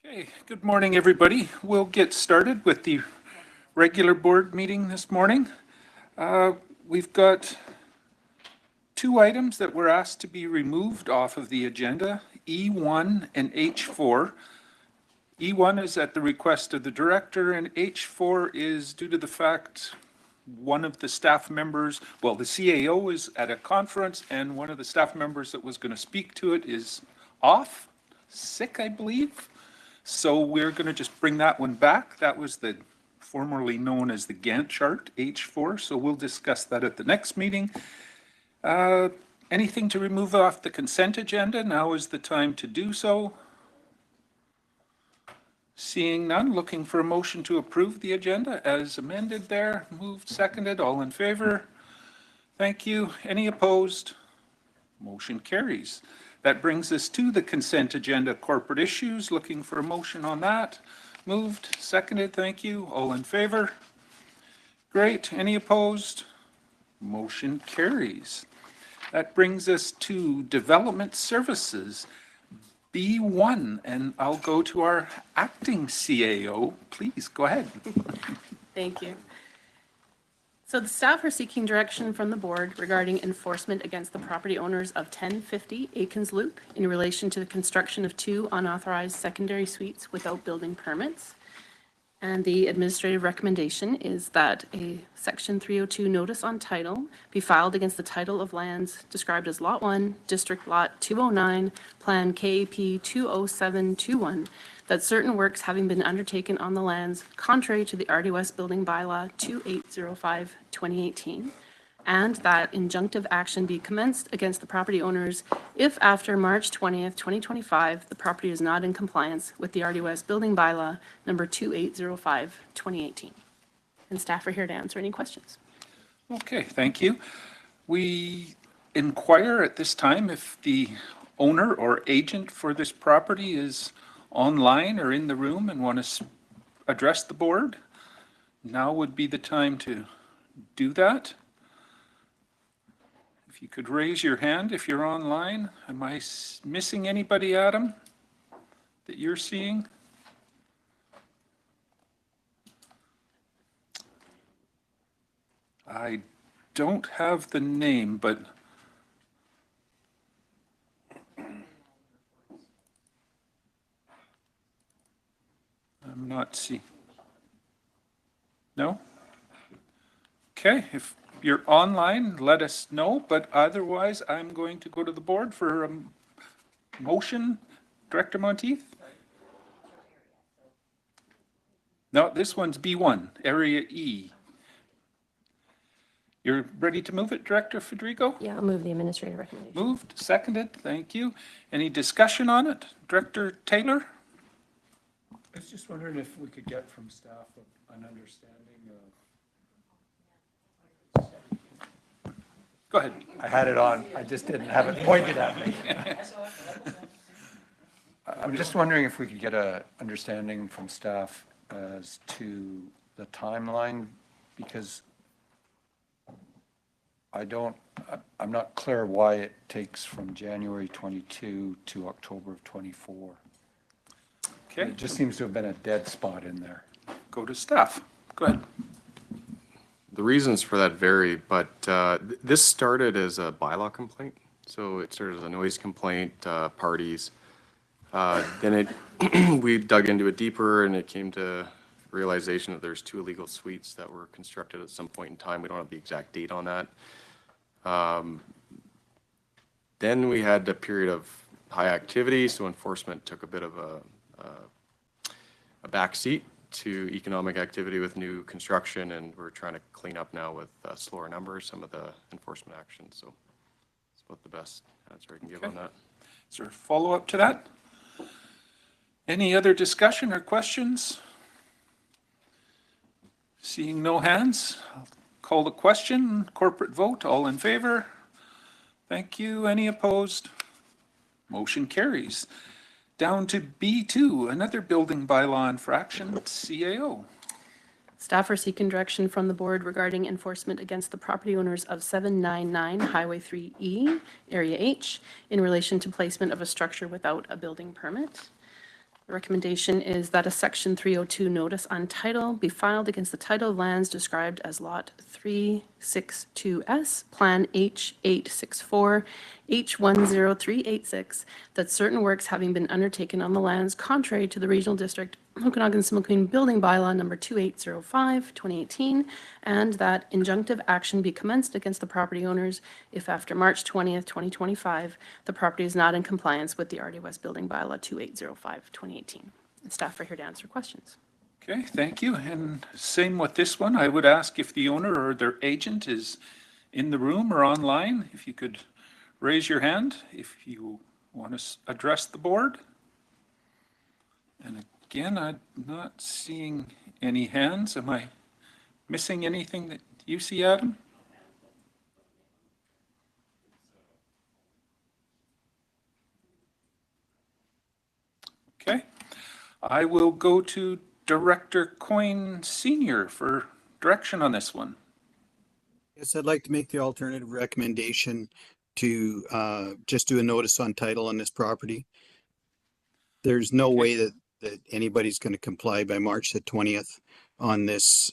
Okay, good morning, everybody. We'll get started with the regular board meeting this morning. We've got two items that were asked to be removed off of the agenda, E1 and H4. E1 is at the request of the director, and H4 is due to the fact one of the staff members, well, the CAO is at a conference, and one of the staff members that was going to speak to it is off, sick, I believe. So we're going to just bring that one back. That was the formerly known as the Gantt chart, H4. So we'll discuss that at the next meeting. Anything to remove off the consent agenda? Now is the time to do so. Seeing none, looking for a motion to approve the agenda as amended there. Moved, seconded, all in favor. Thank you. Any opposed? Motion carries. That brings us to the consent agenda, corporate issues. Looking for a motion on that. Moved, seconded, thank you. All in favor? Great. Any opposed? Motion carries. That brings us to development services, B1, and I'll go to our acting CAO. Please, go ahead. Thank you. So the staff are seeking direction from the board regarding enforcement against the property owners of 1050 Aikens Loop in relation to the construction of two unauthorized secondary suites without building permits. And the administrative recommendation is that a Section 302 notice on title be filed against the title of lands described as Lot 1, District Lot 209, Plan KAP 20721, that certain works having been undertaken on the lands contrary to the RDOS Building Bylaw 2805-2018, and that injunctive action be commenced against the property owners if after March 20th, 2025, the property is not in compliance with the RDOS Building Bylaw number 2805-2018. And staff are here to answer any questions. Okay, thank you. We inquire at this time if the owner or agent for this property is online or in the room and want to address the board. Now would be the time to do that. If you could raise your hand if you're online. Am I missing anybody, Adam, that you're seeing? I don't have the name, but I'm not seeing. No? Okay, if you're online, let us know, but otherwise I'm going to go to the board for a motion. Director Monteith? No, this one's B1, Area E. You're ready to move it, Director Federico? Yeah, I'll move the administrative recommendation. Moved, seconded, thank you. Any discussion on it? Director Taylor? I was just wondering if we could get from staff an understanding of. Go ahead. I had it on, I just didn't have it pointed at me. I'm just wondering if we could get an understanding from staff as to the timeline, because I'm not clear why it takes from January 22 to October of 24. Okay. It just seems to have been a dead spot in there. Go to staff. Go ahead. The reasons for that vary, but this started as a bylaw complaint. So it started as a noise complaint, parties. Then we dug into it deeper, and it came to realization that there's two illegal suites that were constructed at some point in time. We don't have the exact date on that. Then we had a period of high activity, so enforcement took a bit of a backseat to economic activity with new construction, and we're trying to clean up now with slower numbers, some of the enforcement actions. So that's about the best answer I can give on that. Is there a follow-up to that? Any other discussion or questions? Seeing no hands, I'll call the question. Corporate vote, all in favor? Thank you. Any opposed? Motion carries. Down to B2, another building bylaw infraction, CAO. Staff are seeking direction from the board regarding enforcement against the property owners of 799 Highway 3E, Area H, in relation to placement of a structure without a building permit. The recommendation is that a Section 302 notice on title be filed against the title of lands described as Lot 362S, Plan H864, H10386, that certain works having been undertaken on the lands contrary to the Regional District Okanagan-Similkameen Building Bylaw number 2805, 2018, and that injunctive action be commenced against the property owners if after March 20th, 2025, the property is not in compliance with the RDOS Building Bylaw 2805, 2018. And staff are here to answer questions. Okay, thank you. And same with this one. I would ask if the owner or their agent is in the room or online, if you could raise your hand if you want to address the board. And again, I'm not seeing any hands. Am I missing anything that you see, Adam? Okay. I will go to Director Coyne Senior for direction on this one. Yes, I'd like to make the alternative recommendation to just do a notice on title on this property. There's no way that anybody's going to comply by March the 20th on this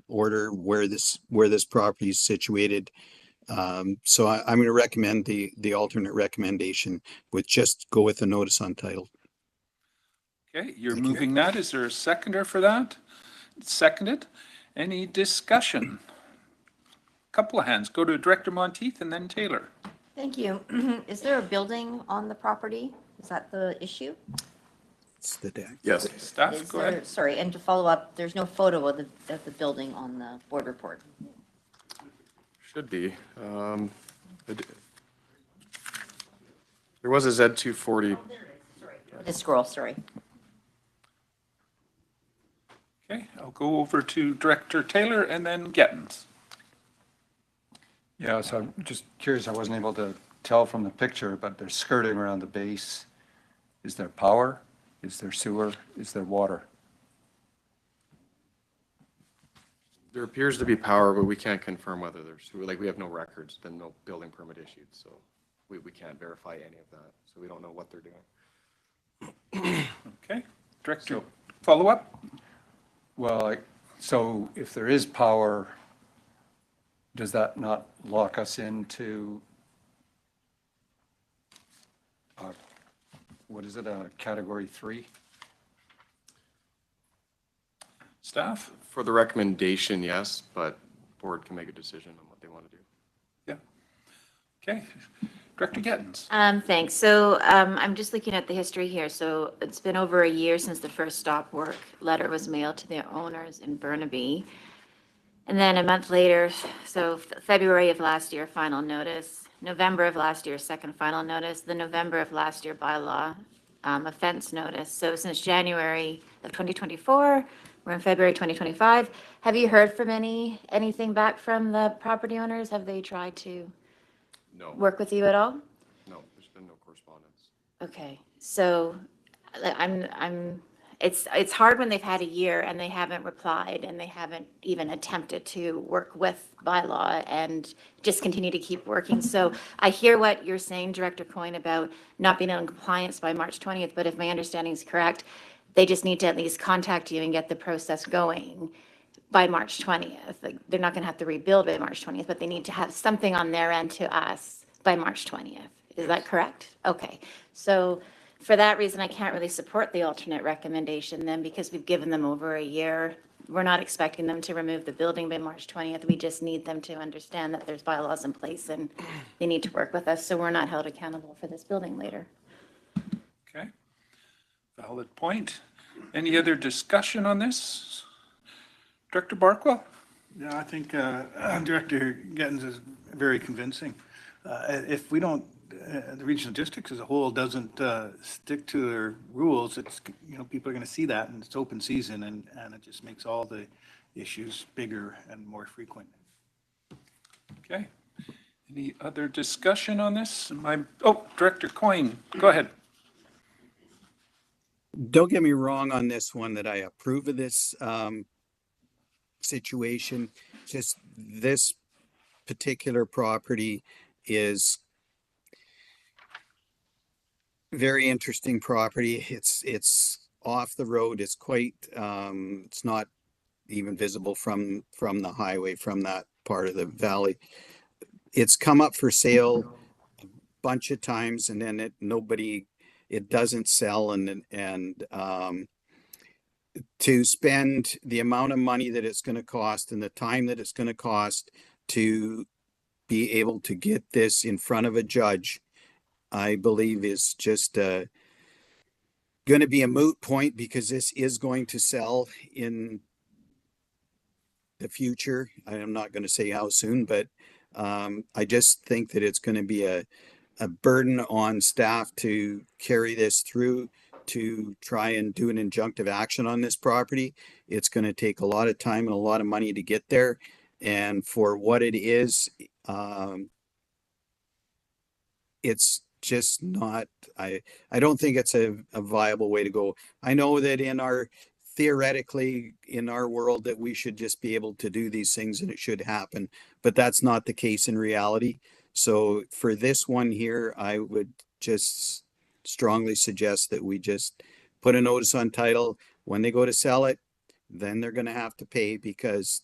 order where this property is situated. So I'm going to recommend the alternate recommendation with just go with the notice on title. Okay, you're Thank you. moving that. Is there a seconder for that? Seconded. Any discussion? Couple of hands. Go to Director Monteith and then Taylor. Thank you. Is there a building on the property? Is that the issue? It's the deck. Yes. Staff, Is go there, ahead. sorry, and to follow up, there's no photo of the building on the board report. Should be. There was a Z240. Just scroll, sorry. Okay, I'll go over to Director Taylor and then Gettens. Yeah, so I'm just curious, I wasn't able to tell from the picture, but they're skirting around the base. Is there power? Is there sewer? Is there water? There appears to be power, but we can't confirm whether there's, like, we have no records, been no building permit issued, so we can't verify any of that. So we don't know what they're doing. Okay, Director, follow up? Well, so if there is power, does that not lock us into, what is it, a category 3? Staff? For the recommendation, yes, but board can make a decision on what they want to do. Yeah. Okay, Director Gettens. Thanks. So I'm just looking at the history here. So it's been over a year since the first stop work letter was mailed to the owners in Burnaby. And then a month later, so February of last year, final notice. November of last year, second final notice. The November of last year, bylaw offense notice. So since January of 2024, we're in February 2025. Have you heard from anything back from the property owners? Have they tried to No, work with you at all? no, there's been no correspondence. Okay, so it's hard when they've had a year and they haven't replied and they haven't even attempted to work with bylaw and just continue to keep working. So I hear what you're saying, Director Coyne, about not being in compliance by March 20th, but if my understanding is correct, they just need to at least contact you and get the process going by March 20th. Like, they're not going to have to rebuild by March 20th, but they need to have something on their end to us by March 20th. Is that correct? Okay. So for that reason, I can't really support the alternate recommendation then because we've given them over a year. We're not expecting them to remove the building by March 20th. We just need them to understand that there's bylaws in place and they need to work with us so we're not held accountable for this building later. Okay, valid point. Any other discussion on this? Director Barkwell? Yeah, I think Director Gettens is very convincing. If we don't, the regional districts as a whole doesn't stick to their rules, it's, people are going to see that and it's open season and it just makes all the issues bigger and more frequent. Okay. Any other discussion on this? Director Coyne, go ahead. Don't get me wrong on this one that I approve of this situation. Just this particular property is very interesting property. It's off the road. It's quite, it's not even visible from the highway, from that part of the valley. It's come up for sale a bunch of times and then it doesn't sell and to spend the amount of money that it's going to cost and the time that it's going to cost to be able to get this in front of a judge, I believe is just going to be a moot point because this is going to sell in the future. I am not going to say how soon, but I just think that it's going to be a burden on staff to carry this through to try and do an injunctive action on this property. It's going to take a lot of time and a lot of money to get there. And for what it is, it's just not, I don't think it's a viable way to go. I know that theoretically in our world that we should just be able to do these things and it should happen, but that's not the case in reality. So for this one here, I would just strongly suggest that we just put a notice on title. When they go to sell it, then they're going to have to pay because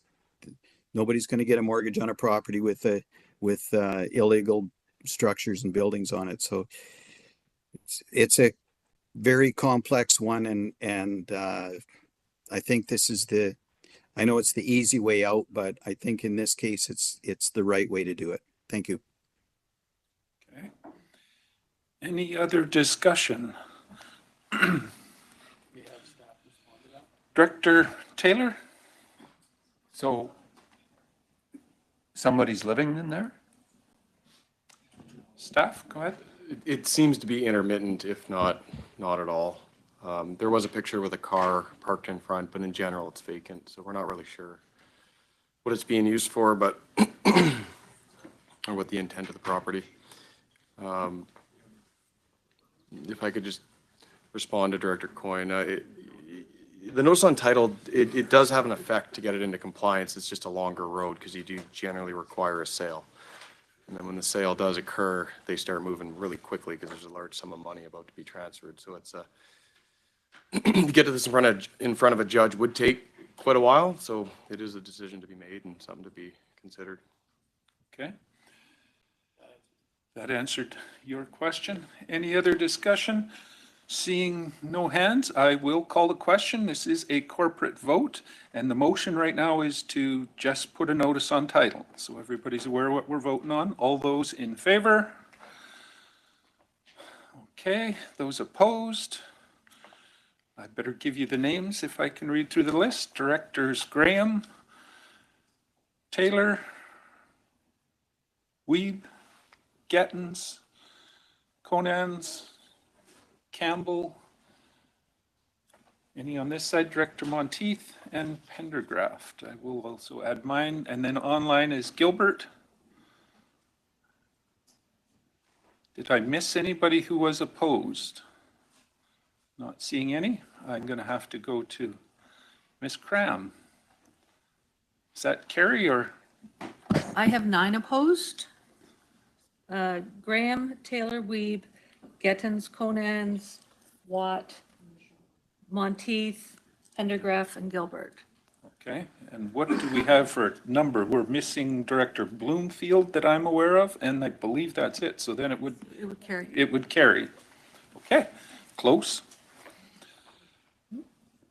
nobody's going to get a mortgage on a property with illegal structures and buildings on it. So it's a very complex one. And I think this is I know it's the easy way out, but I think in this case, it's the right way to do it. Thank you. Okay. Any other discussion? Director Taylor? So somebody's living in there? Staff, go ahead. It seems to be intermittent, if not at all. There was a picture with a car parked in front, but in general, it's vacant, so we're not really sure what it's being used for, but or what the intent of the property. If I could just respond to Director Coyne, the notice on title, it does have an effect to get it into compliance. It's just a longer road because you do generally require a sale. And then when the sale does occur, they start moving really quickly because there's a large sum of money about to be transferred. So it's to get to this in front of a judge would take quite a while. So it is a decision to be made and something to be considered. Okay. That answered your question. Any other discussion? Seeing no hands, I will call the question. This is a corporate vote, and the motion right now is to just put a notice on title. So everybody's aware of what we're voting on. All those in favor? Okay, those opposed? I better give you the names if I can read through the list. Directors Graham, Taylor, Weeb, Gettins, Conans, Campbell, any on this side, Director Monteith, and Pendergraft. I will also add mine. And then online is Gilbert. Did I miss anybody who was opposed? Not seeing any. I'm going to have to go to Ms. Cram. Is that Carrie or? I have 9 opposed. Graham, Taylor, Weeb, Gettins, Conans, Watt, Monteith, Pendergraft, and Gilbert. Okay, and what do we have for a number? We're missing Director Bloomfield that I'm aware of, and I believe that's it. So then it would carry. It would carry. Okay, close.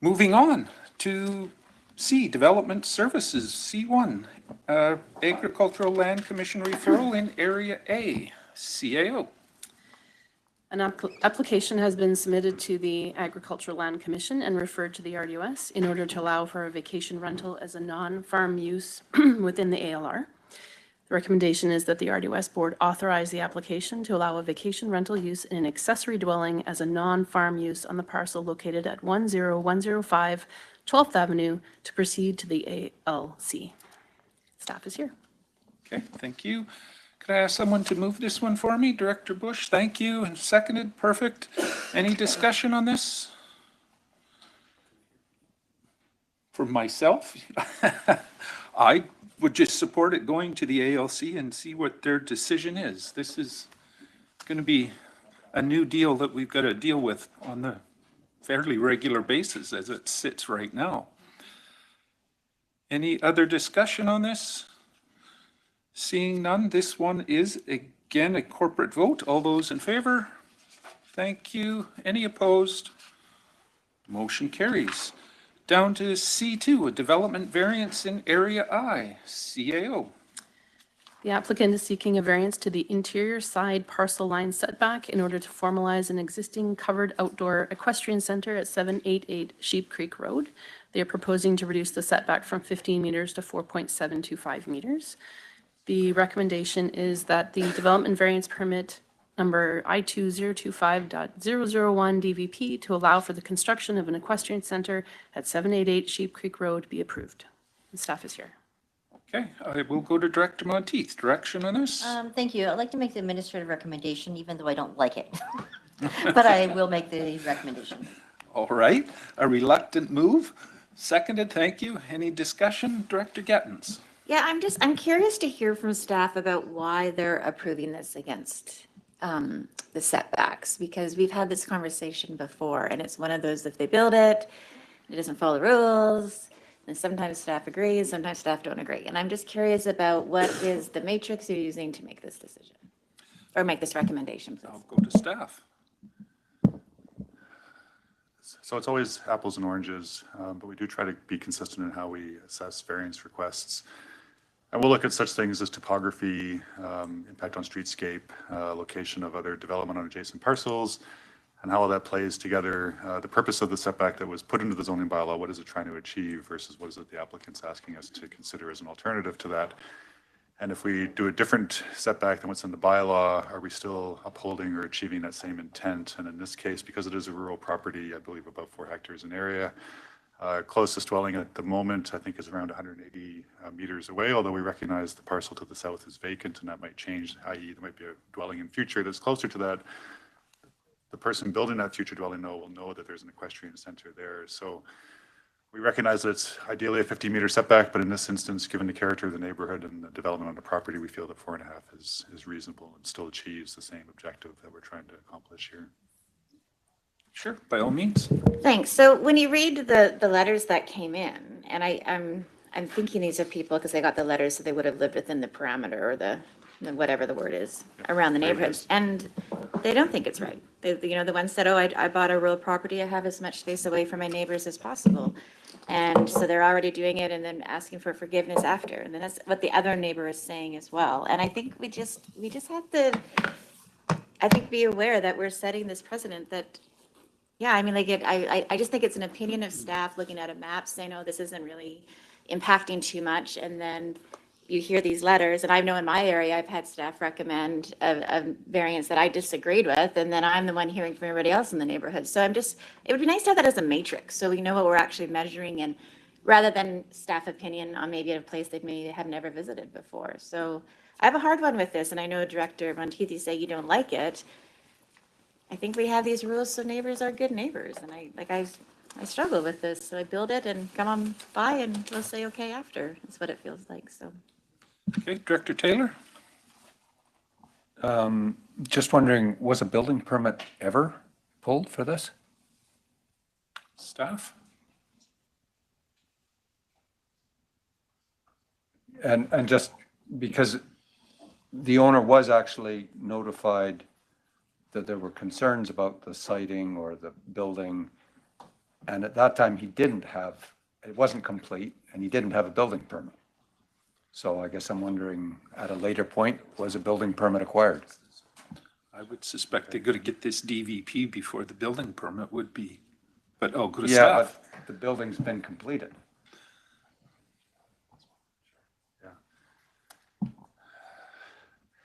Moving on to C, Development Services, C1, Agricultural Land Commission referral in Area A, CAO. An application has been submitted to the Agricultural Land Commission and referred to the RDOS in order to allow for a vacation rental as a non-farm use within the ALR. The recommendation is that the RDOS board authorize the application to allow a vacation rental use in an accessory dwelling as a non-farm use on the parcel located at 10105 12th Avenue to proceed to the ALC. Staff is here. Okay, thank you. Could I ask someone to move this one for me? Director Bush, thank you, and seconded, perfect. Any discussion on this? For myself, I would just support it going to the ALC and see what their decision is. This is going to be a new deal that we've got to deal with on the fairly regular basis as it sits right now. Any other discussion on this? Seeing none, this one is again a corporate vote. All those in favor? Thank you. Any opposed? Motion carries. Down to C2, a development variance in Area I, CAO. The applicant is seeking a variance to the interior side parcel line setback in order to formalize an existing covered outdoor equestrian center at 788 Sheep Creek Road. They are proposing to reduce the setback from 15 meters to 4.725 meters. The recommendation is that the development variance permit number I2025.001 DVP to allow for the construction of an equestrian center at 788 Sheep Creek Road be approved. The staff is here. Okay, I will go to Director Monteith. Direction on this? Thank you. I'd like to make the administrative recommendation, even though I don't like it. But I will make the recommendation. All right, a reluctant move. Seconded, thank you. Any discussion? Director Gettens. Yeah, I'm curious to hear from staff about why they're approving this against the setbacks, because we've had this conversation before, and it's one of those, if they build it, it doesn't follow the rules, and sometimes staff agrees, sometimes staff don't agree. And I'm just curious about what is the matrix you're using to make this decision, or make this recommendation, please. I'll go to staff. So it's always apples and oranges, but we do try to be consistent in how we assess variance requests. And we'll look at such things as topography, impact on streetscape, location of other development on adjacent parcels, and how all that plays together. The purpose of the setback that was put into the zoning bylaw, what is it trying to achieve versus what is it the applicant's asking us to consider as an alternative to that? And if we do a different setback than what's in the bylaw, are we still upholding or achieving that same intent? And in this case, because it is a rural property, I believe about 4 hectares in area, closest dwelling at the moment, I think, is around 180 meters away, although we recognize the parcel to the south is vacant and that might change, i.e. there might be a dwelling in future that's closer to that. The person building that future dwelling will know that there's an equestrian center there. So we recognize that it's ideally a 50-meter setback, but in this instance, given the character of the neighborhood and the development on the property, we feel that 4.5 is reasonable and still achieves the same objective that we're trying to accomplish here. Sure, by all means. Thanks. So when you read the letters that came in, and I'm thinking these are people because they got the letters, so they would have lived within the parameter or the whatever the word is around the neighborhoods, and they don't think it's right. They, the ones said, oh, I bought a rural property, I have as much space away from my neighbors as possible. And so they're already doing it and then asking for forgiveness after. And then that's what the other neighbor is saying as well. And I think we just have to, I think, be aware that we're setting this precedent that, yeah, I mean, like I just think it's an opinion of staff looking at a map saying, oh, this isn't really impacting too much. And then you hear these letters, and I know in my area, I've had staff recommend a variance that I disagreed with, and then I'm the one hearing from everybody else in the neighborhood. So it would be nice to have that as a matrix, so we know what we're actually measuring, and rather than staff opinion on maybe a place they may have never visited before. So I have a hard one with this, and I know Director Monteith, you say you don't like it. I think we have these rules so neighbors are good neighbors, and I struggle with this, so I build it and come on by and we'll say okay after. That's what it feels like, so. Okay, Director Taylor? Just wondering, was a building permit ever pulled for this? Staff? And just because the owner was actually notified that there were concerns about the siting or the building, and at that time he didn't have, it wasn't complete, and he didn't have a building permit. So I guess I'm wondering, at a later point, was a building permit acquired? I would suspect they're going to get this DVP before the building permit would be, but I'll go to Yeah, staff. but the building's been completed.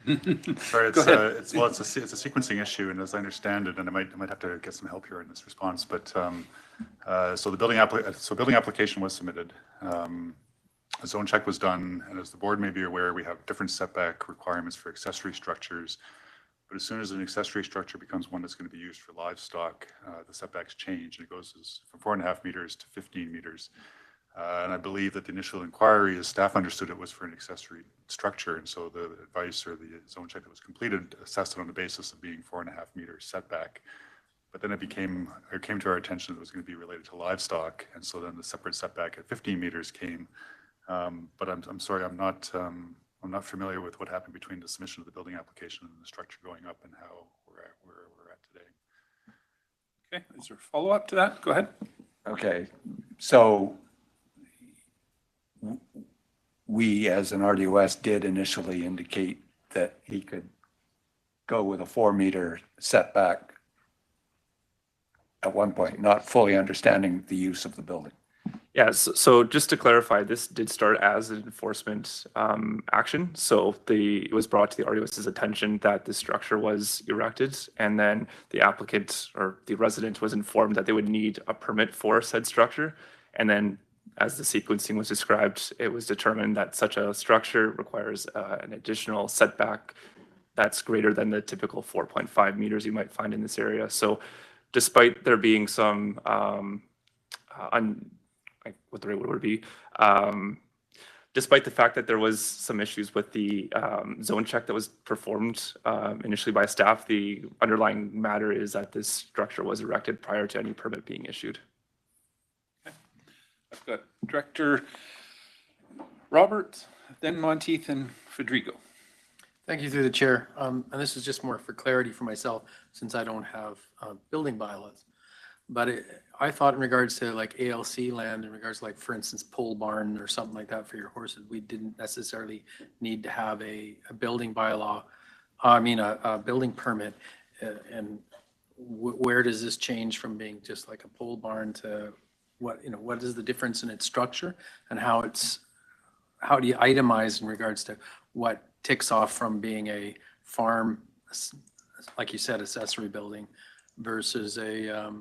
Sorry, Go ahead. it's a sequencing issue, and as I understand it, and I might have to get some help here in this response, but so the building application was submitted. A zone check was done, and as the board may be aware, we have different setback requirements for accessory structures. But as soon as an accessory structure becomes one that's going to be used for livestock, the setbacks change, and it goes from 4.5 meters to 15 meters. And I believe that the initial inquiry, as staff understood it, was for an accessory structure. And so the advice or the zone check that was completed assessed it on the basis of being 4.5 meters setback. But then it came to our attention that it was going to be related to livestock. And so then the separate setback at 15 meters came. But I'm sorry, I'm not familiar with what happened between the submission of the building application and the structure going up and how we're at today. Okay, is there a follow-up to that? Go ahead. Okay, so we, as an RDOS, did initially indicate that he could go with a 4-meter setback at one point, not fully understanding the use of the building. Yeah, so just to clarify, this did start as an enforcement action. So it was brought to the RDOS's attention that the structure was erected, and then the applicant or the resident was informed that they would need a permit for said structure. And then, as the sequencing was described, it was determined that such a structure requires an additional setback that's greater than the typical 4.5 meters you might find in this area. So despite there being some what the right word would be, despite the fact that there was some issues with the zone check that was performed initially by staff, the underlying matter is that this structure was erected prior to any permit being issued. Okay. I've got Director Roberts, then Monteith and Federico. Thank you through the chair. And this is just more for clarity for myself, since I don't have building bylaws. But I thought in regards to like ALC land, in regards to like, for instance, pole barn or something like that for your horses, we didn't necessarily need to have a building bylaw, a building permit. And where does this change from being just like a pole barn to what is the difference in its structure, and how do you itemize in regards to what ticks off from being a farm, like you said, accessory building versus a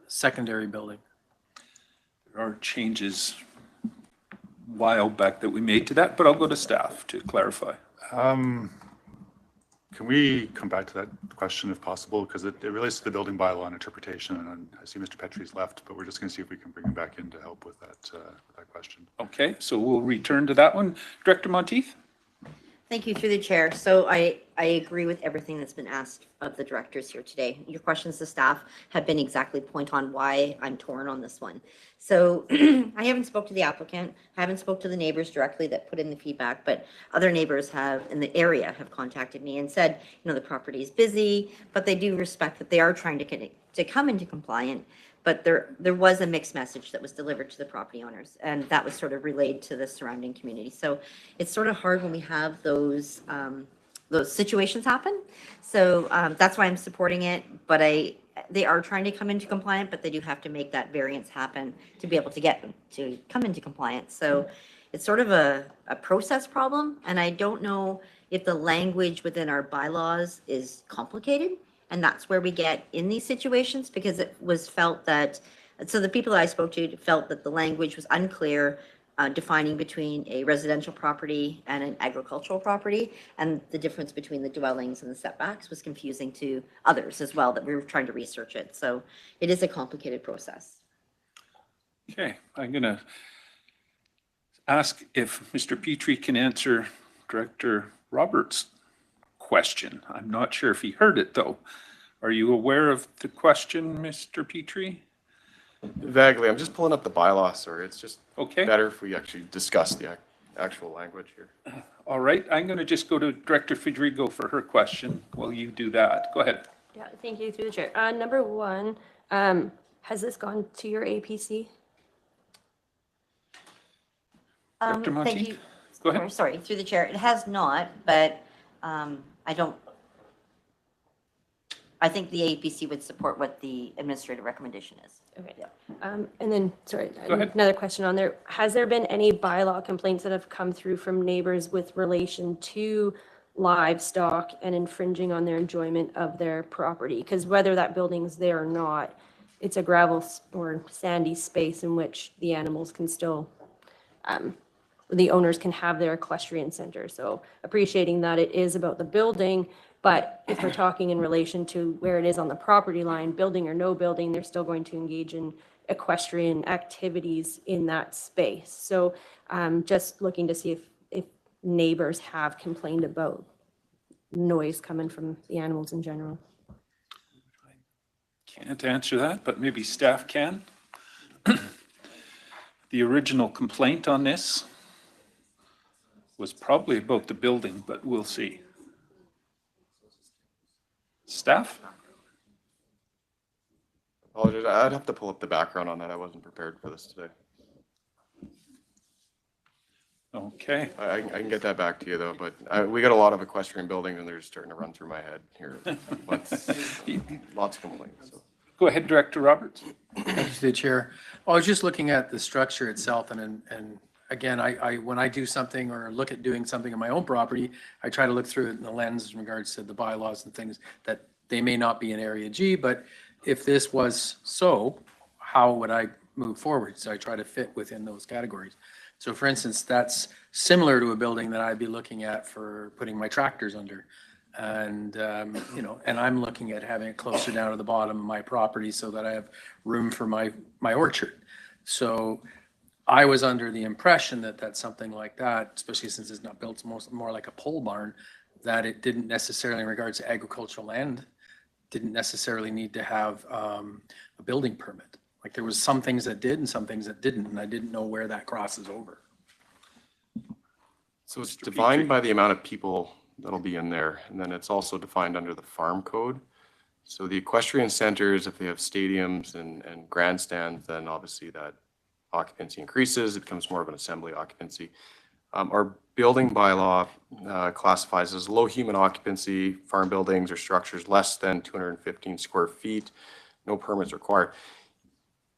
secondary building? There are changes a while back that we made to that, but I'll go to staff to clarify. Can we come back to that question if possible? Because it relates to the building bylaw and interpretation. And I see Mr. Petrie's left, but we're just going to see if we can bring him back in to help with that question. Okay, so we'll return to that one. Director Monteith? Thank you through the chair. So I agree with everything that's been asked of the directors here today. Your questions to staff have been exactly point on why I'm torn on this one. So I haven't spoke to the applicant, haven't spoke to the neighbors directly that put in the feedback, but other neighbors in the area have contacted me and said, the property is busy, but they do respect that they are trying to come into compliant. But there was a mixed message that was delivered to the property owners, and that was sort of relayed to the surrounding community. So it's sort of hard when we have those situations happen. So that's why I'm supporting it. But they are trying to come into compliant, but they do have to make that variance happen to be able to get them to come into compliance. So it's sort of a process problem, and I don't know if the language within our bylaws is complicated. And that's where we get in these situations, because it was felt that, so the people that I spoke to felt that the language was unclear, defining between a residential property and an agricultural property, and the difference between the dwellings and the setbacks was confusing to others as well that we were trying to research it. So it is a complicated process. Okay, I'm going to ask if Mr. Petrie can answer Director Roberts' question. I'm not sure if he heard it, though. Are you aware of the question, Mr. Petrie? Vaguely, I'm just pulling up the bylaw, sir. It's just Okay. better if we actually discuss the actual language here. All right, I'm going to just go to Director Federico for her question while you do that. Go ahead. Yeah, thank you through the chair. Number one, has this gone to your APC? Dr. Thank Monteith? you. Go ahead. Sorry, through the chair. It has not, but I think the APC would support what the administrative recommendation is. Okay. And then, sorry, Go ahead. another question on there. Has there been any bylaw complaints that have come through from neighbors with relation to livestock and infringing on their enjoyment of their property? Because whether that building's there or not, it's a gravel or sandy space in which the animals can still, the owners can have their equestrian center. So appreciating that it is about the building, but if we're talking in relation to where it is on the property line, building or no building, they're still going to engage in equestrian activities in that space. So just looking to see if neighbors have complained about noise coming from the animals in general. Can't answer that, but maybe staff can. The original complaint on this was probably about the building, but we'll see. Staff? Apologies, I'd have to pull up the background on that. I wasn't prepared for this today. Okay. I can get that back to you though, but we got a lot of equestrian buildings and they're just starting to run through my head here. Lots of complaints. So. Go ahead, Director Roberts. Thank you to the chair. I was just looking at the structure itself and again, I when I do something or look at doing something on my own property, I try to look through it in the lens in regards to the bylaws and things that they may not be in Area G, but if this was so, how would I move forward? So I try to fit within those categories. So for instance, that's similar to a building that I'd be looking at for putting my tractors under. And, you know, and I'm looking at having it closer down to the bottom of my property so that I have room for my orchard. So I was under the impression that that's something like that, especially since it's not built more like a pole barn, that it didn't necessarily in regards to agricultural land, didn't necessarily need to have a building permit. Like there was some things that did and some things that didn't, and I didn't know where that crosses over. So it's defined by the amount of people that'll be in there, and then it's also defined under the farm code. So the equestrian centers, if they have stadiums and grandstands, then obviously that occupancy increases. It becomes more of an assembly occupancy. Our building bylaw classifies as low human occupancy farm buildings or structures less than 215 square feet, no permits required.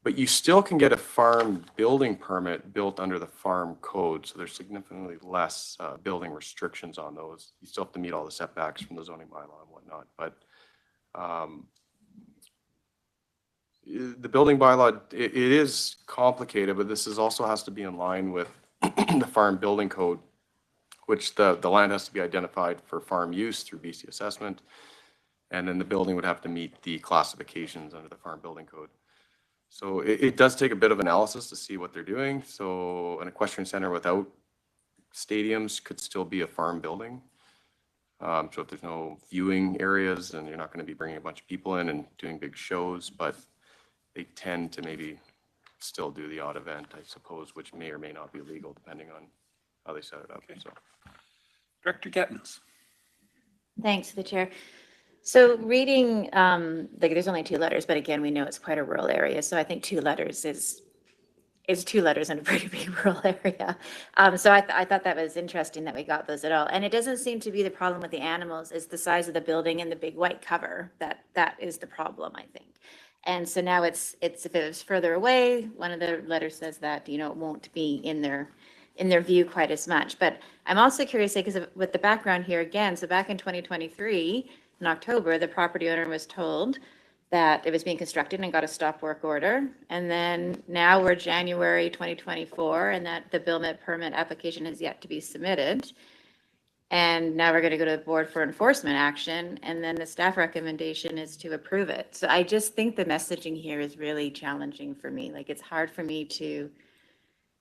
But you still can get a farm building permit built under the farm code. So there's significantly less building restrictions on those. You still have to meet all the setbacks from the zoning bylaw and whatnot. But the building bylaw, it is complicated, but this is also has to be in line with the farm building code, which the land has to be identified for farm use through BC assessment. And then the building would have to meet the classifications under the farm building code. So it does take a bit of analysis to see what they're doing. So an equestrian center without stadiums could still be a farm building. So if there's no viewing areas, then you're not going to be bringing a bunch of people in and doing big shows, but they tend to maybe still do the odd event, I suppose, which may or may not be legal depending on how they set it up. Okay. So, Director Gettens. Thanks, the chair. So reading, like there's only 2 letters, but again, we know it's quite a rural area. So I think 2 letters is 2 letters in a pretty big rural area. So I thought that was interesting that we got those at all. And it doesn't seem to be the problem with the animals, is the size of the building and the big white cover. That is the problem, I think. And so now it's if it was further away, one of the letters says that, you know, it won't be in their view quite as much. But I'm also curious, because with the background here again, so back in 2023, in October, the property owner was told that it was being constructed and got a stop work order. And then now we're January 2024 and that the building permit application has yet to be submitted. And now we're going to go to the board for enforcement action. And then the staff recommendation is to approve it. So I just think the messaging here is really challenging for me. Like it's hard for me to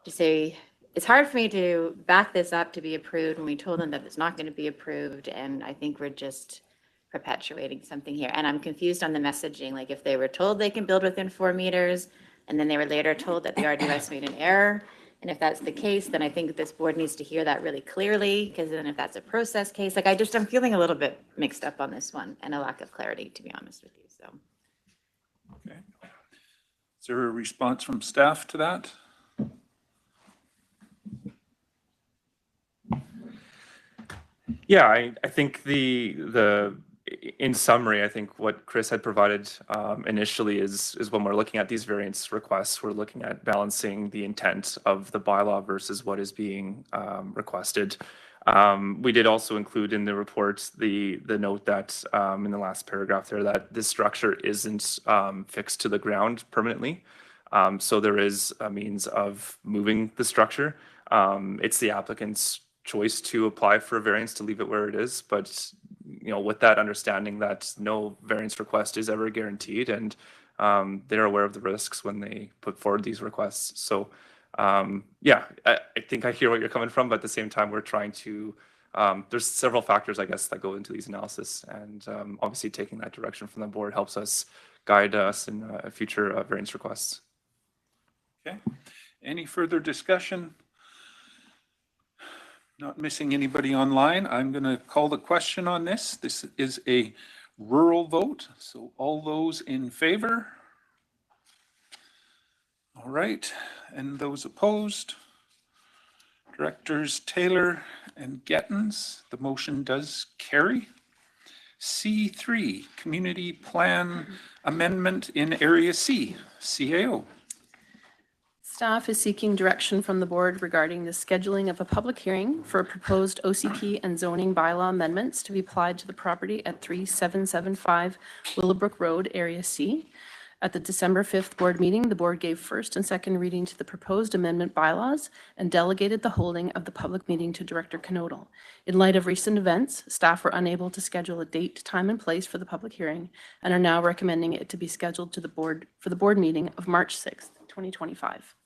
say, it's hard for me to back this up to be approved when we told them that it's not going to be approved. And I think we're just perpetuating something here. And I'm confused on the messaging. Like if they were told they can build within 4 meters, and then they were later told that the RDOS made an error. And if that's the case, then I think this board needs to hear that really clearly, because then if that's a process case, like I'm feeling a little bit mixed up on this one and a lack of clarity, to be honest with you, so. Okay. Is there a response from staff to that? Yeah, I think in summary, I think what Chris had provided initially is when we're looking at these variance requests, we're looking at balancing the intent of the bylaw versus what is being requested. We did also include in the report the note that in the last paragraph there that this structure isn't fixed to the ground permanently. So there is a means of moving the structure. It's the applicant's choice to apply for a variance to leave it where it is, but you know, with that understanding that no variance request is ever guaranteed, and they're aware of the risks when they put forward these requests. So yeah, I think I hear what you're coming from, but at the same time, we're trying to, there's several factors, I guess, that go into these analysis, and obviously taking that direction from the board helps us guide us in future variance requests. Okay. Any further discussion? Not missing anybody online. I'm going to call the question on this. This is a rural vote. So all those in favor? All right. And those opposed? Directors Taylor and Gettens, the motion does carry. C3, Community Plan Amendment in Area C, CAO. Staff is seeking direction from the board regarding the scheduling of a public hearing for proposed OCP and zoning bylaw amendments to be applied to the property at 3775 Willowbrook Road, Area C. At the December 5th board meeting, the board gave first and second reading to the proposed amendment bylaws and delegated the holding of the public meeting to Director Knodel. In light of recent events, staff were unable to schedule a date, time, and place for the public hearing and are now recommending it to be scheduled to the board for the board meeting of March 6th, 2025.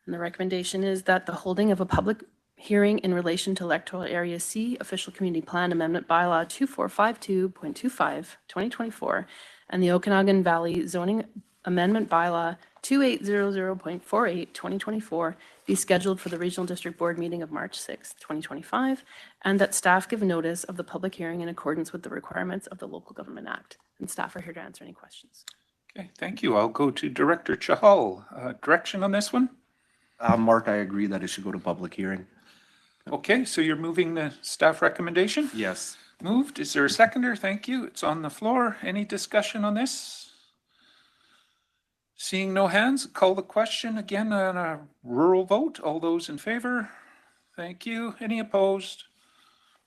And the recommendation is that the holding of a public hearing in relation to Electoral Area C Official Community Plan Amendment Bylaw 2452.25, 2024, and the Okanagan Valley Zoning Amendment Bylaw 2800.48, 2024, be scheduled for the Regional District Board meeting of March 6th, 2025, and that staff give notice of the public hearing in accordance with the requirements of the Local Government Act. And staff are here to answer any questions. Okay, thank you. I'll go to Director Chahal. Direction on this one? Mark, I agree that it should go to public hearing. Okay, so you're moving the staff recommendation? Yes. Moved. Is there a seconder? Thank you. It's on the floor. Any discussion on this? Seeing no hands, call the question again on a rural vote. All those in favor? Thank you. Any opposed?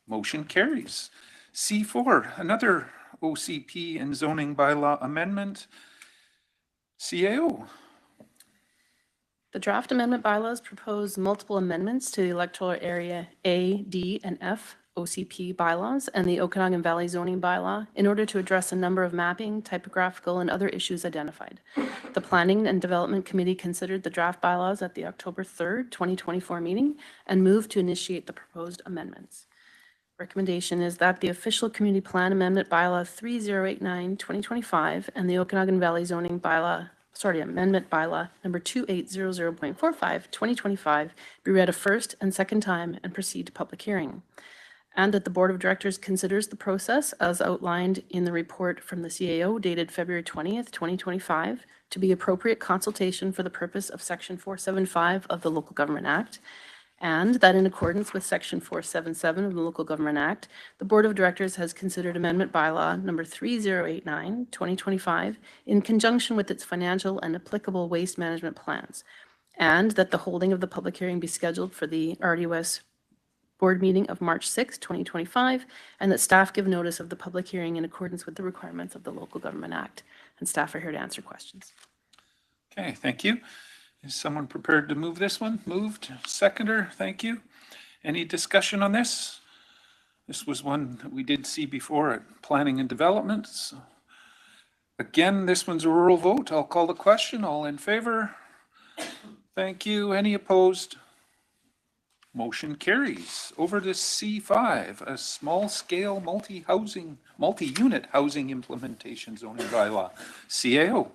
Motion carries. C4, another OCP and zoning bylaw amendment. CAO. The draft amendment bylaws propose multiple amendments to the electoral area A, D, and F OCP bylaws and the Okanagan Valley zoning bylaw in order to address a number of mapping, typographical, and other issues identified. The Planning and Development Committee considered the draft bylaws at the October 3rd, 2024 meeting and moved to initiate the proposed amendments. Recommendation is that the official community plan amendment bylaw 3089, 2025 and the Okanagan Valley zoning bylaw amendment bylaw number 2800.45, 2025 be read a first and second time and proceed to public hearing. And that the Board of Directors considers the process as outlined in the report from the CAO dated February 20th, 2025 to be appropriate consultation for the purpose of Section 475 of the Local Government Act. And that in accordance with Section 477 of the Local Government Act, the Board of Directors has considered amendment bylaw number 3089, 2025 in conjunction with its financial and applicable waste management plans. And that the holding of the public hearing be scheduled for the RDOS board meeting of March 6, 2025, and that staff give notice of the public hearing in accordance with the requirements of the Local Government Act. And staff are here to answer questions. Okay, thank you. Is someone prepared to move this one? Moved. Seconder, thank you. Any discussion on this? This was one that we did see before at Planning and Development. So again, this one's a rural vote. I'll call the question. All in favor? Thank you. Any opposed? Motion carries. Over to C5, a small-scale multi-unit housing implementation zoning bylaw, CAO.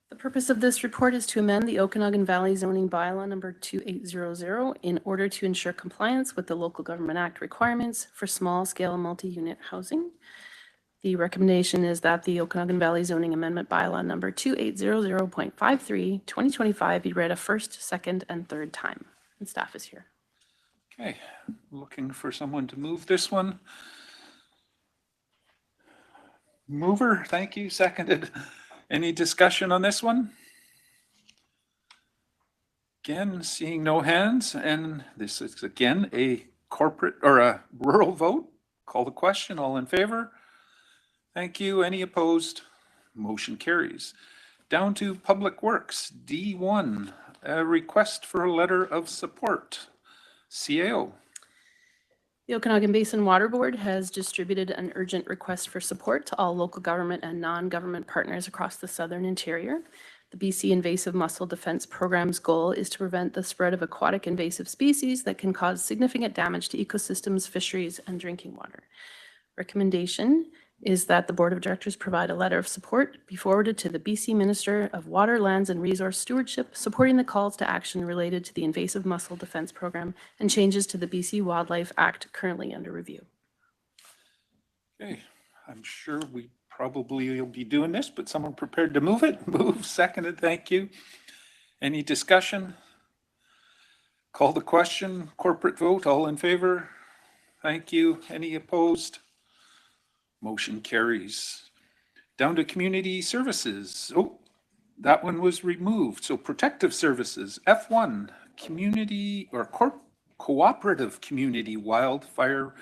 The purpose of this report is to amend the Okanagan Valley zoning bylaw number 2800 in order to ensure compliance with the Local Government Act requirements for small-scale multi-unit housing. The recommendation is that the Okanagan Valley zoning amendment bylaw number 2800.53, 2025 be read a first, second, and third time. And staff is here. Okay, looking for someone to move this one. Mover, thank you. Seconded. Any discussion on this one? Again, seeing no hands, and this is again a corporate or a rural vote. Call the question. All in favor? Thank you. Any opposed? Motion carries. Down to Public Works, D1, a request for a letter of support, CAO. The Okanagan Basin Water Board has distributed an urgent request for support to all local government and non-government partners across the southern interior. The BC Invasive Mussel Defense Program's goal is to prevent the spread of aquatic invasive species that can cause significant damage to ecosystems, fisheries, and drinking water. Recommendation is that the Board of Directors provide a letter of support be forwarded to the BC Minister of Water, Lands and Resource Stewardship, supporting the calls to action related to the invasive mussel defense program and changes to the BC Wildlife Act currently under review. Okay, I'm sure we probably will be doing this, but someone prepared to move it? Move, seconded, thank you. Any discussion? Call the question, corporate vote, all in favor? Thank you. Any opposed? Motion carries. Down to community services. Oh, that one was removed. So protective services, F1, community or cooperative community wildfire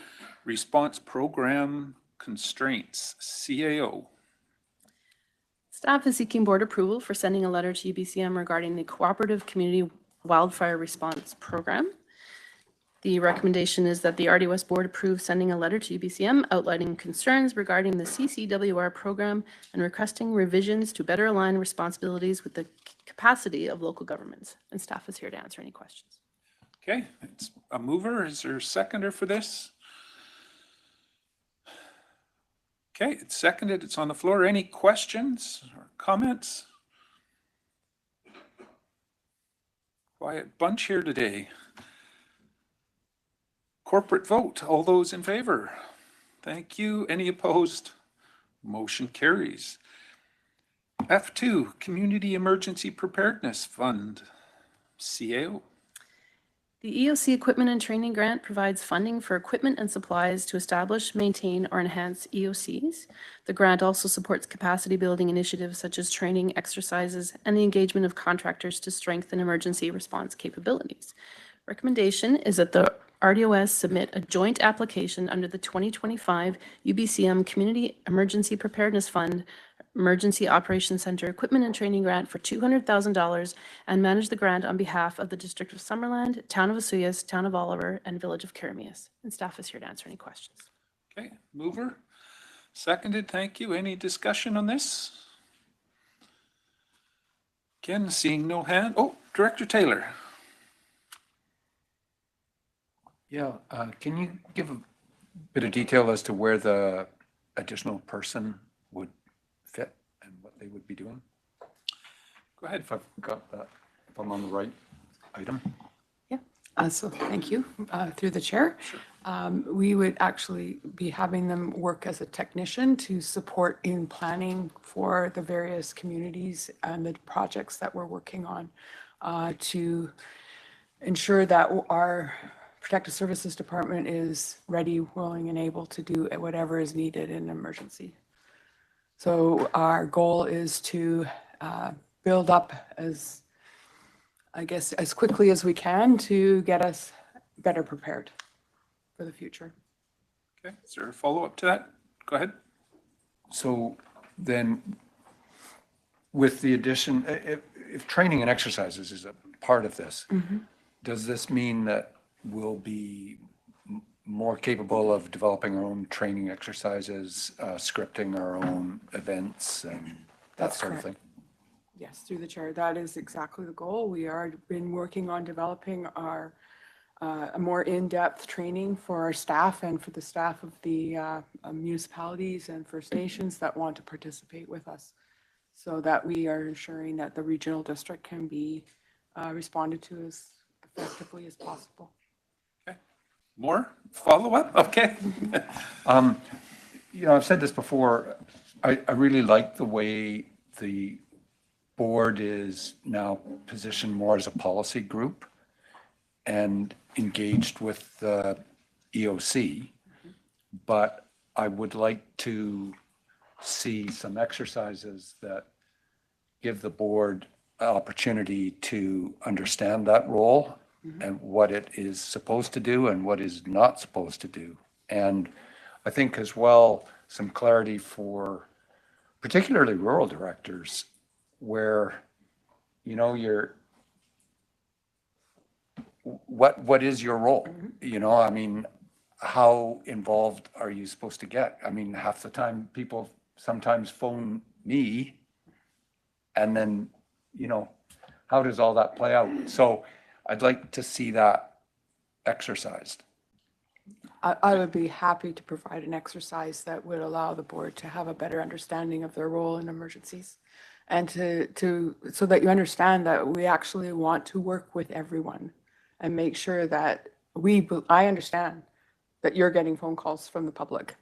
response program constraints, CAO. Staff is seeking board approval for sending a letter to UBCM regarding the Cooperative Community Wildfire Response Program. The recommendation is that the RDOS board approve sending a letter to UBCM outlining concerns regarding the CCWR program and requesting revisions to better align responsibilities with the capacity of local governments. And staff is here to answer any questions. Okay, it's a mover. Is there a seconder for this? Okay, it's seconded. It's on the floor. Any questions or comments? Quiet bunch here today. Corporate vote. All those in favor? Thank you. Any opposed? Motion carries. F2, Community Emergency Preparedness Fund, CAO. The EOC Equipment and Training Grant provides funding for equipment and supplies to establish, maintain, or enhance EOCs. The grant also supports capacity building initiatives such as training, exercises, and the engagement of contractors to strengthen emergency response capabilities. Recommendation is that the RDOS submit a joint application under the 2025 UBCM Community Emergency Preparedness Fund Emergency Operations Center Equipment and Training Grant for $200,000 and manage the grant on behalf of the District of Summerland, Town of Osoyoos, Town of Oliver, and Village of Kiramias. And staff is here to answer any questions. Okay, mover. Seconded, thank you. Any discussion on this? Again, seeing no hand. Oh, Director Taylor. Yeah, can you give a bit of detail as to where the additional person would fit and what they would be doing? Go ahead. If I've got that, if I'm on the right item. So thank you, through the chair. We would actually be having them work as a technician to support in planning for the various communities and the projects that we're working on to ensure that our Protective Services Department is ready, willing, and able to do whatever is needed in an emergency. So our goal is to build up as quickly as we can to get us better prepared for the future. Okay, is there a follow-up to that? Go ahead. So then with the addition, if training and exercises is a part of this, does this mean that we'll be more capable of developing our own training exercises, scripting our own events and that sort of thing? Yes, through the chair, that is exactly the goal. We are been working on developing our a more in-depth training for our staff and for the staff of the municipalities and First Nations that want to participate with us, so that we are ensuring that the regional district can be responded to as effectively as possible. Okay. More follow-up? Okay. I've said this before. I really like the way the board is now positioned more as a policy group and engaged with the EOC, but I would like to see some exercises that give the board an opportunity to understand that role and what it is supposed to do and what is not supposed to do. And I think as well, some clarity for particularly rural directors where, what is your role? I mean, how involved are you supposed to get? I mean, half the time people sometimes phone me and then, how does all that play out? So I'd like to see that exercised. I would be happy to provide an exercise that would allow the board to have a better understanding of their role in emergencies. And so that you understand that we actually want to work with everyone and make sure that I understand that you're getting phone calls from the public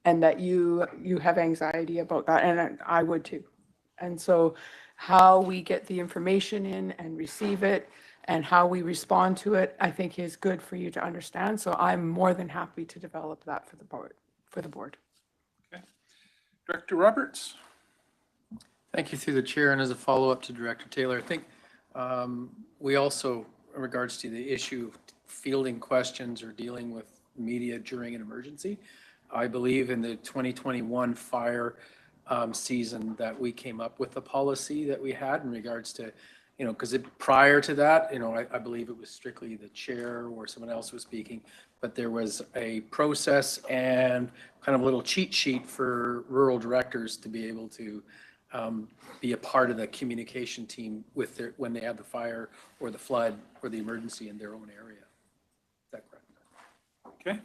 and that you have anxiety about that, and I would too. And so how we get the information in and receive it and how we respond to it, I think is good for you to understand. So I'm more than happy to develop that for the board. Okay. Director Roberts? Thank you through the chair. And as a follow-up to Director Taylor, I think we also, in regards to the issue of fielding questions or dealing with media during an emergency, I believe in the 2021 fire season that we came up with the policy that we had in regards to, because prior to that, I believe it was strictly the chair or someone else was speaking, but there was a process and kind of a little cheat sheet for rural directors to be able to be a part of the communication team with when they had the fire or the flood or the emergency in their own area. Is that correct? Okay.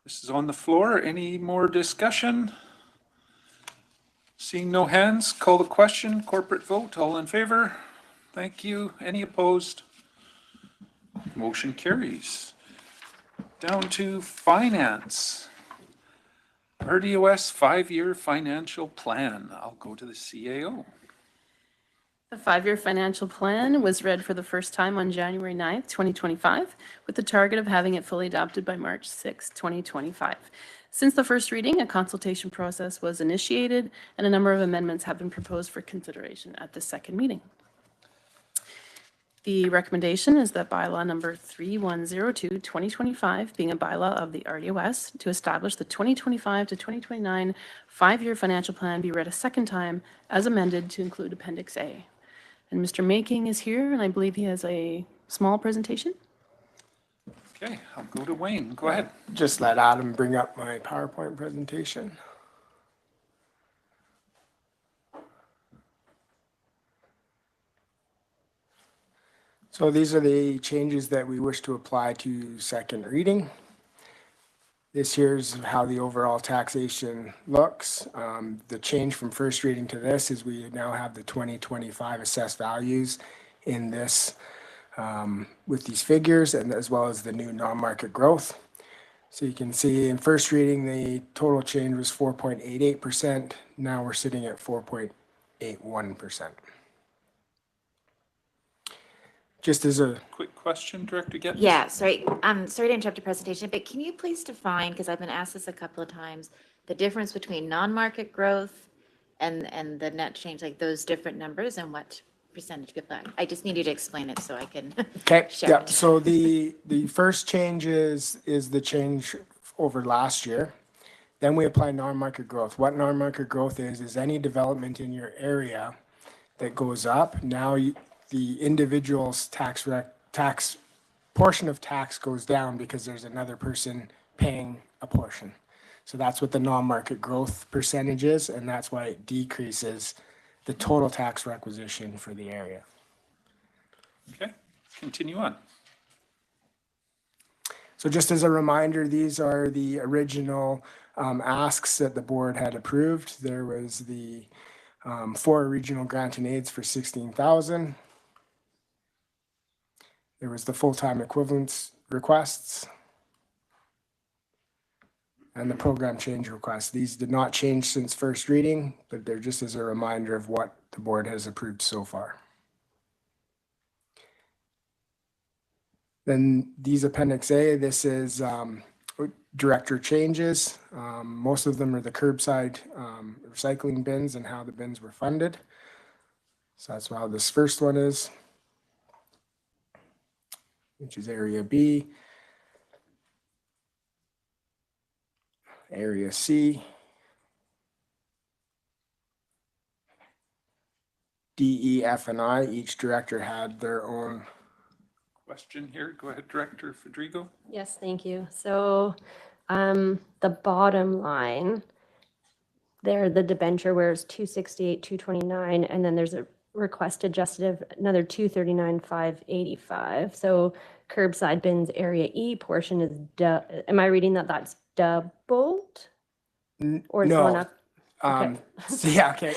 This is on the floor. Any more discussion? Seeing no hands, call the question. Corporate vote. All in favor? Thank you. Any opposed? Motion carries. Down to finance. RDOS 5-year financial plan. I'll go to the CAO. The 5-year financial plan was read for the first time on January 9th, 2025, with the target of having it fully adopted by March 6th, 2025. Since the first reading, a consultation process was initiated and a number of amendments have been proposed for consideration at the second meeting. The recommendation is that bylaw number 3102-2025, being a bylaw of the RDOS to establish the 2025 to 2029 5-year financial plan, be read a second time as amended to include Appendix A. And Mr. Making is here, and I believe he has a small presentation. Okay, I'll go to Wayne. Go ahead. Just let Adam bring up my PowerPoint presentation. So these are the changes that we wish to apply to second reading. This here's how the overall taxation looks. The change from first reading to this is we now have the 2025 assessed values in this with these figures, and as well as the new non-market growth. So you can see in first reading, the total change was 4.88%. Now we're sitting at 4.81%. Just as a quick question, Director Gettens? Yeah, sorry. Sorry to interrupt the presentation, but can you please define, because I've been asked this a couple of times, the difference between non-market growth and the net change, like those different numbers and what percentage of that? I just need you to explain it so I can share it. So the first change is the change over last year. Then we apply non-market growth. What non-market growth is any development in your area that goes up. Now the individual's tax portion of tax goes down because there's another person paying a portion. So that's what the non-market growth percentage is, and that's why it decreases the total tax requisition for the area. Okay, continue on. So just as a reminder, these are the original asks that the board had approved. There was the 4 regional grant and aids for $16,000. There was the full-time equivalence requests and the program change requests. These did not change since first reading, but they're just as a reminder of what the board has approved so far. Then these Appendix A, this is director changes. Most of them are the curbside recycling bins and how the bins were funded. So that's how this first one is, which is Area B. Area C. D, E, F, and I, each director had their own. Question here. Go ahead, Director Federico. Yes, thank you. So the bottom line there, the debenture wears 268, 229, and then there's a request adjusted of another 239, 585. So curbside bins area E portion is, am I reading that that's doubled? Or it's going No. up? Okay. Yeah, okay.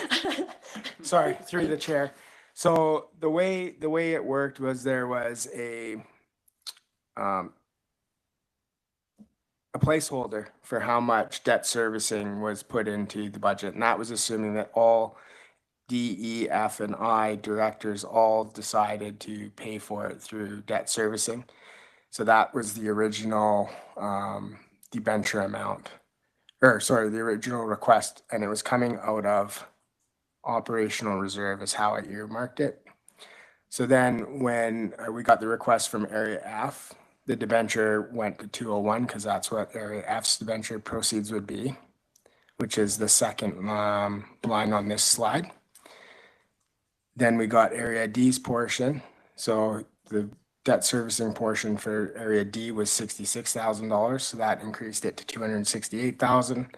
Sorry, through the chair. So the way it worked was there was a placeholder for how much debt servicing was put into the budget, and that was assuming that all D, E, F, and I directors all decided to pay for it through debt servicing. So that was the original debenture amount, or sorry, the original request, and it was coming out of operational reserve is how I earmarked it. So then when we got the request from Area F, the debenture went to 201 because that's what Area F's debenture proceeds would be, which is the second line on this slide. Then we got Area D's portion. So the debt servicing portion for Area D was $66,000. So that increased it to $268,000.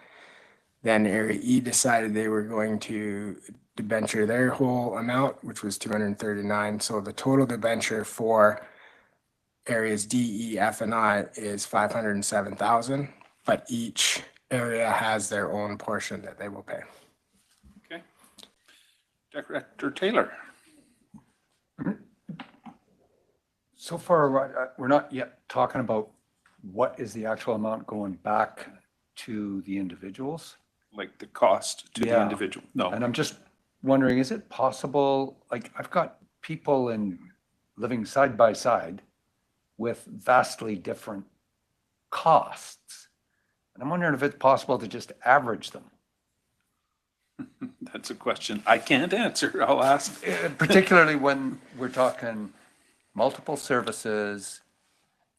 Then Area E decided they were going to debenture their whole amount, which was $239,000. So the total debenture for areas D, E, F, and I is $507,000, but each area has their own portion that they will pay. Okay. Director Taylor. So far, we're not yet talking about what is the actual amount going back to the individuals. Like the cost to the individual? No. And I'm just wondering, is it possible, like I've got people living side by side with vastly different costs. And I'm wondering if it's possible to just average them. That's a question I can't answer. I'll ask. Particularly when we're talking multiple services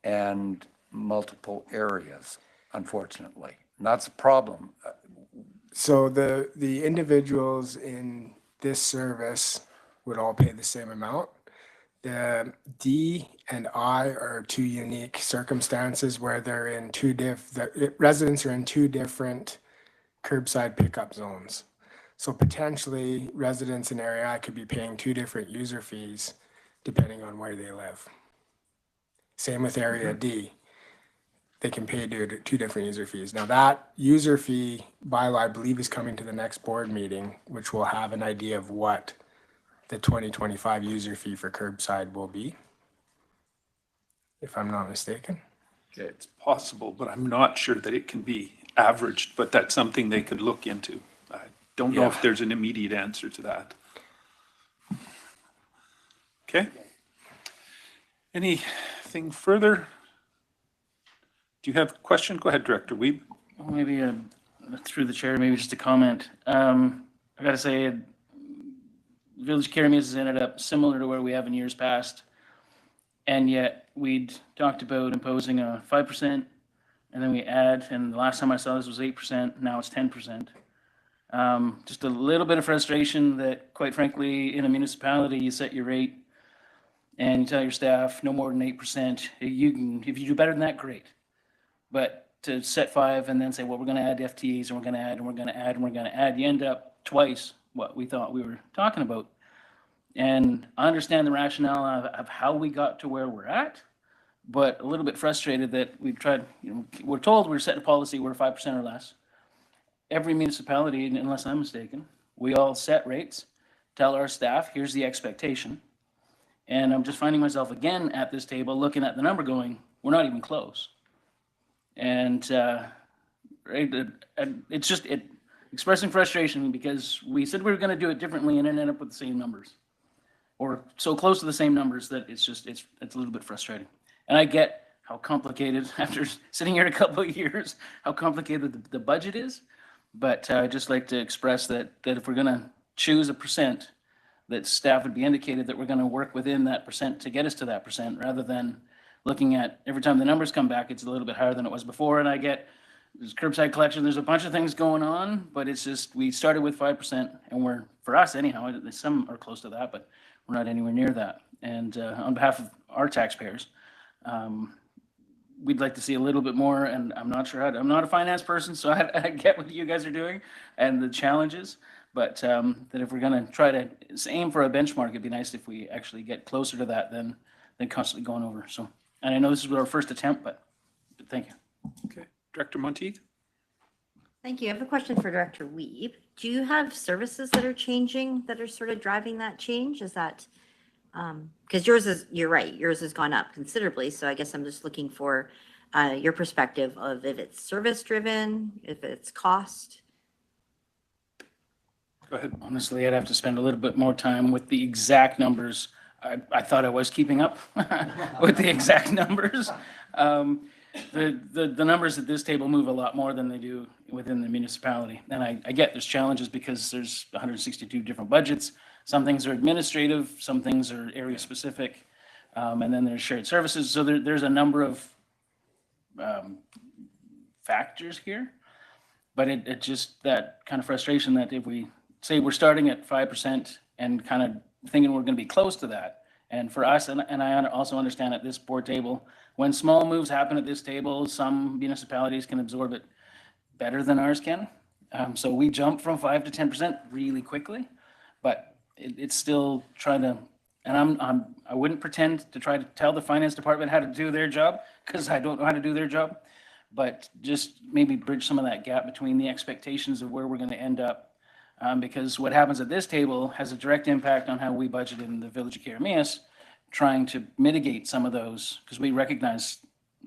and multiple areas, unfortunately. And that's a problem. So the individuals in this service would all pay the same amount. The D and I are two unique circumstances where they're in residents are in two different curbside pickup zones. So potentially residents in area I could be paying two different user fees depending on where they live. Same with area D. They can pay two different user fees. Now that user fee bylaw, I believe, is coming to the next board meeting, which will have an idea of what the 2025 user fee for curbside will be, if I'm not mistaken. Okay, it's possible, but I'm not sure that it can be averaged, but that's something they could look into. I don't know if there's an immediate answer to that. Okay. Anything further? Do you have a question? Go ahead, Director Weeb. Maybe through the chair, maybe just a comment. I got to say, Village Karamis has ended up similar to where we have in years past. And yet we'd talked about imposing a 5%, and then we add, and the last time I saw this was 8%, now it's 10%. Just a little bit of frustration that, quite frankly, in a municipality, you set your rate and you tell your staff no more than 8%. You can, if you do better than that, great. But to set 5 and then say, well, we're going to add FTEs and we're going to add and we're going to add and we're going to add, you end up twice what we thought we were talking about. And I understand the rationale of how we got to where we're at, but a little bit frustrated that we've tried, we're told we're setting a policy, we're 5% or less. Every municipality, unless I'm mistaken, we all set rates, tell our staff, here's the expectation. And I'm just finding myself again at this table looking at the number going, we're not even close. And it's just expressing frustration because we said we were going to do it differently and ended up with the same numbers, or so close to the same numbers that it's a little bit frustrating. And I get how complicated, after sitting here a couple of years, how complicated the budget is. But I'd just like to express that if we're going to choose a percent, that staff would be indicated that we're going to work within that percent to get us to that percent, rather than looking at every time the numbers come back, it's a little bit higher than it was before. And I get there's curbside collection, there's a bunch of things going on, but it's just, we started with 5% and we're, for us anyhow, some are close to that, but we're not anywhere near that. And on behalf of our taxpayers, we'd like to see a little bit more, and I'm not sure how to, I'm not a finance person, so I get what you guys are doing and the challenges, but that if we're gonna try to aim for a benchmark, it'd be nice if we actually get closer to that than constantly going over. So And I know this is our first attempt, but thank you. Okay, Director Monteith? Thank you. I have a question for Director Weeb. Do you have services that are changing that are sort of driving that change? Is that, because you're right, yours has gone up considerably. So I guess I'm just looking for your perspective of if it's service driven, if it's cost. Go ahead. Honestly, I'd have to spend a little bit more time with the exact numbers. I thought I was keeping up with the exact numbers. The numbers at this table move a lot more than they do within the municipality. And I get there's challenges because there's 162 different budgets. Some things are administrative, some things are area specific, and then there's shared services. So there's a number of factors here. But it just, that kind of frustration that if we say we're starting at 5% and kind of thinking we're going to be close to that. And for us, and I also understand at this board table, when small moves happen at this table, some municipalities can absorb it better than ours can. So we jump from 5 to 10% really quickly, but it's still trying to, and I wouldn't pretend to try to tell the finance department how to do their job because I don't know how to do their job, but just maybe bridge some of that gap between the expectations of where we're going to end up. Because what happens at this table has a direct impact on how we budget in the Village of Keremeos, trying to mitigate some of those, because we recognize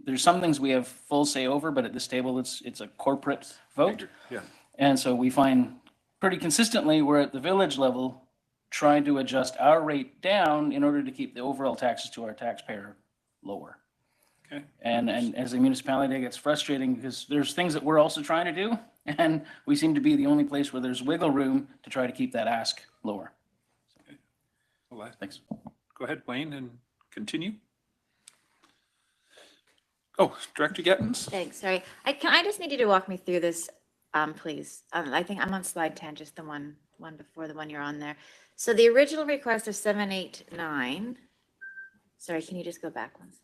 there's some things we have full say over, but at this table, it's a corporate vote. Yeah. And so we find pretty consistently, we're at the village level, trying to adjust our rate down in order to keep the overall taxes to our taxpayer lower. Okay. And as a municipality, it gets frustrating because there's things that we're also trying to do, and we seem to be the only place where there's wiggle room to try to keep that ask lower. Okay. Well, Thanks. go ahead, Wayne, and continue. Oh, Director Gettens? Thanks, sorry. I just need you to walk me through this, please. I think I'm on slide 10, just the one before the one you're on there. So the original request of 789, sorry, can you just go back one slide?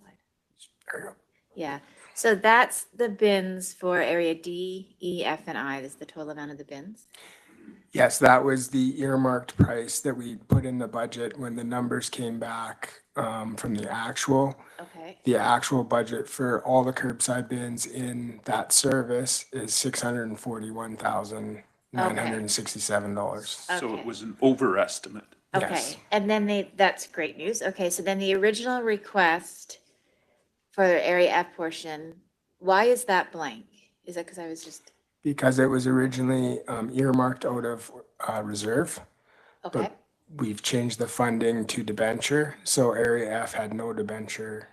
Yeah, so that's the bins for area D, E, F, and I. This is the total amount of the bins. Yes, that was the earmarked price that we put in the budget when the numbers came back from the actual. Okay. The actual budget for all the curbside bins in that service is $641,967. So it was an overestimate. Okay, Yes. and then that's great news. Okay, so then the original request for area F portion, why is that blank? Is that because I was just, Because it was originally earmarked out of reserve. okay, But we've changed the funding to debenture, so area F had no debenture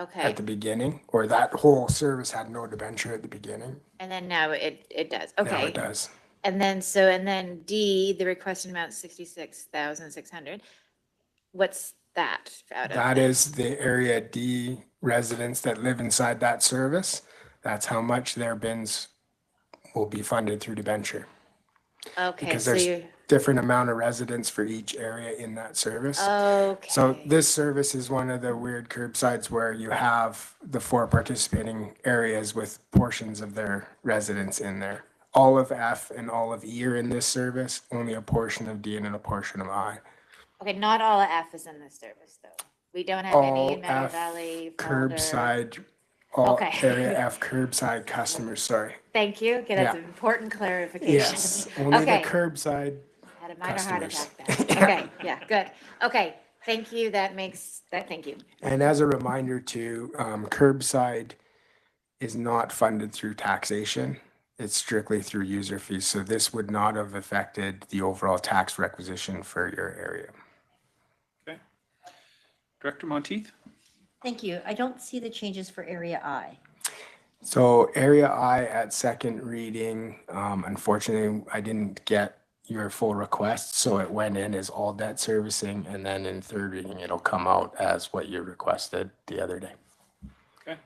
okay. at the beginning, or that whole service had no debenture at the beginning. And then now it does, Now okay. it does. And then D, the requested amount is 66,600. What's that out of? That is the area D residents that live inside that service. That's how much their bins will be funded through debenture. Okay, Because so there's you're, different amount of residents for each area in that service. okay. So this service is one of the weird curbsides where you have the 4 participating areas with portions of their residents in there. All of F and all of E are in this service, only a portion of D and a portion of I. Okay, not all of F is in this service though. We don't have any All in Meadow F Valley, Boulder. curbside, all Okay. area F curbside customers, sorry. Thank you. Okay, that's Yeah. an important clarification. Yes, only the Okay. curbside. Had a minor heart customers. attack there. Okay, yeah, good. Okay, thank you. Thank you. And as a reminder too, curbside is not funded through taxation. It's strictly through user fees. So this would not have affected the overall tax requisition for your area. Okay. Director Monteith? Thank you. I don't see the changes for area I. So area I at second reading, unfortunately, I didn't get your full request. So it went in as all debt servicing, and then in third reading, it'll come out as what you requested the other day. Okay.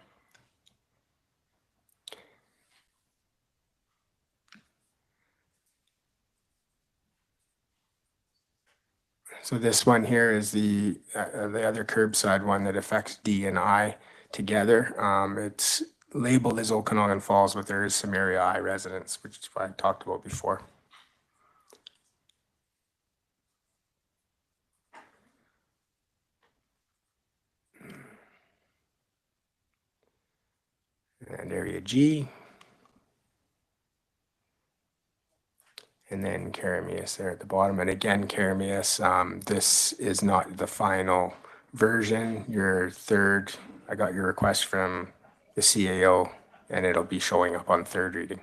So this one here is the other curbside one that affects D and I together. It's labeled as Okanagan Falls, but there is some area I residents, which is what I talked about before. and area G. And then Caramius there at the bottom. And again, Caramius, this is not the final version. Your third, I got your request from the CAO, and it'll be showing up on third reading.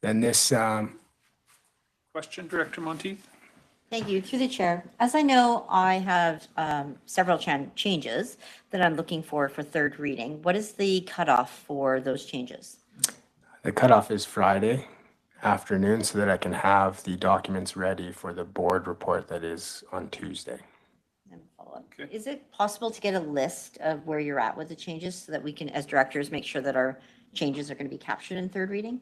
Then this, Question, Director Monteith? Thank you. Through the chair. As I know, I have several changes that I'm looking for third reading. What is the cutoff for those changes? the cutoff is Friday afternoon so that I can have the documents ready for the board report that is on Tuesday. And follow up. Is it possible to get a list of where you're at with the changes so that we can, as directors, make sure that our changes are going to be captured in third reading?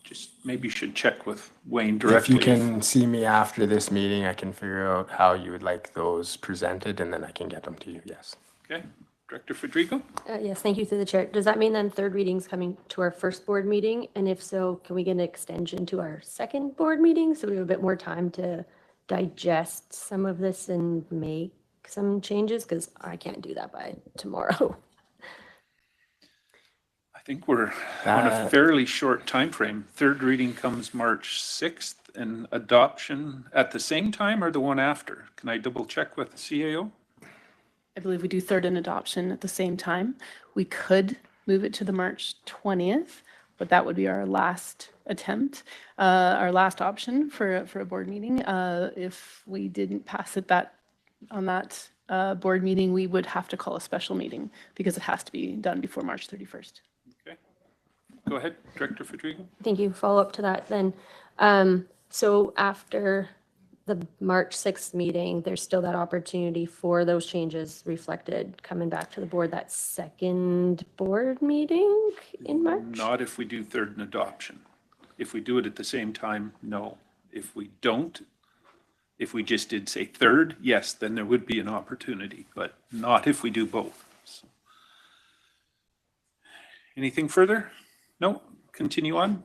Just maybe should check with Wayne If directly. you can see me after this meeting, I can figure out how you would like those presented, and then I can get them to you, yes. Okay, Director Federico? Yes, thank you through the chair. Does that mean then third reading's coming to our first board meeting? And if so, can we get an extension to our second board meeting so we have a bit more time to digest some of this and make some changes? Because I can't do that by tomorrow. I think we're on a fairly short time frame. Third reading comes March 6th and adoption at the same time or the one after? Can I double check with the CAO? I believe we do third and adoption at the same time. We could move it to the March 20th, but that would be our last attempt, our last option for a board meeting. If we didn't pass it on that board meeting, we would have to call a special meeting because it has to be done before March 31st. Okay, go ahead, Director Federico. Thank you. Follow up to that then. So after the March 6th meeting, there's still that opportunity for those changes reflected coming back to the board, that second board meeting in March? Not if we do third and adoption. If we do it at the same time, no. If we don't, if we just did say third, yes, then there would be an opportunity, but not if we do both. So. Anything further? No, continue on.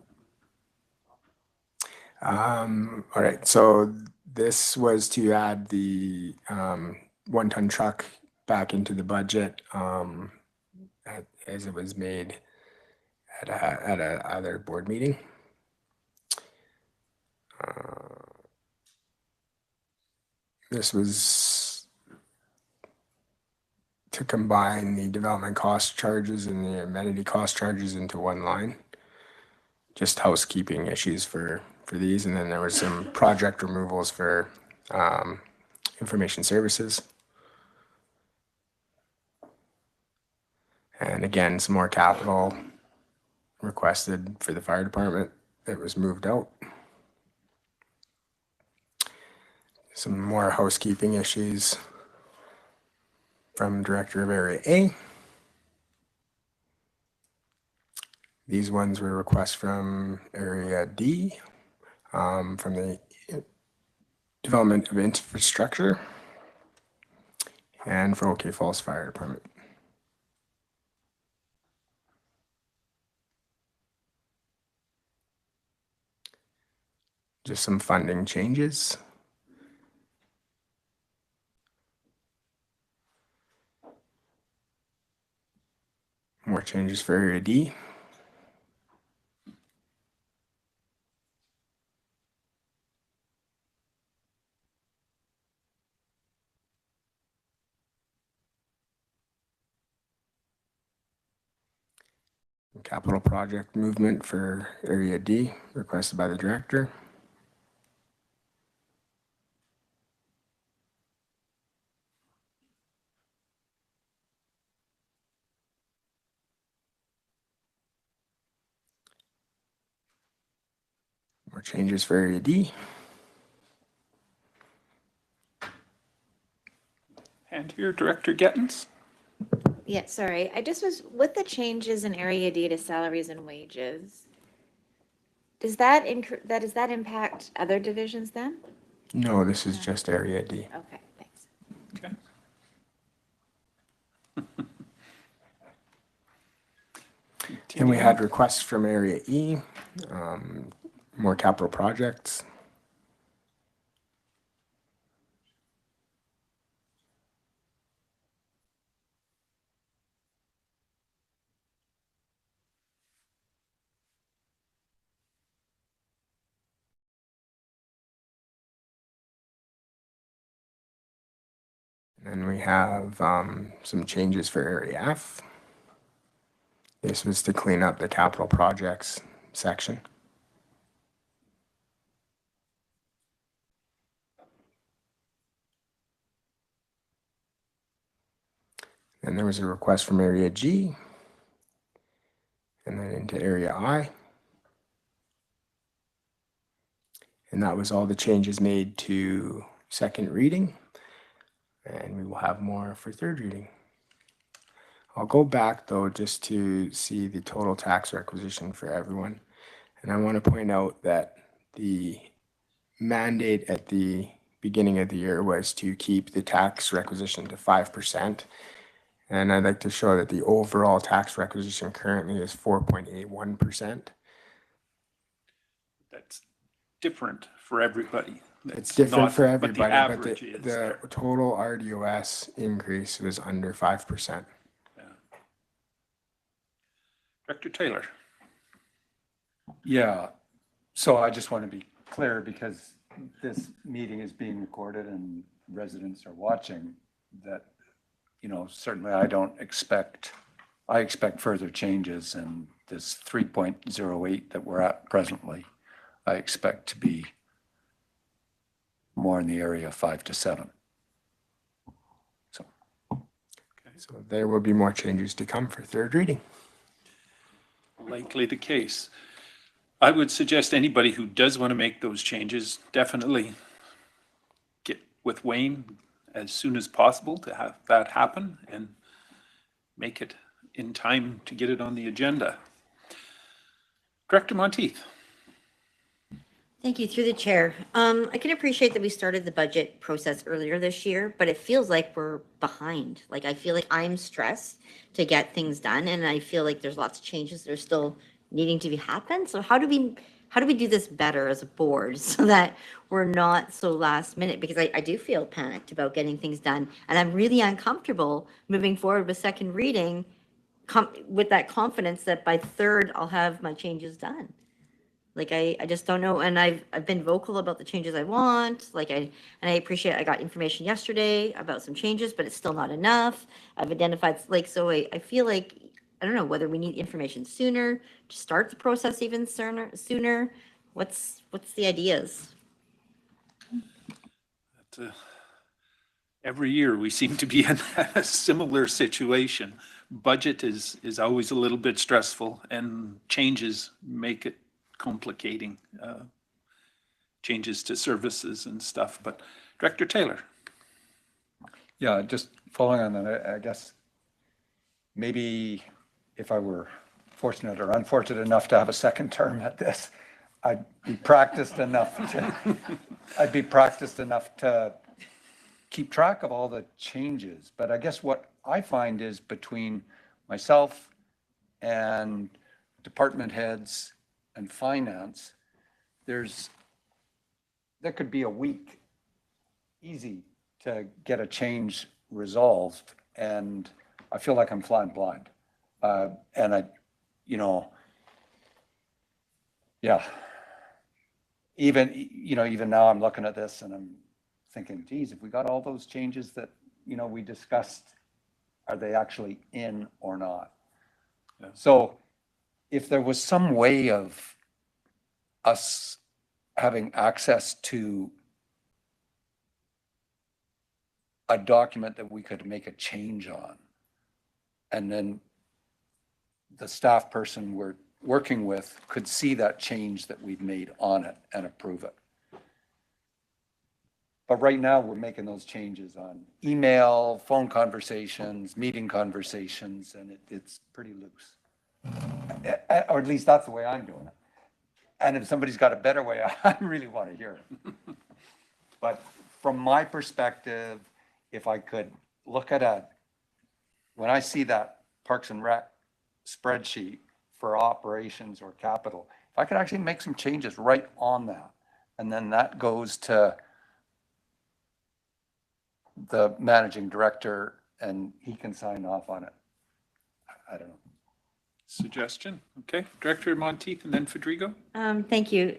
All right, so this was to add the 1-ton truck back into the budget as it was made at a other board meeting. This was to combine the development cost charges and the amenity cost charges into one line. Just housekeeping issues for these, and then there was some project removals for information services. And again, some more capital requested for the fire department that was moved out. Some more housekeeping issues from Director of Area A. These ones were requests from Area D, from the Development of Infrastructure, and for OK Falls Fire Department. Just some funding changes. More changes for Area D. Capital project movement for Area D, requested by the director. More changes for Area D. And here, Director Gettens. Yeah, sorry. I just was, with the changes in Area D to salaries and wages, does that impact other divisions then? No, this is just Area D. Okay, thanks. Okay. And we had requests from Area E, more capital projects. And we have some changes for Area F. This was to clean up the capital projects section. And there was a request from Area G, and then into Area I. And that was all the changes made to second reading. And we will have more for third reading. I'll go back though just to see the total tax requisition for everyone. And I want to point out that the mandate at the beginning of the year was to keep the tax requisition to 5%. And I'd like to show that the overall tax requisition currently is 4.81%. That's different for everybody. It's That's different not for what everybody, the but average the, is the there. total RDOS increase was under 5%. Director Taylor. Yeah, so I just want to be clear because this meeting is being recorded and residents are watching that, you know, certainly I expect further changes, and this 3.08 that we're at presently, I expect to be more in the area of 5 to 7. So there will be more changes to come for third reading. Likely the case. I would suggest anybody who does want to make those changes, definitely get with Wayne as soon as possible to have that happen and make it in time to get it on the agenda. Director Monteith. Thank you, through the chair. I can appreciate that we started the budget process earlier this year, but it feels like we're behind. Like, I feel like I'm stressed to get things done, and I feel like there's lots of changes that are still needing to be happen. So how do we do this better as a board so that we're not so last minute? Because I do feel panicked about getting things done, and I'm really uncomfortable moving forward with second reading with that confidence that by third I'll have my changes done. Like, I just don't know. And I've been vocal about the changes I want. And I appreciate I got information yesterday about some changes, but it's still not enough. I've identified, so I feel like, I don't know whether we need information sooner, to start the process even sooner. What's the ideas? Every year we seem to be in a similar situation. Budget is always a little bit stressful, and changes make it complicating, changes to services and stuff. But Director Taylor. Yeah, just following on that, I guess maybe if I were fortunate or unfortunate enough to have a second term at this, I'd be practiced enough to keep track of all the changes. But I guess what I find is between myself and department heads and finance, there could be a week easy to get a change resolved, and I feel like I'm flying blind. And I, even now I'm looking at this and I'm thinking, geez, if we got all those changes that, we discussed, are they actually in or not? Yeah. So if there was some way of us having access to a document that we could make a change on, and then the staff person we're working with could see that change that we've made on it and approve it. But right now we're making those changes on email, phone conversations, meeting conversations, and it's pretty loose. Or at least that's the way I'm doing it. And if somebody's got a better way, I really want to hear it. But from my perspective, if I could look at when I see that Parks and Rec spreadsheet for operations or capital, if I could actually make some changes right on that, and then that goes to the managing director and he can sign off on it. I don't know. Suggestion. Okay, Director Monteith and then Federico. Thank you.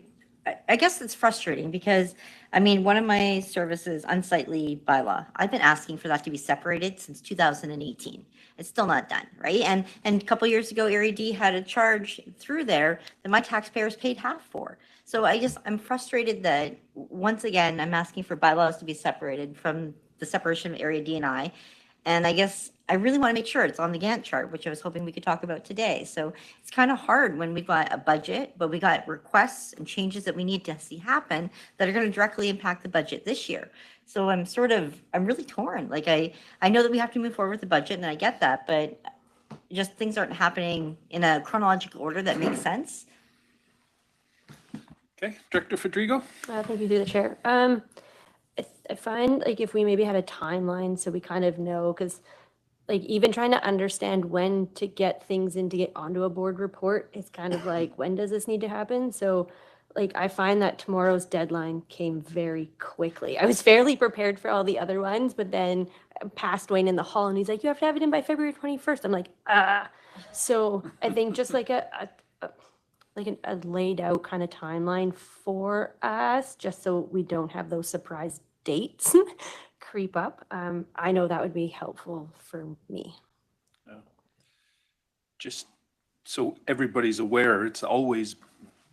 I guess it's frustrating because, I mean, one of my services, unsightly bylaw, I've been asking for that to be separated since 2018. It's still not done, right? And a couple years ago, RDOS had a charge through there that my taxpayers paid half for. So I'm frustrated that, once again, I'm asking for bylaws to be separated from the separation of Area D and I. And I guess I really want to make sure it's on the Gantt chart, which I was hoping we could talk about today. So it's kind of hard when we've got a budget, but we got requests and changes that we need to see happen that are going to directly impact the budget this year. So I'm really torn. Like I know that we have to move forward with the budget, and I get that, but just things aren't happening in a chronological order that makes sense. Okay, Director Fedrigo? Thank you through the chair. I find like if we maybe had a timeline so we kind of know, because like even trying to understand when to get things in to get onto a board report is kind of like, when does this need to happen? So like I find that tomorrow's deadline came very quickly. I was fairly prepared for all the other ones, but then I passed Wayne in the hall and he's like, you have to have it in by February 21st. I'm like, So I think just like a laid out kind of timeline for us, just so we don't have those surprise dates creep up. I know that would be helpful for me. Just so everybody's aware, it's always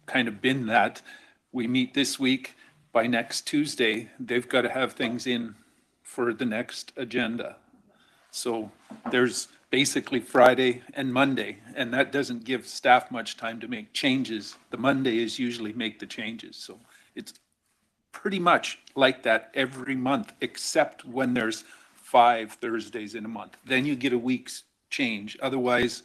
kind of been that we meet this week, by next Tuesday, they've got to have things in for the next agenda. So there's basically Friday and Monday, and that doesn't give staff much time to make changes. The Monday is usually make the changes. So it's pretty much like that every month, except when there's 5 Thursdays in a month. Then you get a week's change. Otherwise,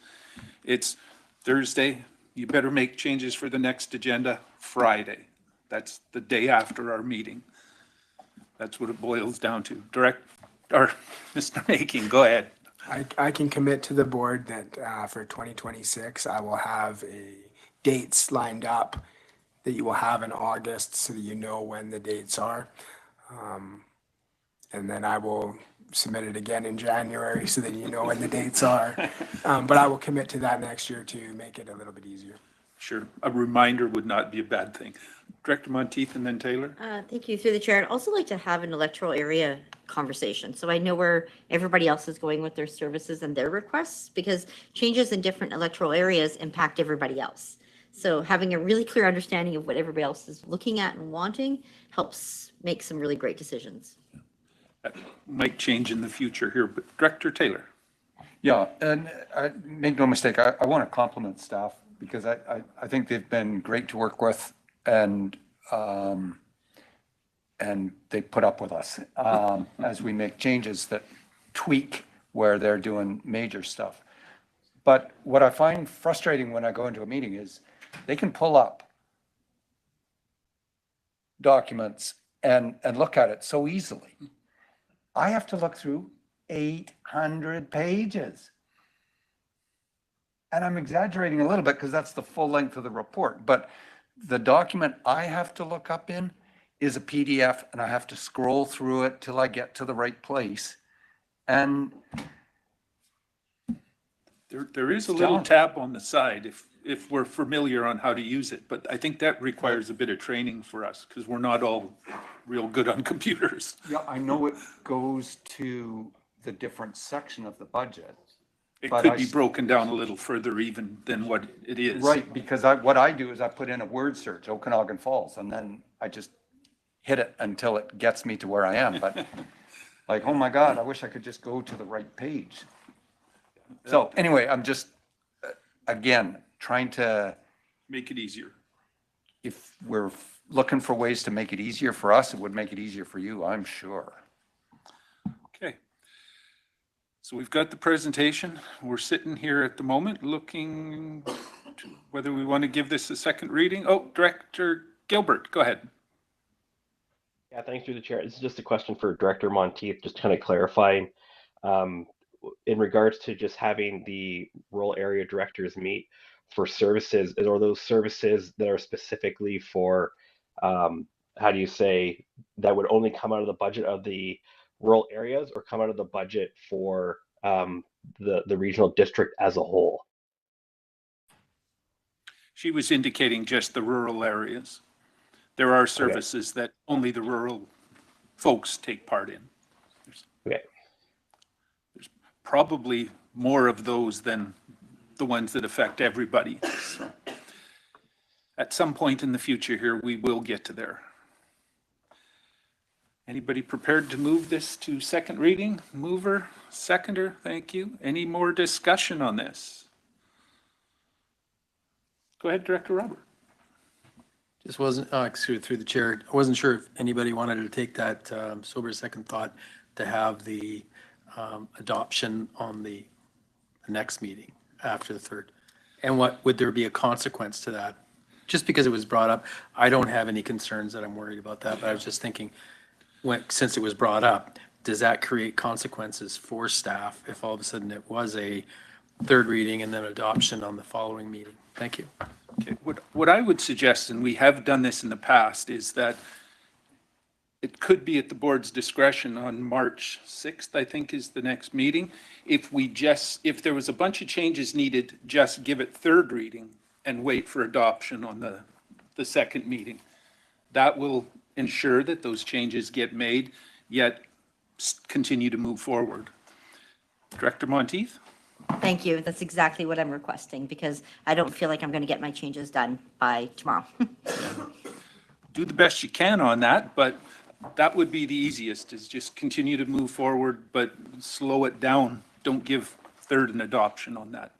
it's Thursday, you better make changes for the next agenda Friday. That's the day after our meeting. That's what it boils down to. Mr. Making, go ahead. I can commit to the board that for 2026, I will have dates lined up that you will have in August so that you know when the dates are. And then I will submit it again in January so that you know when the dates are. But I will commit to that next year to make it a little bit easier. Sure, a reminder would not be a bad thing. Director Monteith and then Taylor. Thank you, through the chair. I'd also like to have an electoral area conversation, so I know where everybody else is going with their services and their requests, because changes in different electoral areas impact everybody else. So having a really clear understanding of what everybody else is looking at and wanting helps make some really great decisions. That might change in the future here, but Director Taylor. Yeah, and make no mistake, I want to compliment staff because I think they've been great to work with, and they put up with us as we make changes that tweak where they're doing major stuff. But what I find frustrating when I go into a meeting is they can pull up documents and look at it so easily. I have to look through 800 pages. And I'm exaggerating a little bit because that's the full length of the report. But the document I have to look up in is a PDF, and I have to scroll through it till I get to the right place. And there is a little tab on the side if we're familiar on how to use it, but I think that requires a bit of training for us because we're not all real good on computers. yeah, I know it goes to the different section of the budget. It could be broken down a little further even than what it is. Right, because what I do is I put in a word search, Okanagan Falls, and then I just hit it until it gets me to where I am. But like, oh my God, I wish I could just go to the right page. So anyway, I'm just, again, trying to make it easier. If we're looking for ways to make it easier for us, it would make it easier for you, I'm sure. Okay. So we've got the presentation. We're sitting here at the moment looking to whether we want to give this a second reading. Oh, Director Gilbert, go ahead. Yeah, thanks through the chair. This is just a question for Director Monteith, just kind of clarifying in regards to just having the rural area directors meet for services. Are those services that are specifically for, how do you say, that would only come out of the budget of the rural areas or come out of the budget for the regional district as a whole? She was indicating just the rural areas. there are services that only the rural folks take part in. Okay. There's probably more of those than the ones that affect everybody. So at some point in the future here, we will get to there. Anybody prepared to move this to second reading? Mover, seconder, thank you. Any more discussion on this? Go ahead, Director Robert. Just wasn't, through the chair, I wasn't sure if anybody wanted to take that sober second thought to have the adoption on the next meeting after the third. And would there be a consequence to that? Just because it was brought up, I don't have any concerns that I'm worried about that, but I was just thinking, since it was brought up, does that create consequences for staff if all of a sudden it was a third reading and then adoption on the following meeting? Thank you. Okay. What I would suggest, and we have done this in the past, is that it could be at the board's discretion on March 6th, I think is the next meeting. If there was a bunch of changes needed, just give it third reading and wait for adoption on the second meeting. That will ensure that those changes get made, yet continue to move forward. Director Monteith? Thank you. That's exactly what I'm requesting because I don't feel like I'm going to get my changes done by tomorrow. Do the best you can on that, but that would be the easiest, is just continue to move forward, but slow it down. Don't give third and adoption on that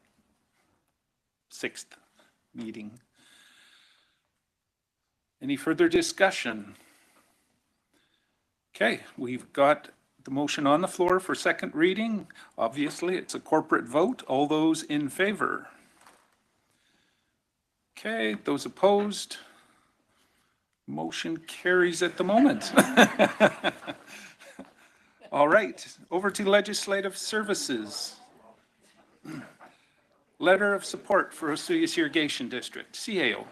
6th meeting. Any further discussion? Okay, we've got the motion on the floor for second reading. Obviously, it's a corporate vote. All those in favor? Okay, those opposed? Motion carries at the moment. All right, over to legislative services. Letter of support for Osoyoos Irrigation District, CAO.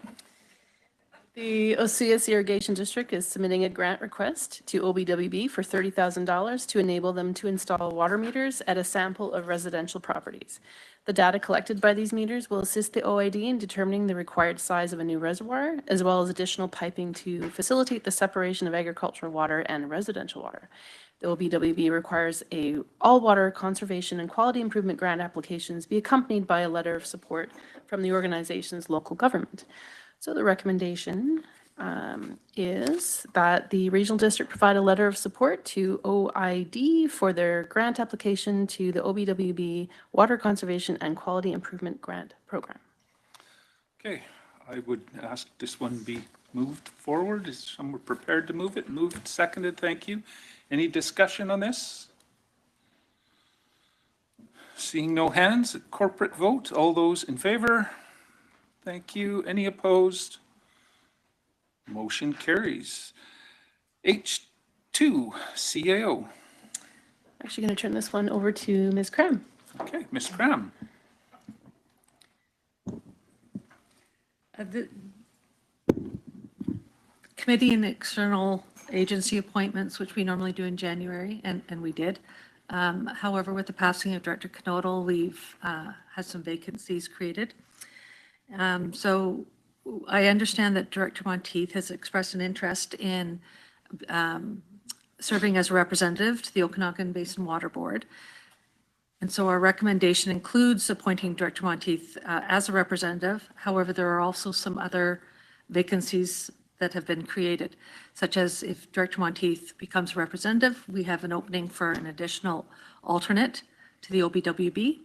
The Osoyoos Irrigation District is submitting a grant request to OBWB for $30,000 to enable them to install water meters at a sample of residential properties. The data collected by these meters will assist the OID in determining the required size of a new reservoir, as well as additional piping to facilitate the separation of agricultural water and residential water. The OBWB requires all water conservation and quality improvement grant applications be accompanied by a letter of support from the organization's local government. So the recommendation is that the regional district provide a letter of support to OID for their grant application to the OBWB Water Conservation and Quality Improvement Grant Program. Okay, I would ask this one be moved forward. Is someone prepared to move it? Moved, seconded, thank you. Any discussion on this? Seeing no hands, corporate vote. All those in favor? Thank you. Any opposed? Motion carries. H2, CAO. Actually going to turn this one over to Ms. Cram. Okay, Ms. Cram. The committee and external agency appointments, which we normally do in January, and we did. However, with the passing of Director Knodel, we've had some vacancies created. So I understand that Director Monteith has expressed an interest in serving as a representative to the Okanagan Basin Water Board. And so our recommendation includes appointing Director Monteith as a representative. However, there are also some other vacancies that have been created, such as if Director Monteith becomes a representative, we have an opening for an additional alternate to the OBWB.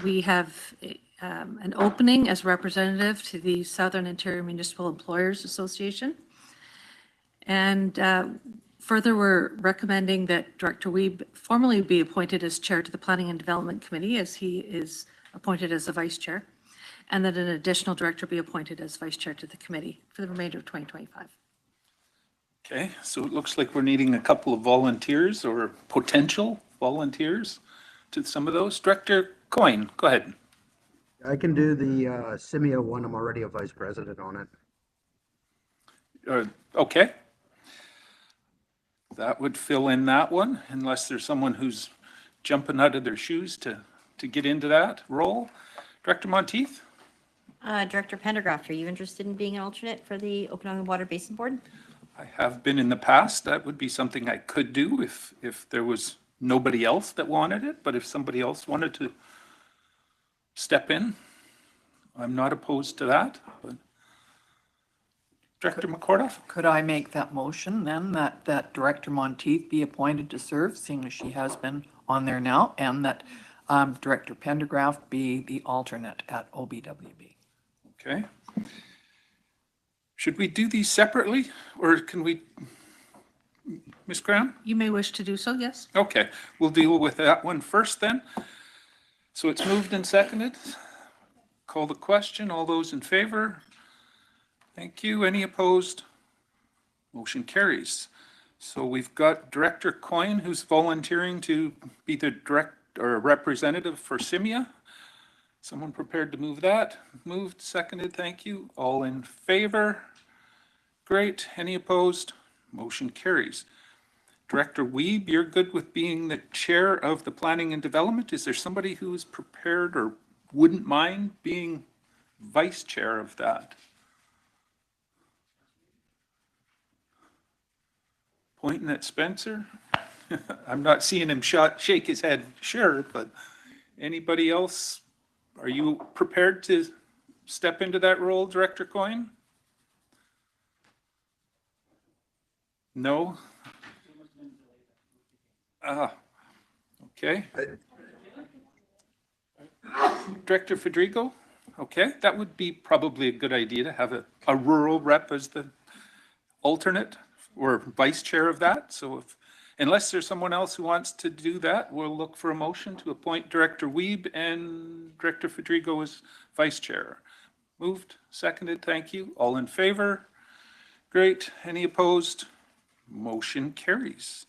We have an opening as representative to the Southern Interior Municipal Employers Association. And further, we're recommending that Director Wiebe formally be appointed as chair to the Planning and Development Committee, as he is appointed as the vice chair, and that an additional director be appointed as vice chair to the committee for the remainder of 2025. Okay, so it looks like we're needing a couple of volunteers or potential volunteers to some of those. Director Coyne, go ahead. I can do the Simea one. I'm already a vice president on it. Okay. That would fill in that one, unless there's someone who's jumping out of their shoes to get into that role. Director Monteith? Director Pendergraft, are you interested in being an alternate for the Okanagan Water Basin Board? I have been in the past. That would be something I could do if there was nobody else that wanted it, but if somebody else wanted to step in, I'm not opposed to that. But Director McCorduff? Could I make that motion then, that Director Monteith be appointed to serve, seeing as she has been on there now, and that Director Pendergraft be the alternate at OBWB? Okay. Should we do these separately, or can we, Ms. Graham? You may wish to do so, yes. Okay, we'll deal with that one first then. So it's moved and seconded. Call the question. All those in favor? Thank you. Any opposed? Motion carries. So we've got Director Coyne, who's volunteering to be the representative for Simia. Someone prepared to move that? Moved, seconded, thank you. All in favor? Great. Any opposed? Motion carries. Director Wiebe, you're good with being the chair of the Planning and Development. Is there somebody who is prepared or wouldn't mind being vice chair of that? Pointing at Spencer. I'm not seeing him shake his head, sure, but anybody else? Are you prepared to step into that role, Director Coyne? No? Okay. Director Federico? Okay, that would be probably a good idea to have a rural rep as the alternate or vice chair of that. So unless there's someone else who wants to do that, we'll look for a motion to appoint Director Wiebe and Director Federico as vice chair. Moved, seconded, thank you. All in favor? Great. Any opposed? Motion carries.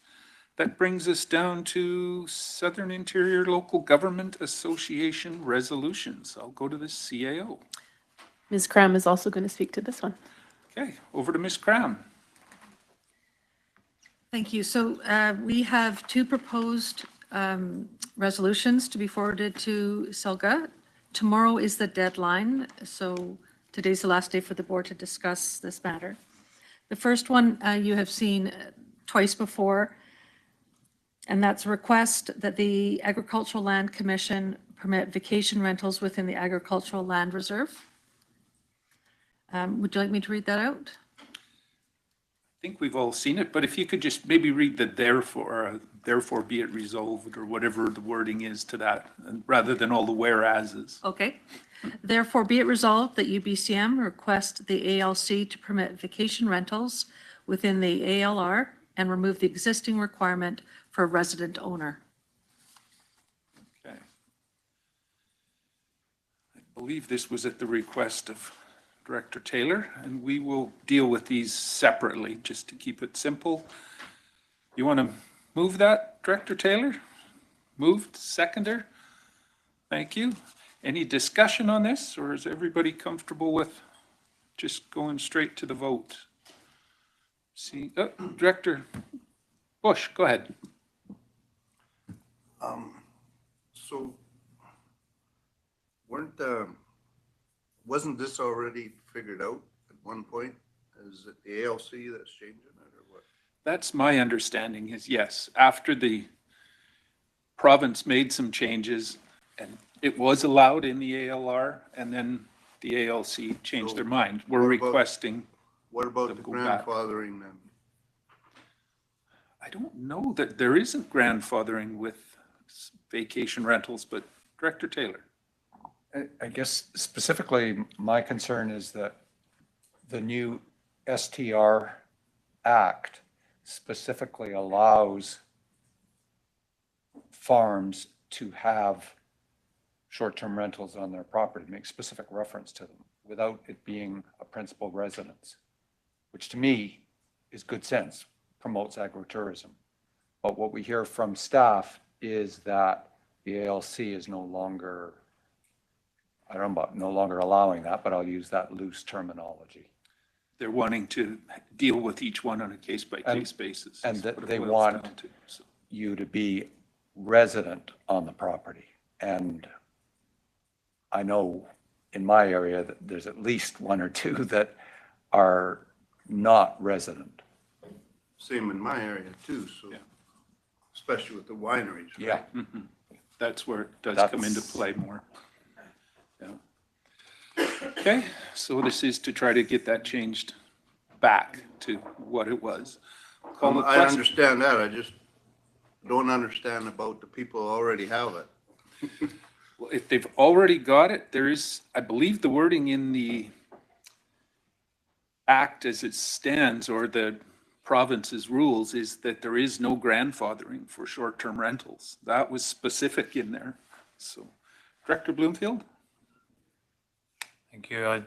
That brings us down to Southern Interior Local Government Association resolutions. I'll go to the CAO. Ms. Cram is also going to speak to this one. Okay, over to Ms. Cram. Thank you. So we have two proposed resolutions to be forwarded to SELGA. Tomorrow is the deadline, so today's the last day for the board to discuss this matter. The first one you have seen twice before, and that's a request that the Agricultural Land Commission permit vacation rentals within the Agricultural Land Reserve. Would you like me to read that out? I think we've all seen it, but if you could just maybe read the therefore be it resolved, or whatever the wording is to that, rather than all the whereases. Okay. Therefore, be it resolved that UBCM request the ALC to permit vacation rentals within the ALR and remove the existing requirement for a resident owner. Okay. I believe this was at the request of Director Taylor, and we will deal with these separately just to keep it simple. You want to move that, Director Taylor? Moved, seconder? Thank you. Any discussion on this, or is everybody comfortable with just going straight to the vote? See, Director Bush, go ahead. So wasn't this already figured out at one point? Is it the ALC that's changing it, or what? That's my understanding is yes, after the province made some changes and it was allowed in the ALR, and then the ALC changed their mind. We're requesting. What about the grandfathering then? I don't know that there isn't grandfathering with vacation rentals, but Director Taylor. I guess specifically, my concern is that the new STR Act specifically allows farms to have short-term rentals on their property, make specific reference to them without it being a principal residence, which to me is good sense, promotes agritourism. But what we hear from staff is that the ALC is no longer, I don't know about no longer allowing that, but I'll use that loose terminology. They're wanting to deal with each one on a case-by-case basis. And that they want you to be resident on the property. And I know in my area, that there's at least one or two that are not resident. Same in my area too, so, especially with the wineries. Right? Yeah. Mhm. That's where it does come into play more. Yeah. Okay, so this is to try to get that changed back to what it was. Call the I question. understand that, I just don't understand about the people who already have it. Well, if they've already got it, there is, I believe the wording in the act as it stands, or the province's rules, is that there is no grandfathering for short-term rentals. That was specific in there. So, Director Bloomfield? Thank you.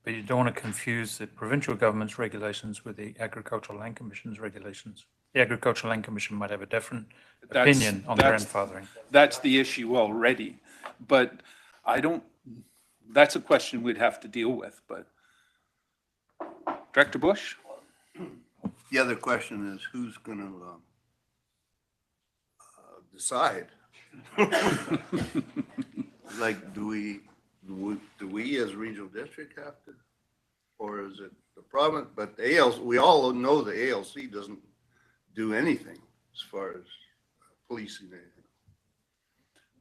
But you don't want to confuse the provincial government's regulations with the Agricultural Land Commission's regulations. The Agricultural Land Commission might have a different opinion on grandfathering. That's the issue already, but I don't, that's a question we'd have to deal with, but. Director Bush? The other question is, who's gonna decide? Like, do we as regional district have to? Or is it the province? But the ALC, we all know the ALC doesn't do anything as far as policing anything.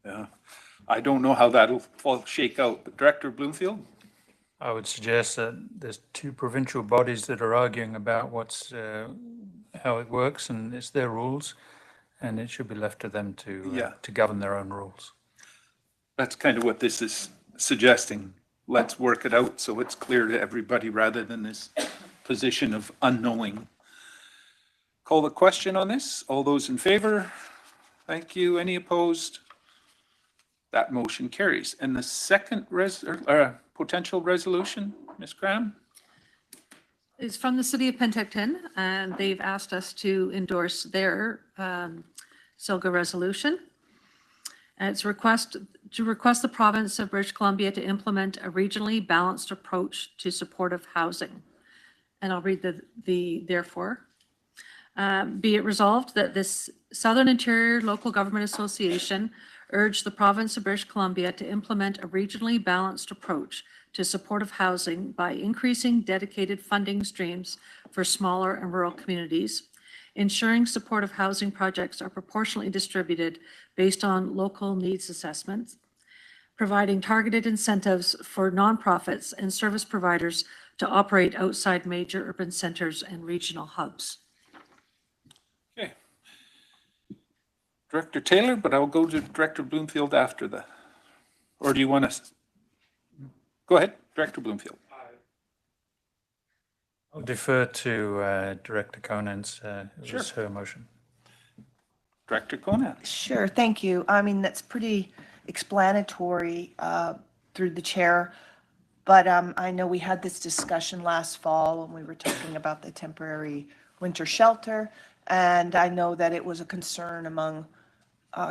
Yeah, I don't know how that'll shake out, but Director Bloomfield? I would suggest that there's two provincial bodies that are arguing about how it works, and it's their rules, and it should be left to them to govern their own rules. That's kind of what this is suggesting. Let's work it out so it's clear to everybody rather than this position of unknowing. Call the question on this. All those in favor? Thank you. Any opposed? That motion carries. And the second potential resolution, Ms. Cram? Is from the city of Penticton, and they've asked us to endorse their SILGA resolution. And it's request the province of British Columbia to implement a regionally balanced approach to supportive housing. And I'll read the therefore. Be it resolved that this Southern Interior Local Government Association urge the province of British Columbia to implement a regionally balanced approach to supportive housing by increasing dedicated funding streams for smaller and rural communities, ensuring supportive housing projects are proportionally distributed based on local needs assessments, providing targeted incentives for nonprofits and service providers to operate outside major urban centers and regional hubs. Okay. Director Taylor, but I'll go to Director Bloomfield after the, or do you want to? Go ahead, Director Bloomfield. I'll defer to Director Conant's, it was her motion. Director Conant. Sure, thank you. I mean, that's pretty explanatory through the chair, but I know we had this discussion last fall when we were talking about the temporary winter shelter, and I know that it was a concern among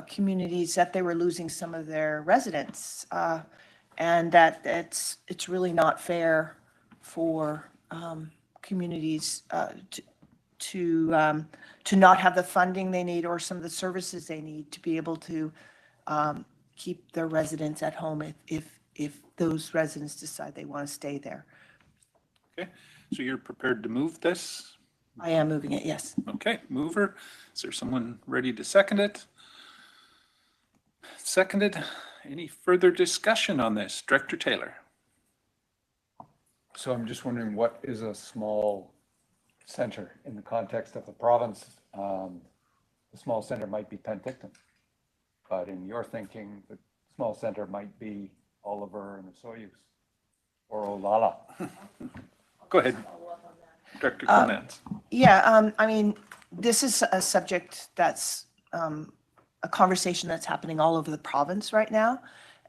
communities that they were losing some of their residents, and that it's really not fair for communities to not have the funding they need or some of the services they need to be able to keep their residents at home if those residents decide they want to stay there. Okay, so you're prepared to move this? I am moving it, yes. Okay, mover. Is there someone ready to second it? Seconded. Any further discussion on this? Director Taylor. So I'm just wondering, what is a small center in the context of the province? The small center might be Penticton, but in your thinking, the small center might be Oliver and Osoyoos or Olala. Go ahead, Director Conant. Yeah, I mean, this is a subject that's a conversation that's happening all over the province right now.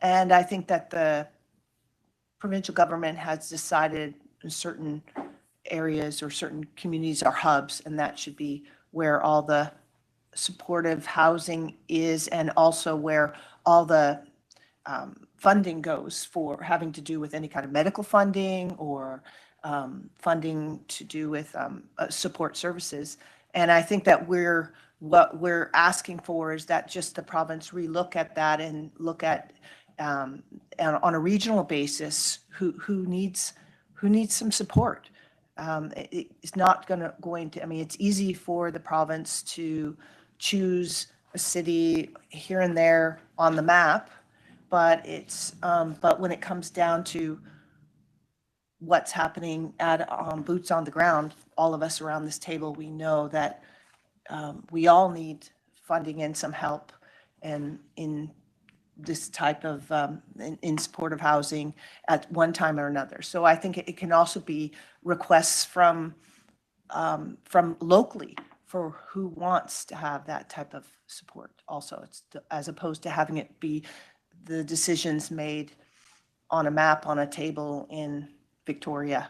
And I think that the provincial government has decided in certain areas or certain communities are hubs, and that should be where all the supportive housing is, and also where all the funding goes for having to do with any kind of medical funding or funding to do with support services. And I think that what we're asking for is that just the province relook at that and look at and on a regional basis who needs some support. It's not going to, I mean, it's easy for the province to choose a city here and there on the map, but but when it comes down to what's happening at boots on the ground, all of us around this table, we know that we all need funding and some help and in this type of in supportive housing at one time or another. So I think it can also be requests from locally for who wants to have that type of support also. It's as opposed to having it be the decisions made on a map on a table in Victoria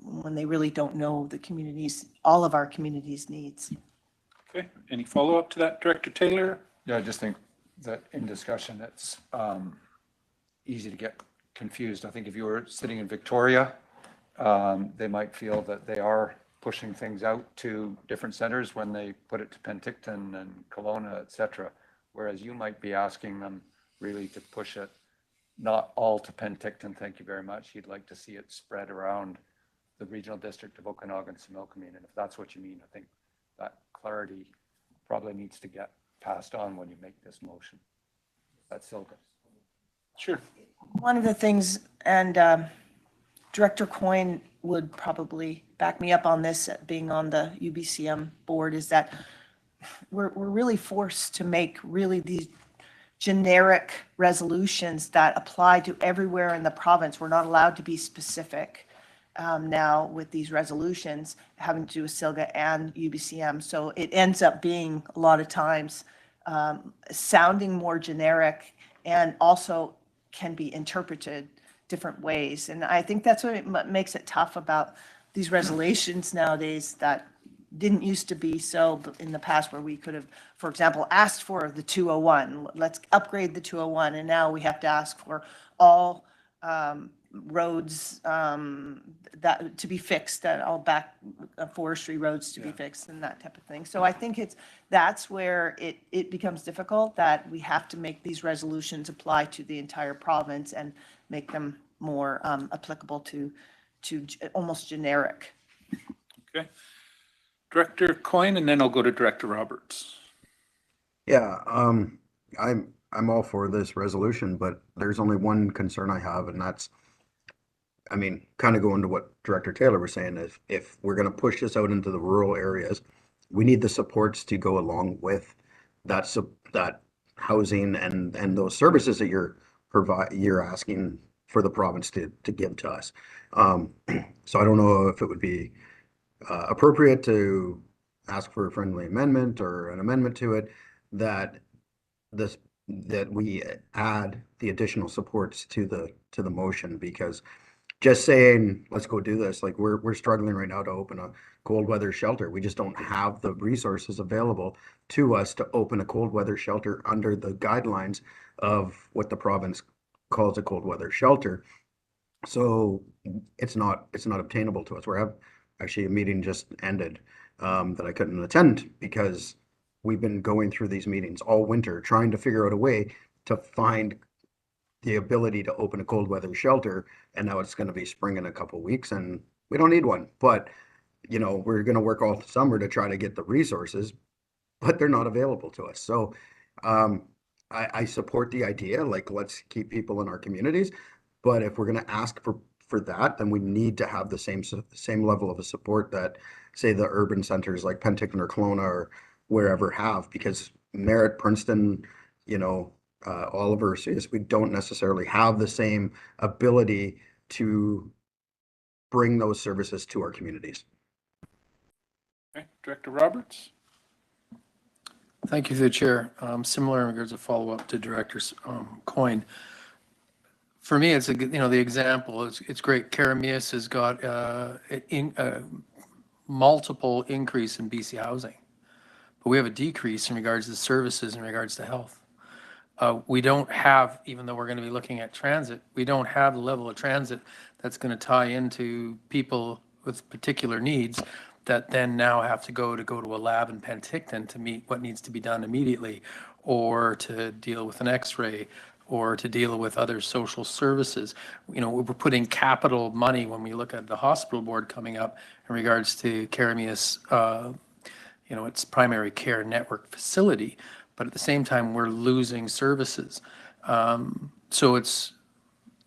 when they really don't know the communities, all of our communities' needs. Okay, any follow-up to that, Director Taylor? Yeah, I just think that in discussion, it's easy to get confused. I think if you were sitting in Victoria, they might feel that they are pushing things out to different centers when they put it to Penticton and Kelowna, et cetera. Whereas you might be asking them really to push it not all to Penticton, thank you very much. You'd like to see it spread around the regional district of Okanagan, Similkameen. And if that's what you mean, I think that clarity probably needs to get passed on when you make this motion. That's so good. Sure. One of the things, and Director Coyne would probably back me up on this, being on the UBCM board, is that we're really forced to make really these generic resolutions that apply to everywhere in the province. We're not allowed to be specific now with these resolutions having to do with SILGA and UBCM. So it ends up being a lot of times sounding more generic and also can be interpreted different ways. And I think that's what makes it tough about these resolutions nowadays that didn't used to be so in the past, where we could have, for example, asked for the 201. Let's upgrade the 201. And now we have to ask for all roads that to be fixed, all back forestry roads to be fixed and that type of thing. So I think that's where it becomes difficult, that we have to make these resolutions apply to the entire province and make them more applicable to almost generic. Okay. Director Coyne, and then I'll go to Director Roberts. Yeah, I'm all for this resolution, but there's only one concern I have, and that's, I mean, kind of going to what Director Taylor was saying, is if we're going to push this out into the rural areas, we need the supports to go along with that housing and those services that you're asking for the province to give to us. So I don't know if it would be appropriate to ask for a friendly amendment or an amendment to it that we add the additional supports to the motion, because just saying let's go do this, like we're struggling right now to open a cold weather shelter. We just don't have the resources available to us to open a cold weather shelter under the guidelines of what the province calls a cold weather shelter. So it's not obtainable to us. Actually, a meeting just ended that I couldn't attend because we've been going through these meetings all winter trying to figure out a way to find the ability to open a cold weather shelter, and now it's going to be spring in a couple of weeks and we don't need one. But you know, we're going to work all summer to try to get the resources, but they're not available to us. So I support the idea, like let's keep people in our communities, but if we're going to ask for that, then we need to have the same level of a support that, say, the urban centers like Penticton or Kelowna or wherever have, because Merritt, Princeton, you know, Oliver, we don't necessarily have the same ability to bring those services to our communities. Okay, Director Roberts. Thank you, through the chair. Similar in regards to follow-up to Director Coyne. For me, it's the example. It's great. Karamias has got multiple increase in BC housing, but we have a decrease in regards to services in regards to health. We don't have, even though we're going to be looking at transit, we don't have the level of transit that's going to tie into people with particular needs that then now have to go to a lab in Penticton to meet what needs to be done immediately, or to deal with an x-ray, or to deal with other social services. You know, we're putting capital money when we look at the hospital board coming up in regards to Karamia's, you know, its primary care network facility, but at the same time, we're losing services. So it's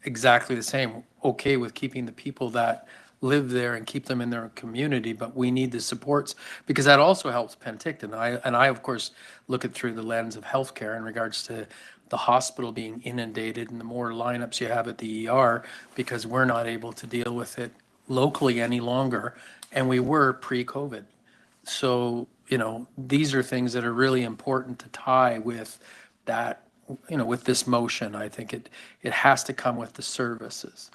exactly the same. Okay with keeping the people that live there and keep them in their community, but we need the supports because that also helps Penticton. I of course look at through the lens of healthcare in regards to the hospital being inundated and the more lineups you have at the ER because we're not able to deal with it locally any longer, and we were pre-COVID. So, you know, these are things that are really important to tie with that, you know, with this motion. I think it has to come with the services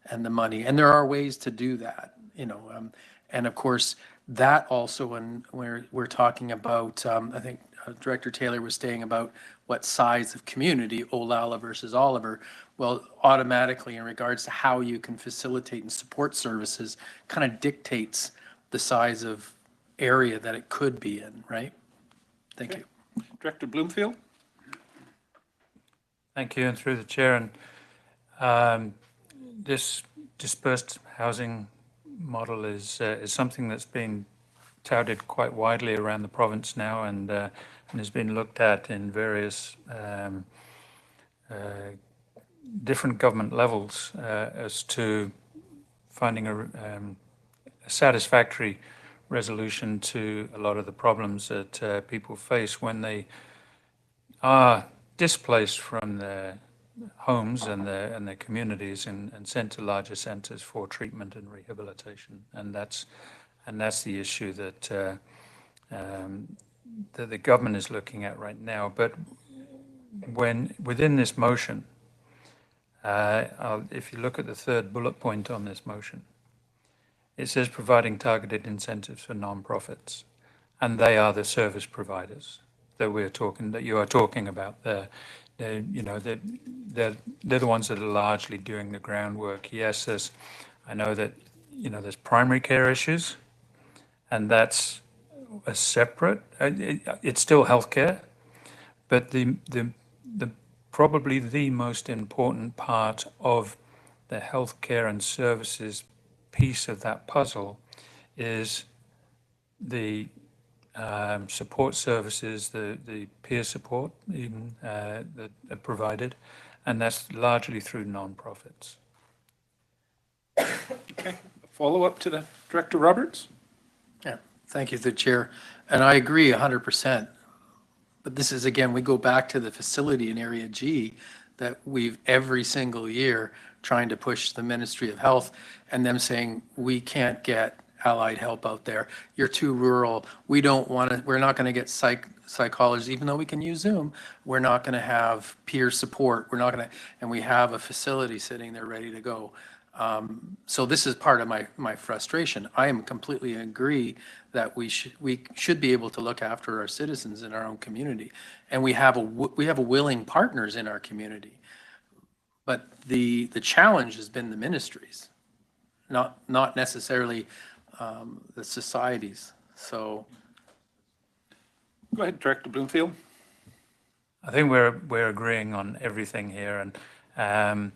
and the money. And there are ways to do that, you know. And of course, that also when we're talking about, I think Director Taylor was saying about what size of community, Olalla versus Oliver. Well, automatically in regards to how you can facilitate and support services kind of dictates the size of area that it could be in, right? Thank you. Director Bloomfield? Thank you, and through the chair. And this dispersed housing model is something that's been touted quite widely around the province now, and has been looked at in various different government levels as to finding a satisfactory resolution to a lot of the problems that people face when they are displaced from their homes and their communities and sent to larger centres for treatment and rehabilitation. And that's the issue that that the government is looking at right now. But when within this motion, if you look at the third bullet point on this motion, it says providing targeted incentives for non-profits, and they are the service providers that you are talking about. They're the ones that are largely doing the groundwork. Yes, I know that there's primary care issues, and that's a separate. It's still healthcare, but the probably the most important part of the healthcare and services piece of that puzzle is the support services, the peer support even that are provided, and that's largely through non-profits. Okay, follow up to the Director Roberts. Yeah, thank you, the chair. And I agree 100%. But this is, again, we go back to the facility in Area G that we've every single year trying to push the Ministry of Health and them saying, we can't get allied help out there. You're too rural. We don't want to, we're not going to get psychologists, even though we can use Zoom. We're not going to have peer support. We're not going to, and we have a facility sitting there ready to go. So this is part of my frustration. I am completely agree that we should be able to look after our citizens in our own community, and we have willing partners in our community. But the challenge has been the ministries, not necessarily the societies. So go ahead, Director Bloomfield. I think we're agreeing on everything here, and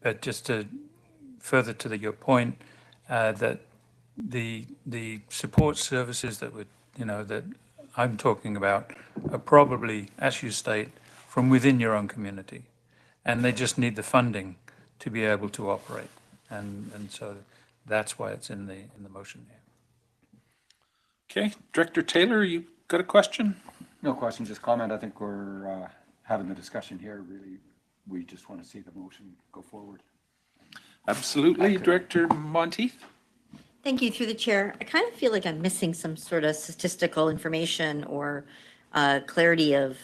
but just to further to your point, that the support services that that I'm talking about are probably, as you state, from within your own community, and they just need the funding to be able to operate, and so that's why it's in the motion here. Okay, Director Taylor, you got a question? No question, just comment. I think we're having the discussion here. Really, we just want to see the motion go forward. Absolutely, Director Monteith. Thank you, through the chair. I kind of feel like I'm missing some sort of statistical information or clarity of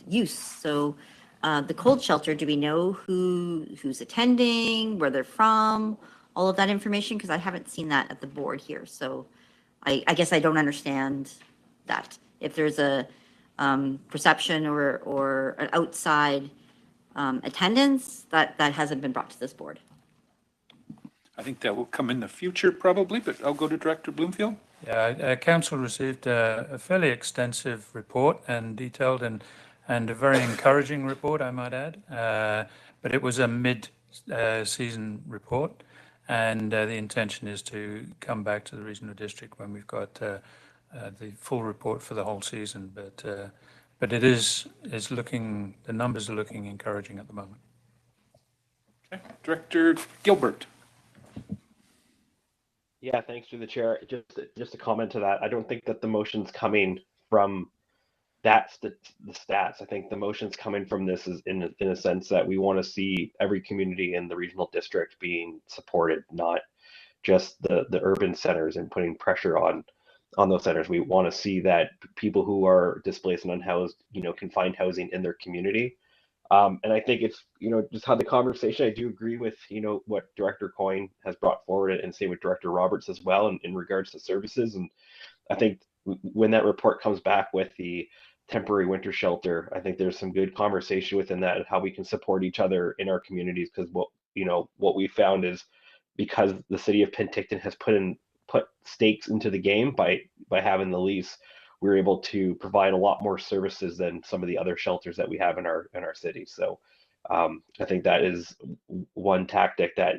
use. So the cold shelter, do we know who's attending, where they're from, all of that information? Because I haven't seen that at the board here. So I guess I don't understand that. If there's a perception or an outside attendance, that hasn't been brought to this board. I think that will come in the future probably, but I'll go to Director Bloomfield. Yeah, Council received a fairly extensive report and detailed, and and a very encouraging report, I might add. But it was a mid-season report, and the intention is to come back to the regional district when we've got the full report for the whole season. But it is looking, the numbers are looking encouraging at the moment. Okay. Director Gilbert. Yeah, thanks through the chair. Just a comment to that. I don't think that the motion's coming from the stats. I think the motion's coming from this is in a sense that we want to see every community in the regional district being supported, not just the urban centers and putting pressure on those centers. We want to see that people who are displaced and unhoused, can find housing in their community. And I think it's, just had the conversation. I do agree with, what Director Coyne has brought forward, and same with Director Roberts as well in regards to services. And I think when that report comes back with the temporary winter shelter, I think there's some good conversation within that and how we can support each other in our communities. Because what we found is, because the city of Penticton has put stakes into the game by having the lease, we're able to provide a lot more services than some of the other shelters that we have in our city. So I think that is one tactic that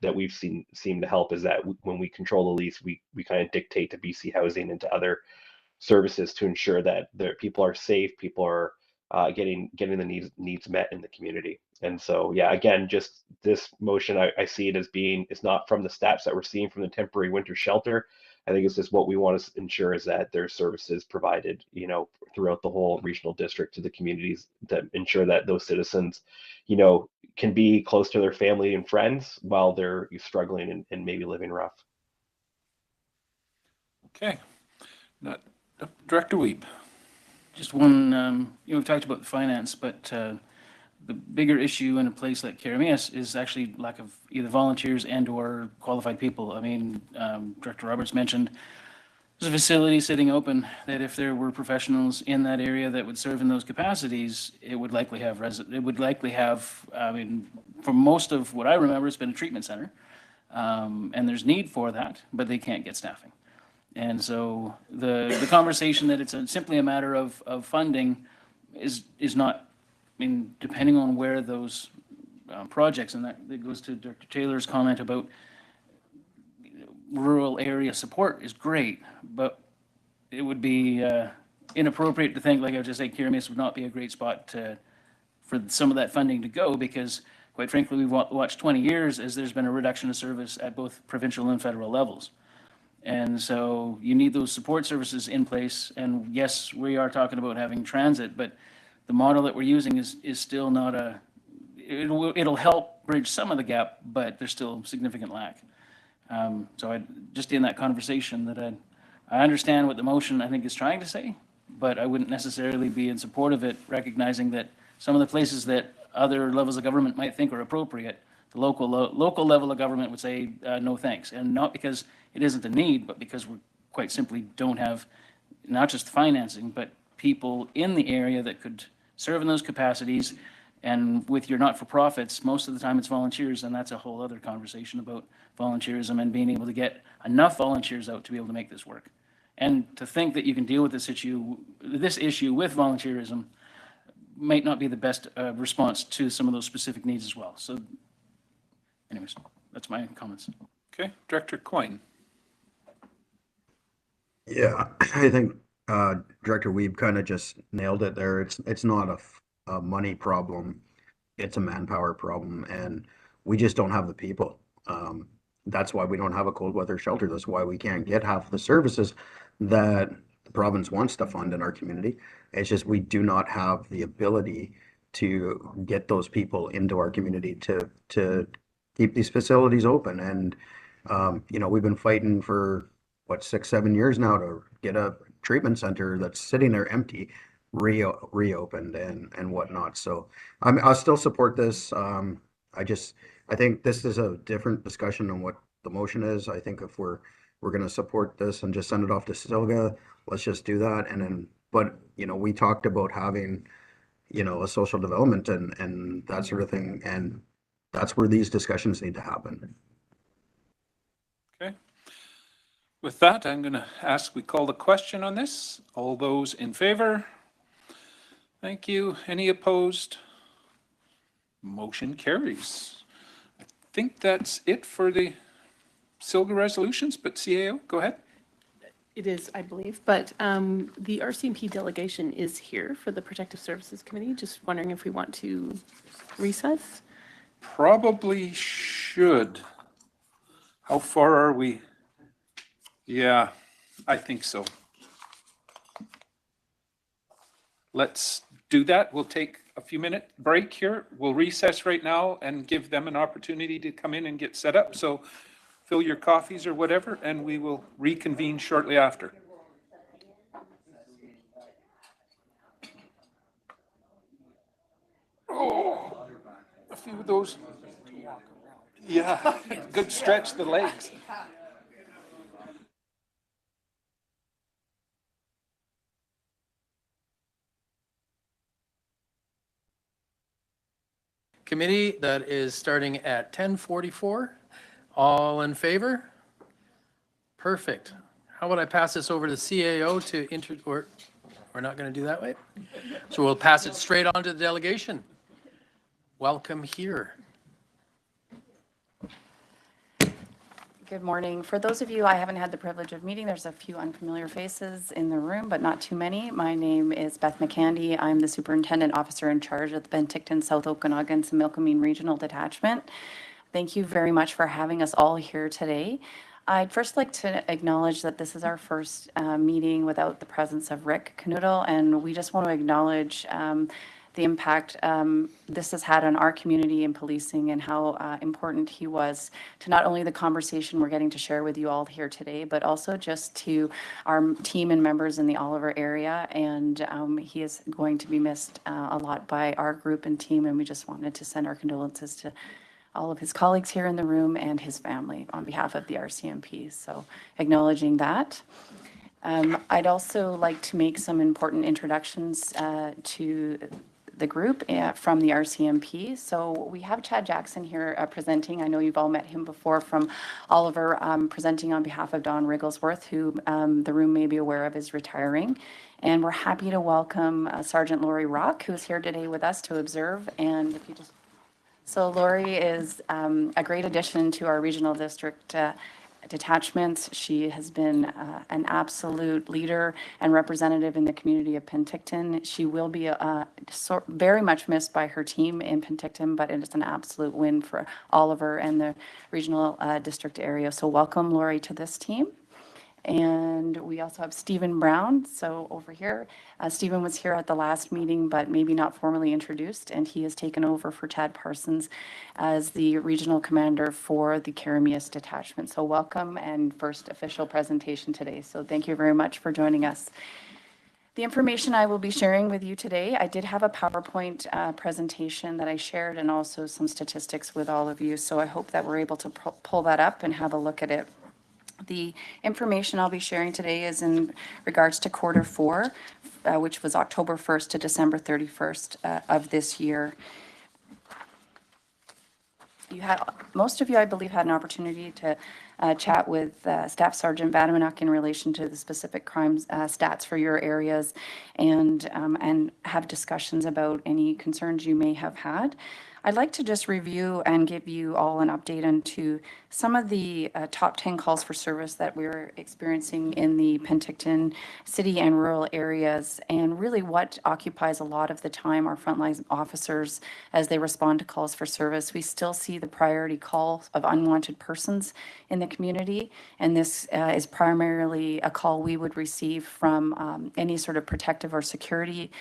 that we've seen seem to help, is that when we control the lease, we kind of dictate to BC Housing and to other services to ensure that the people are safe, people are getting the needs met in the community. And so, yeah, again, just this motion, I see it as being, it's not from the stats that we're seeing from the temporary winter shelter. I think it's just what we want to ensure is that there's services provided, throughout the whole regional district to the communities, that ensure that those citizens, can be close to their family and friends while they're struggling and maybe living rough. Okay. Director Weeb. Just one, we've talked about the finance, but the bigger issue in a place like Keremeos is actually lack of either volunteers and or qualified people. I mean, Director Roberts mentioned there's a facility sitting open that if there were professionals in that area that would serve in those capacities, it would likely have, I mean, for most of what I remember, it's been a treatment center. And there's need for that, but they can't get staffing. And so the conversation that it's simply a matter of funding is not, I mean, depending on where those projects, and that goes to Dr. Taylor's comment about rural area support is great, but it would be inappropriate to think, like I was just saying, Keremeos would not be a great spot for some of that funding to go, because quite frankly, we've watched 20 years as there's been a reduction of service at both provincial and federal levels. And so you need those support services in place. And yes, we are talking about having transit, but the model that we're using is still not it'll help bridge some of the gap, but there's still significant lack. So I just in that conversation that I understand what the motion I think is trying to say, but I wouldn't necessarily be in support of it, recognizing that some of the places that other levels of government might think are appropriate, the local level of government would say no thanks, and not because it isn't a need, but because we quite simply don't have not just the financing, but people in the area that could serve in those capacities. And with your not-for-profits, most of the time it's volunteers, and that's a whole other conversation about volunteerism and being able to get enough volunteers out to be able to make this work. And to think that you can deal with this issue with volunteerism might not be the best response to some of those specific needs as well. So anyways, that's my comments. Okay, Director Coyne. Yeah, I think Director Weeb kind of just nailed it there. It's not a money problem, it's a manpower problem, and we just don't have the people. That's why we don't have a cold weather shelter. That's why we can't get half the services that the province wants to fund in our community. It's just we do not have the ability to get those people into our community to keep these facilities open. And we've been fighting for 6-7 years now to get a treatment center that's sitting there empty reopened and whatnot. So I'll still support this. I think this is a different discussion on what the motion is. I think if we're going to support this and just send it off to Silga, let's just do that. And then, but we talked about having a social development and that sort of thing, and that's where these discussions need to happen. Okay. With that, I'm going to ask we call the question on this. All those in favor? Thank you. Any opposed? Motion carries. I think that's it for the SILGA resolutions, but CAO, go ahead. It is, I believe, but the RCMP delegation is here for the Protective Services Committee. Just wondering if we want to recess? Probably should. How far are we? Yeah, I think so. Let's do that. We'll take a few minute break here. We'll recess right now and give them an opportunity to come in and get set up. So fill your coffees or whatever, and we will reconvene shortly after. Oh, a few of those. Yeah, good stretch the legs. Committee that is starting at 10:44. All in favor? Perfect. How about I pass this over to CAO to or we're not going to do that way? So we'll pass it straight on to the delegation. Welcome here. Good morning. For those of you I haven't had the privilege of meeting, there's a few unfamiliar faces in the room, but not too many. My name is Beth McCandy. I'm the Superintendent Officer in charge of the Penticton, South Okanagan, Similkameen Regional Detachment. Thank you very much for having us all here today. I'd first like to acknowledge that this is our first meeting without the presence of Rick Knuddle, and we just want to acknowledge the impact this has had on our community and policing and how important he was to not only the conversation we're getting to share with you all here today, but also just to our team and members in the Oliver area. And he is going to be missed a lot by our group and team. And we just wanted to send our condolences to all of his colleagues here in the room and his family on behalf of the RCMP. So acknowledging that. I'd also like to make some important introductions to the group from the RCMP. So we have Chad Jackson here presenting. I know you've all met him before from Oliver, presenting on behalf of Don Rigglesworth, who the room may be aware of is retiring. And we're happy to welcome Sergeant Lori Rock, who's here today with us to observe. And if you just, so Lori is a great addition to our regional district detachments. She has been an absolute leader and representative in the community of Penticton. She will be very much missed by her team in Penticton, but it is an absolute win for Oliver and the regional district area. So welcome, Lori, to this team. And we also have Stephen Brown. So over here, Stephen was here at the last meeting, but maybe not formally introduced. And he has taken over for Chad Parsons as the regional commander for the Karamias detachment. So welcome and first official presentation today. So thank you very much for joining us. The information I will be sharing with you today, I did have a PowerPoint presentation that I shared and also some statistics with all of you. So I hope that we're able to pull that up and have a look at it. The information I'll be sharing today is in regards to Q4, which was October 1st to December 31st of this year. Most of you, I believe, had an opportunity to chat with Staff Sergeant Vadamanuk in relation to the specific crimes stats for your areas and have discussions about any concerns you may have had. I'd like to just review and give you all an update into some of the top 10 calls for service that we're experiencing in the Penticton city and rural areas, and really what occupies a lot of the time our frontline officers as they respond to calls for service. We still see the priority call of unwanted persons in the community, and this is primarily a call we would receive from any sort of protective or security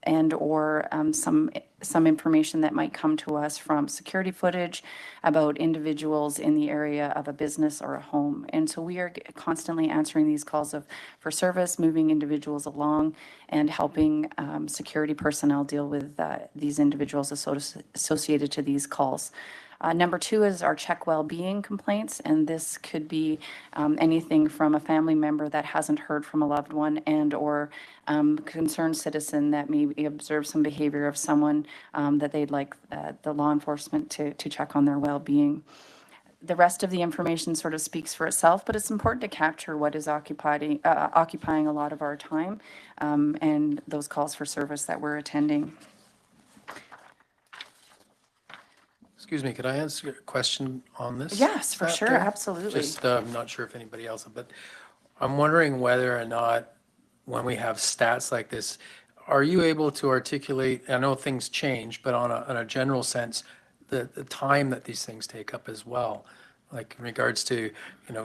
and or some information that might come to us from security footage about individuals in the area of a business or a home. And so we are constantly answering these calls for service, moving individuals along and helping security personnel deal with these individuals associated to these calls. Number 2 is our check well-being complaints, and this could be anything from a family member that hasn't heard from a loved one and or concerned citizen that maybe observed some behavior of someone that they'd like the law enforcement to check on their well-being. the rest of the information sort of speaks for itself, but it's important to capture what is occupying a lot of our time, and those calls for service that we're attending. Excuse me, could I ask a question on this? Yes, for sure, chapter? absolutely. Just, I'm not sure if anybody else, but I'm wondering whether or not, when we have stats like this, are you able to articulate, I know things change, but on a general sense, the time that these things take up as well? Like in regards to,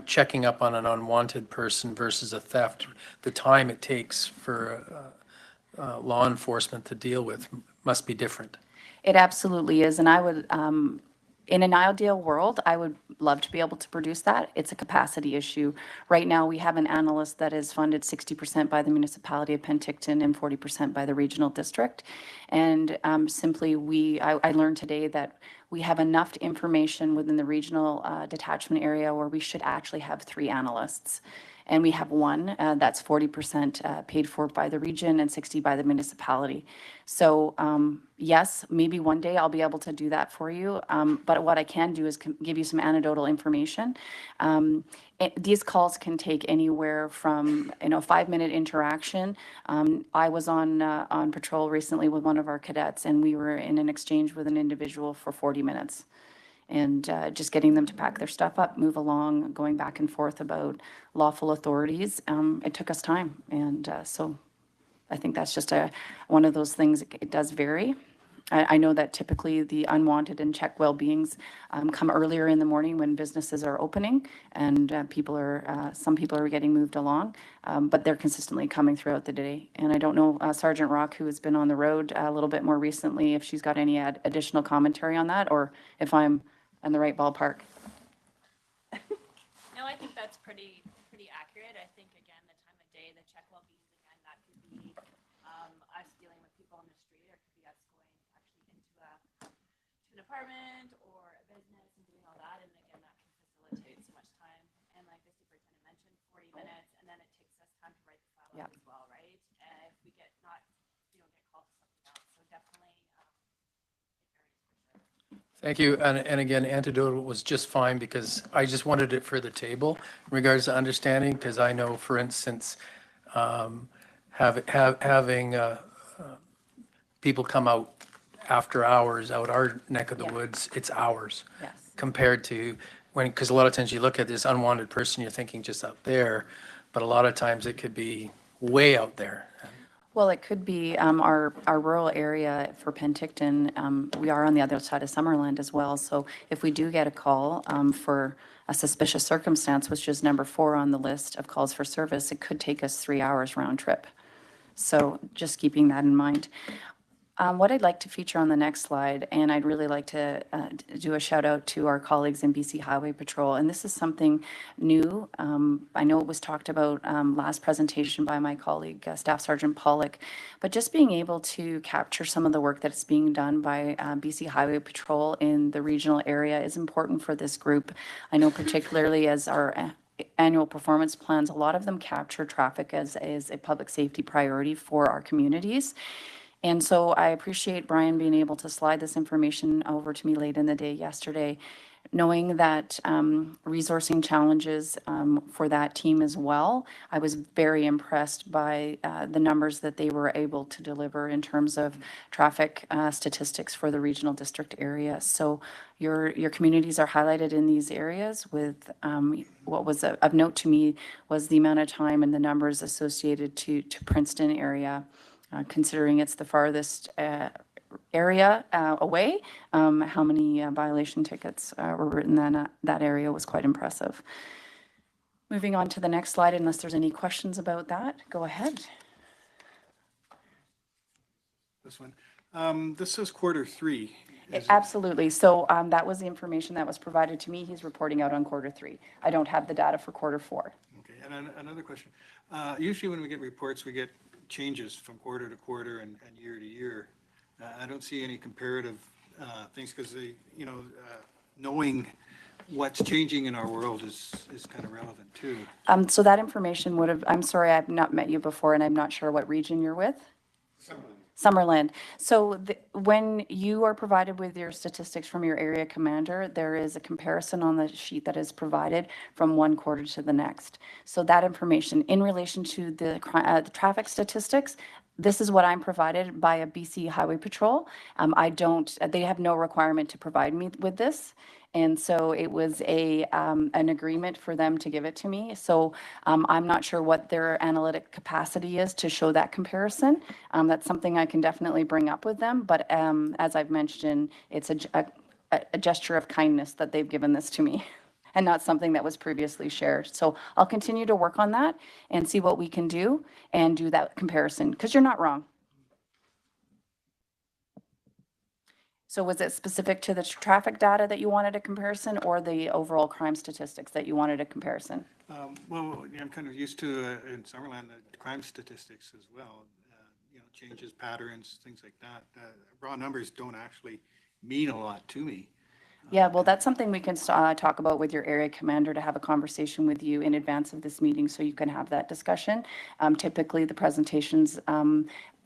checking up on an unwanted person versus a theft, the time it takes for law enforcement to deal with must be different. It absolutely is, and I would, in an ideal world, I would love to be able to produce that. It's a capacity issue. Right now, we have an analyst that is funded 60% by the municipality of Penticton and 40% by the regional district. And simply, I learned today that we have enough information within the regional detachment area where we should actually have 3 analysts. And we have one that's 40% paid for by the region and 60 by the municipality. So yes, maybe one day I'll be able to do that for you. But what I can do is give you some anecdotal information. These calls can take anywhere from 5-minute interaction. I was on patrol recently with one of our cadets, and we were in an exchange with an individual for 40 minutes. And just getting them to pack their stuff up, move along, going back and forth about lawful authorities. It took us time. And so I think that's just one of those things. It does vary. I know that typically the unwanted and check well-beings come earlier in the morning when businesses are opening, and some people are getting moved along, but they're consistently coming throughout the day. And I don't know, Sergeant Rock, who has been on the road a little bit more recently, if she's got any additional commentary on that, or if I'm in the right ballpark. No, I think that's pretty accurate. I think, again, the time of day, the check well-beings, again, that could be us dealing with people on the street, or it could be us going actually into an apartment or a business and doing all that. And again, that can facilitate so much time. And like the superintendent mentioned, 40 minutes, and then it takes us time to write the file out as well, right? And if we get called to something else. So definitely, it varies for sure. Thank you. And again, anecdotal was just fine because I just wanted it for the table in regards to understanding, because I know, for instance, having people come out after hours out our neck of the woods, it's hours. Yes. Compared to because a lot of times you look at this unwanted person, you're thinking just out there, but a lot of times it could be way out there. Well, it could be our rural area for Penticton. We are on the other side of Summerland as well. So if we do get a call for a suspicious circumstance, which is number 4 on the list of calls for service, it could take us 3 hours round trip. So just keeping that in mind. What I'd like to feature on the next slide, and I'd really like to do a shout out to our colleagues in BC Highway Patrol, and this is something new. I know it was talked about last presentation by my colleague, Staff Sergeant Pollock, but just being able to capture some of the work that's being done by BC Highway Patrol in the regional area is important for this group. I know particularly as our annual performance plans, a lot of them capture traffic as a public safety priority for our communities. And so I appreciate Brian being able to slide this information over to me late in the day yesterday, knowing that resourcing challenges for that team as well. I was very impressed by the numbers that they were able to deliver in terms of traffic statistics for the regional district area. So your communities are highlighted in these areas with what was of note to me was the amount of time and the numbers associated to Princeton area. Considering it's the farthest area away, how many violation tickets were written in that area was quite impressive. Moving on to the next slide, unless there's any questions about that, go ahead. This one. This says Q3. Absolutely. So that was the information that was provided to me. He's reporting out on Q3. I don't have the data for Q4. Okay. And another question. Usually when we get reports, we get changes from quarter to quarter and year to year. I don't see any comparative things because knowing what's changing in our world is kind of relevant too. So that information would have, I'm sorry, I've not met you before and I'm not sure what region you're with. Summerland. Summerland. So when you are provided with your statistics from your area commander, there is a comparison on the sheet that is provided from one quarter to the next. So that information in relation to the traffic statistics, this is what I'm provided by a BC Highway Patrol. They have no requirement to provide me with this. And so it was an agreement for them to give it to me. So I'm not sure what their analytic capacity is to show that comparison. That's something I can definitely bring up with them. But as I've mentioned, it's a gesture of kindness that they've given this to me and not something that was previously shared. So I'll continue to work on that and see what we can do and do that comparison, because you're not wrong. So was it specific to the traffic data that you wanted a comparison, or the overall crime statistics that you wanted a comparison? Well, yeah, I'm kind of used to in Summerland the crime statistics as well. Changes, patterns, things like that. Raw numbers don't actually mean a lot to me. Yeah, well, that's something we can talk about with your area commander, to have a conversation with you in advance of this meeting so you can have that discussion. Typically, the presentations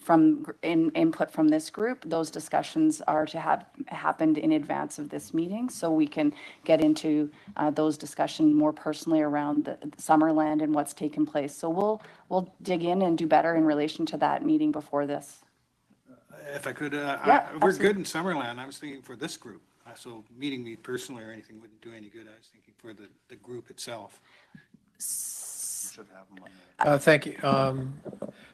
from input from this group, those discussions are to have happened in advance of this meeting, so we can get into those discussions more personally around the Summerland and what's taken place. So we'll dig in and do better in relation to that meeting before this. If I could, Yeah, we're absolutely. good in Summerland. I was thinking for this group. So meeting me personally or anything wouldn't do any good. I was thinking for the group itself. Thank you.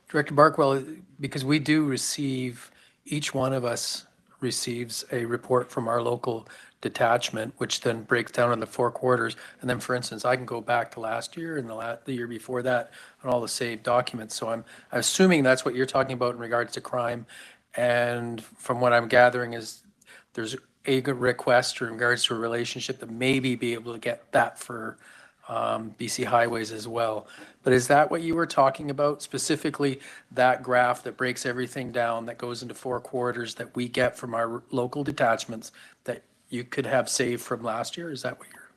Director Barkwell, because we do receive, each one of us receives a report from our local detachment, which then breaks down into 4 quarters. And then, for instance, I can go back to last year and the year before that on all the saved documents. So I'm assuming that's what you're talking about in regards to crime. And from what I'm gathering is there's a good request in regards to a relationship that maybe be able to get that for BC Highways as well. But is that what you were talking about, specifically that graph that breaks everything down, that goes into 4 quarters that we get from our local detachments that you could have saved from last year? Is that what you're?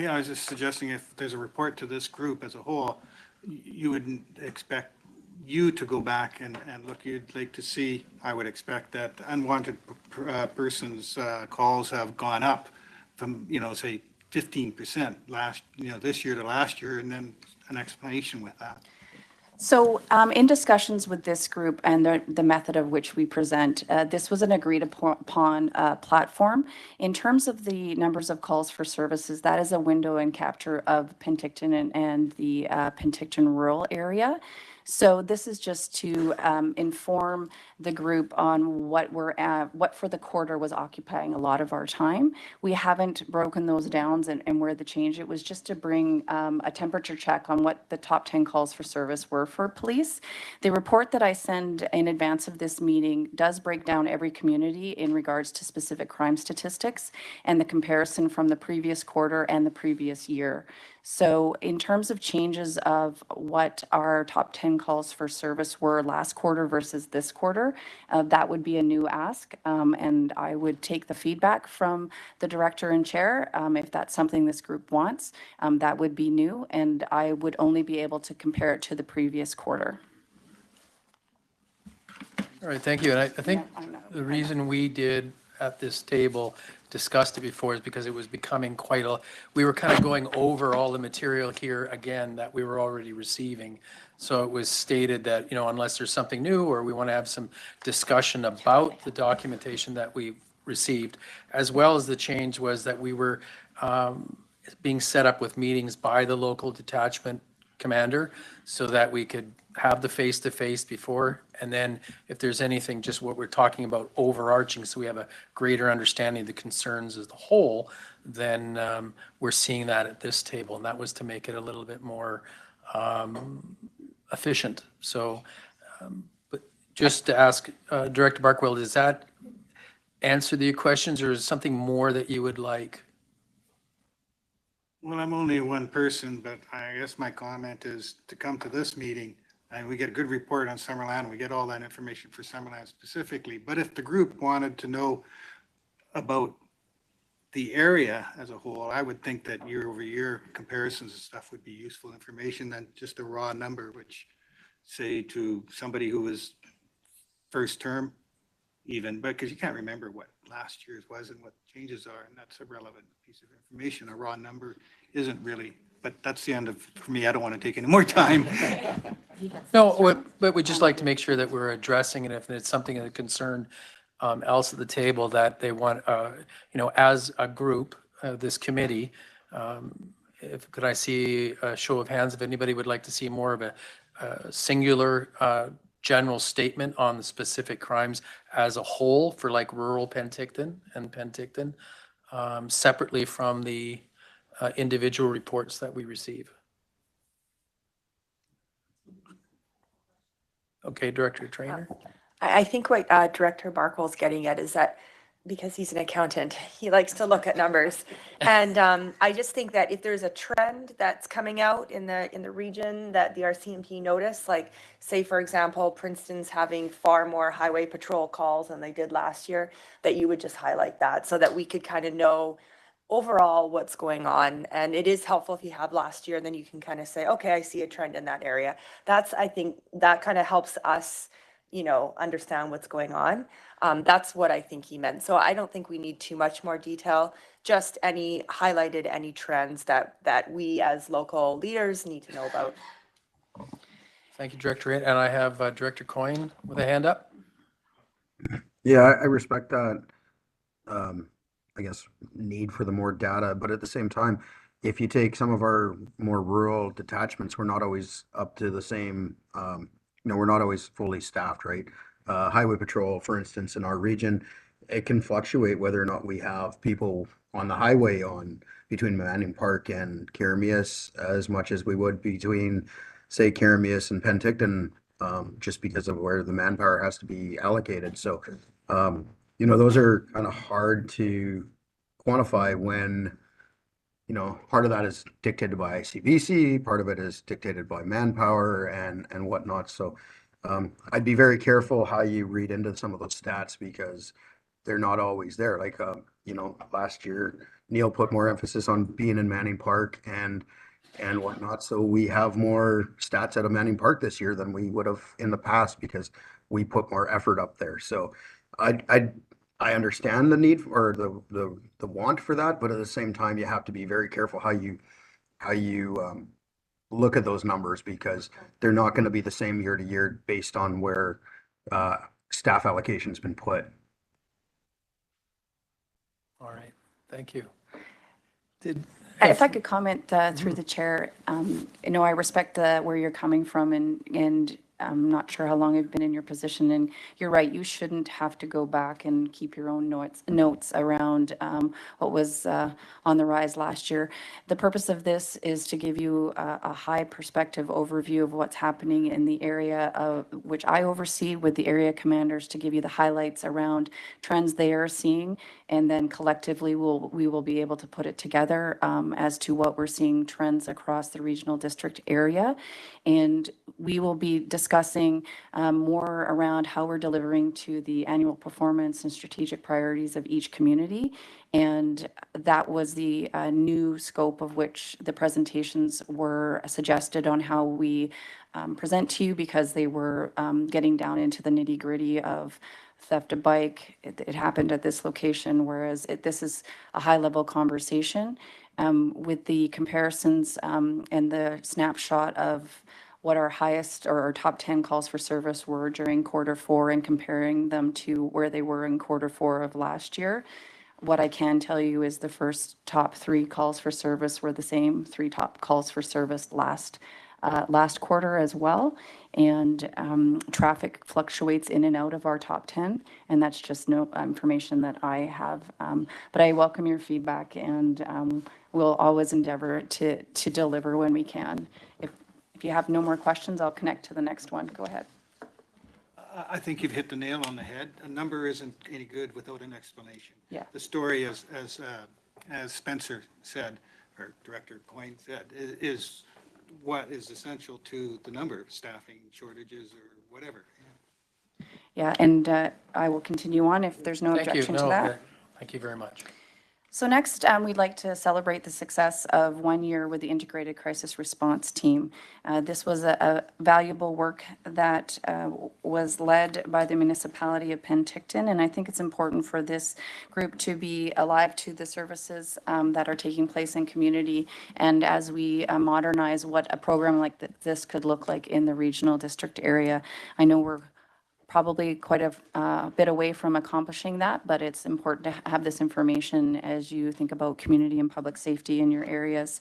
Yeah, I was just suggesting if there's a report to this group as a whole, you wouldn't expect you to go back and look. You'd like to see, I would expect, that unwanted persons calls have gone up from, say 15% this year to last year, and then an explanation with that. So in discussions with this group and the method of which we present, this was an agreed upon platform. In terms of the numbers of calls for services, that is a window and capture of Penticton and the Penticton rural area. So this is just to inform the group on what for the quarter was occupying a lot of our time. We haven't broken those down and where the change. It was just to bring a temperature check on what the top 10 calls for service were for police. The report that I send in advance of this meeting does break down every community in regards to specific crime statistics and the comparison from the previous quarter and the previous year. So in terms of changes of what our top 10 calls for service were last quarter versus this quarter, that would be a new ask. And I would take the feedback from the director and chair. If that's something this group wants, that would be new. And I would only be able to compare it to the previous quarter. All right, thank you. And I think the reason we did at this table discussed it before is because it was becoming we were kind of going over all the material here again that we were already receiving. So it was stated that, unless there's something new or we want to have some discussion about the documentation that we received, as well as the change was that we were being set up with meetings by the local detachment commander so that we could have the face-to-face before, and then if there's anything, just what we're talking about overarching, so we have a greater understanding of the concerns as a whole, then we're seeing that at this table, and that was to make it a little bit more efficient. So, but just to ask Director Barkwell, does that answer the questions, or is something more that you would like? Well, I'm only one person, but I guess my comment is to come to this meeting and we get a good report on Summerland. We get all that information for Summerland specifically. But if the group wanted to know about the area as a whole, I would think that year over year comparisons and stuff would be useful information than just a raw number, which say to somebody who was first term even, because you can't remember what last year's was and what changes are, and that's a relevant piece of information. A raw number isn't really, but that's the end of, for me, I don't want to take any more time. No, but we'd just like to make sure that we're addressing it if it's something of concern else at the table that they want, as a group, this committee, could I see a show of hands if anybody would like to see more of a singular general statement on the specific crimes as a whole for like rural Penticton and Penticton, separately from the individual reports that we receive. Okay, Director Trainer. I think what Director Barkow's getting at is that because he's an accountant, he likes to look at numbers. And I just think that if there's a trend that's coming out in the region that the RCMP noticed, like say, for example, Princeton's having far more highway patrol calls than they did last year, that you would just highlight that so that we could kind of know overall what's going on. And it is helpful if you have last year, then you can kind of say, okay, I see a trend in that area. I think that kind of helps us, understand what's going on. That's what I think he meant. So I don't think we need too much more detail, just any trends that we as local leaders need to know about. Thank you, Director. And I have Director Coyne with a hand up. Yeah, I respect that, I guess, need for the more data, but at the same time, if you take some of our more rural detachments, we're not always up to the same, we're not always fully staffed, right? Highway patrol, for instance, in our region, it can fluctuate whether or not we have people on the highway between Manning Park and Caramias as much as we would between, say, Caramias and Penticton, just because of where the manpower has to be allocated. So, those are kind of hard to quantify when, part of that is dictated by ICBC, part of it is dictated by manpower and whatnot. So I'd be very careful how you read into some of those stats because they're not always there. Like, last year, Neil put more emphasis on being in Manning Park and whatnot. So we have more stats out of Manning Park this year than we would have in the past because we put more effort up there. So I understand the need or the want for that, but at the same time, you have to be very careful how you look at those numbers because they're not going to be the same year to year based on where staff allocation's been put. All right, thank you. If I could comment through the chair, I respect where you're coming from and I'm not sure how long I've been in your position, and you're right, you shouldn't have to go back and keep your own notes around what was on the rise last year. The purpose of this is to give you a high perspective overview of what's happening in the area of which I oversee with the area commanders to give you the highlights around trends they are seeing, and then collectively we will be able to put it together as to what we're seeing trends across the regional district area. And we will be discussing more around how we're delivering to the annual performance and strategic priorities of each community. And that was the new scope of which the presentations were suggested on how we present to you, because they were getting down into the nitty gritty of theft of bike. It happened at this location, whereas this is a high level conversation with the comparisons and the snapshot of what our highest or our top 10 calls for service were during Q4 and comparing them to where they were in Q4 of last year. What I can tell you is the first top 3 calls for service were the same 3 top calls for service last quarter as well. And traffic fluctuates in and out of our top 10, and that's just no information that I have. But I welcome your feedback, and we'll always endeavor to deliver when we can. If you have no more questions, I'll connect to the next one. Go ahead. I think you've hit the nail on the head. A number isn't any good without an explanation. Yeah. The story, as Spencer said, or Director Coyne said, is what is essential to the number, staffing shortages or whatever. Yeah, and I will continue on if there's no objection to that. Thank you very much. So next, we'd like to celebrate the success of 1 year with the Integrated Crisis Response Team. This was a valuable work that was led by the municipality of Penticton, and I think it's important for this group to be alive to the services that are taking place in community, and as we modernize what a program like this could look like in the regional district area. I know we're probably quite a bit away from accomplishing that, but it's important to have this information as you think about community and public safety in your areas.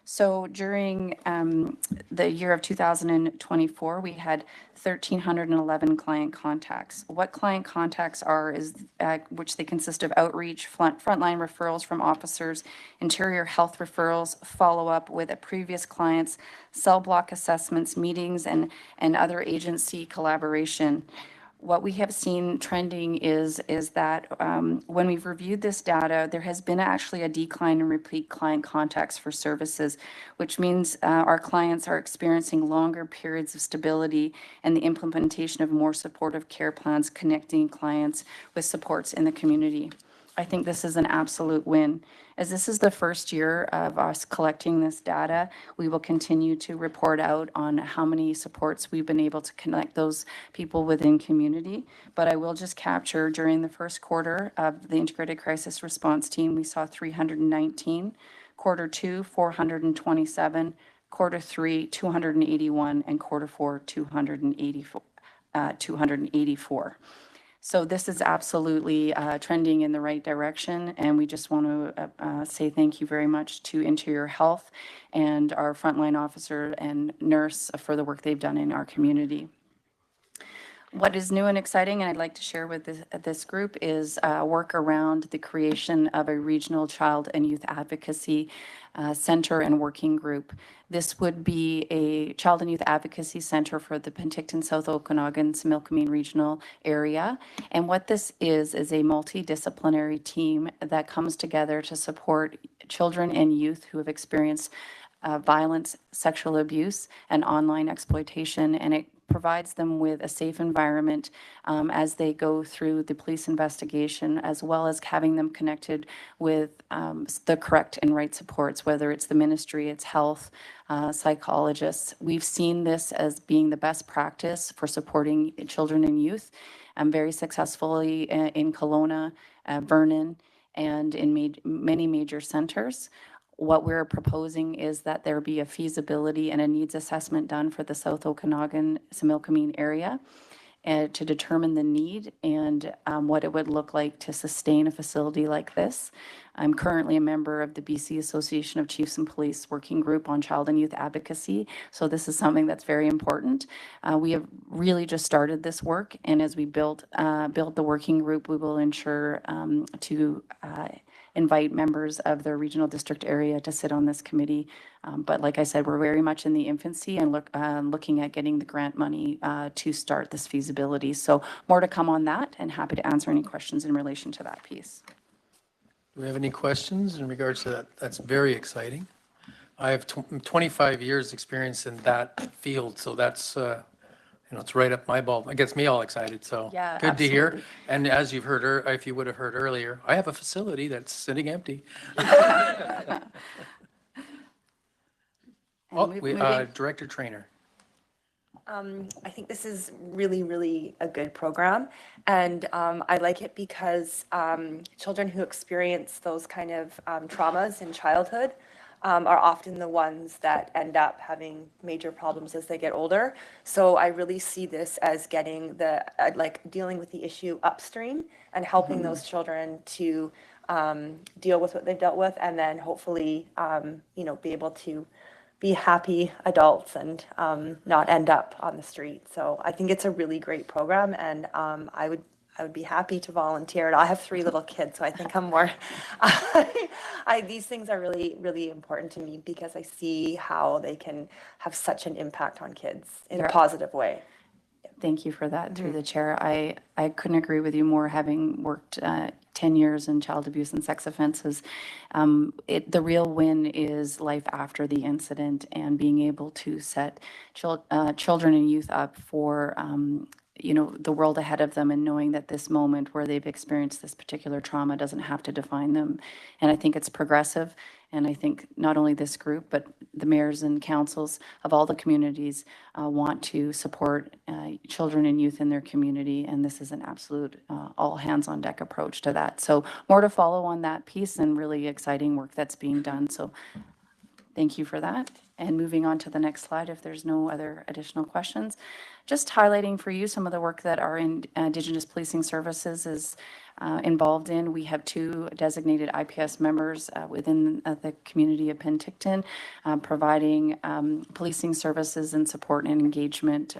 So during the year of 2024, we had 1,311 client contacts. What client contacts are is which they consist of outreach, frontline referrals from officers, interior health referrals, follow-up with a previous client's cell block assessments, meetings, and other agency collaboration. What we have seen trending is that when we've reviewed this data, there has been actually a decline in repeat client contacts for services, which means our clients are experiencing longer periods of stability and the implementation of more supportive care plans connecting clients with supports in the community. I think this is an absolute win. As this is the first year of us collecting this data, we will continue to report out on how many supports we've been able to connect those people within community. But I will just capture during the first quarter of the Integrated Crisis Response Team, we saw 319, quarter 2, 427, quarter 3, 281, and quarter 4, 284. So this is absolutely trending in the right direction, and we just want to say thank you very much to Interior Health and our frontline officer and nurse for the work they've done in our community. What is new and exciting, and I'd like to share with this group, is work around the creation of a regional child and youth advocacy center and working group. This would be a child and youth advocacy center for the Penticton, South Okanagan, Similkameen regional area. And what this is a multidisciplinary team that comes together to support children and youth who have experienced violence, sexual abuse, and online exploitation. And it provides them with a safe environment as they go through the police investigation, as well as having them connected with the correct and right supports, whether it's the ministry, it's health, psychologists. We've seen this as being the best practice for supporting children and youth very successfully in Kelowna, Vernon, and in many major centers. What we're proposing is that there be a feasibility and a needs assessment done for the South Okanagan, Similkameen area to determine the need and what it would look like to sustain a facility like this. I'm currently a member of the BC Association of Chiefs and Police Working Group on Child and Youth Advocacy, so this is something that's very important. We have really just started this work, and as we build the working group, we will ensure to invite members of the regional district area to sit on this committee. But like I said, we're very much in the infancy and looking at getting the grant money to start this feasibility. So more to come on that, and happy to answer any questions in relation to that piece. Do we have any questions in regards to that? That's very exciting. I have 25 years experience in that field, so that's it's right up my ball. It gets me all excited, so Yeah, good to hear. absolutely. And as you've heard, if you would have heard earlier, I have a facility that's sitting empty. Director Trainer. I think this is really, really a good program. And I like it because children who experience those kind of traumas in childhood are often the ones that end up having major problems as they get older. So I really see this as getting dealing with the issue upstream and helping those children to deal with what they've dealt with, and then hopefully, be able to be happy adults and not end up on the street. So I think it's a really great program, and I would be happy to volunteer. And I have 3 little kids, so I think I'm more. These things are really, really important to me because I see how they can have such an impact on kids in a positive way. Thank you for that, through the chair. I couldn't agree with you more, having worked 10 years in child abuse and sex offenses. The real win is life after the incident and being able to set children and youth up for the world ahead of them and knowing that this moment where they've experienced this particular trauma doesn't have to define them. And I think it's progressive. And I think not only this group, but the mayors and councils of all the communities want to support children and youth in their community. And this is an absolute all hands on deck approach to that. So more to follow on that piece, and really exciting work that's being done. So thank you for that. And moving on to the next slide, if there's no other additional questions, just highlighting for you some of the work that our Indigenous Policing Services is involved in. We have 2 designated IPS members within the community of Penticton, providing policing services and support and engagement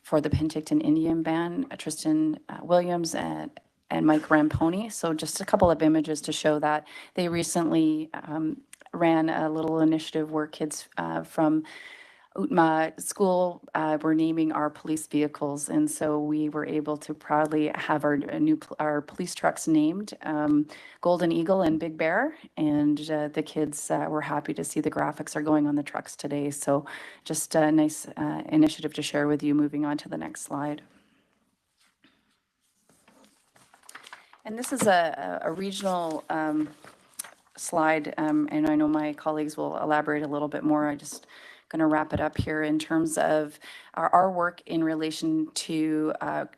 for the Penticton Indian Band, Tristan Williams and Mike Ramponi. So just a couple of images to show that they recently ran a little initiative where kids from Utma school were naming our police vehicles, and so we were able to proudly have our police trucks named Golden Eagle and Big Bear, and the kids were happy to see the graphics are going on the trucks today. So just a nice initiative to share with you. Moving on to the next slide. And this is a regional slide, and I know my colleagues will elaborate a little bit more. I just going to wrap it up here in terms of our work in relation to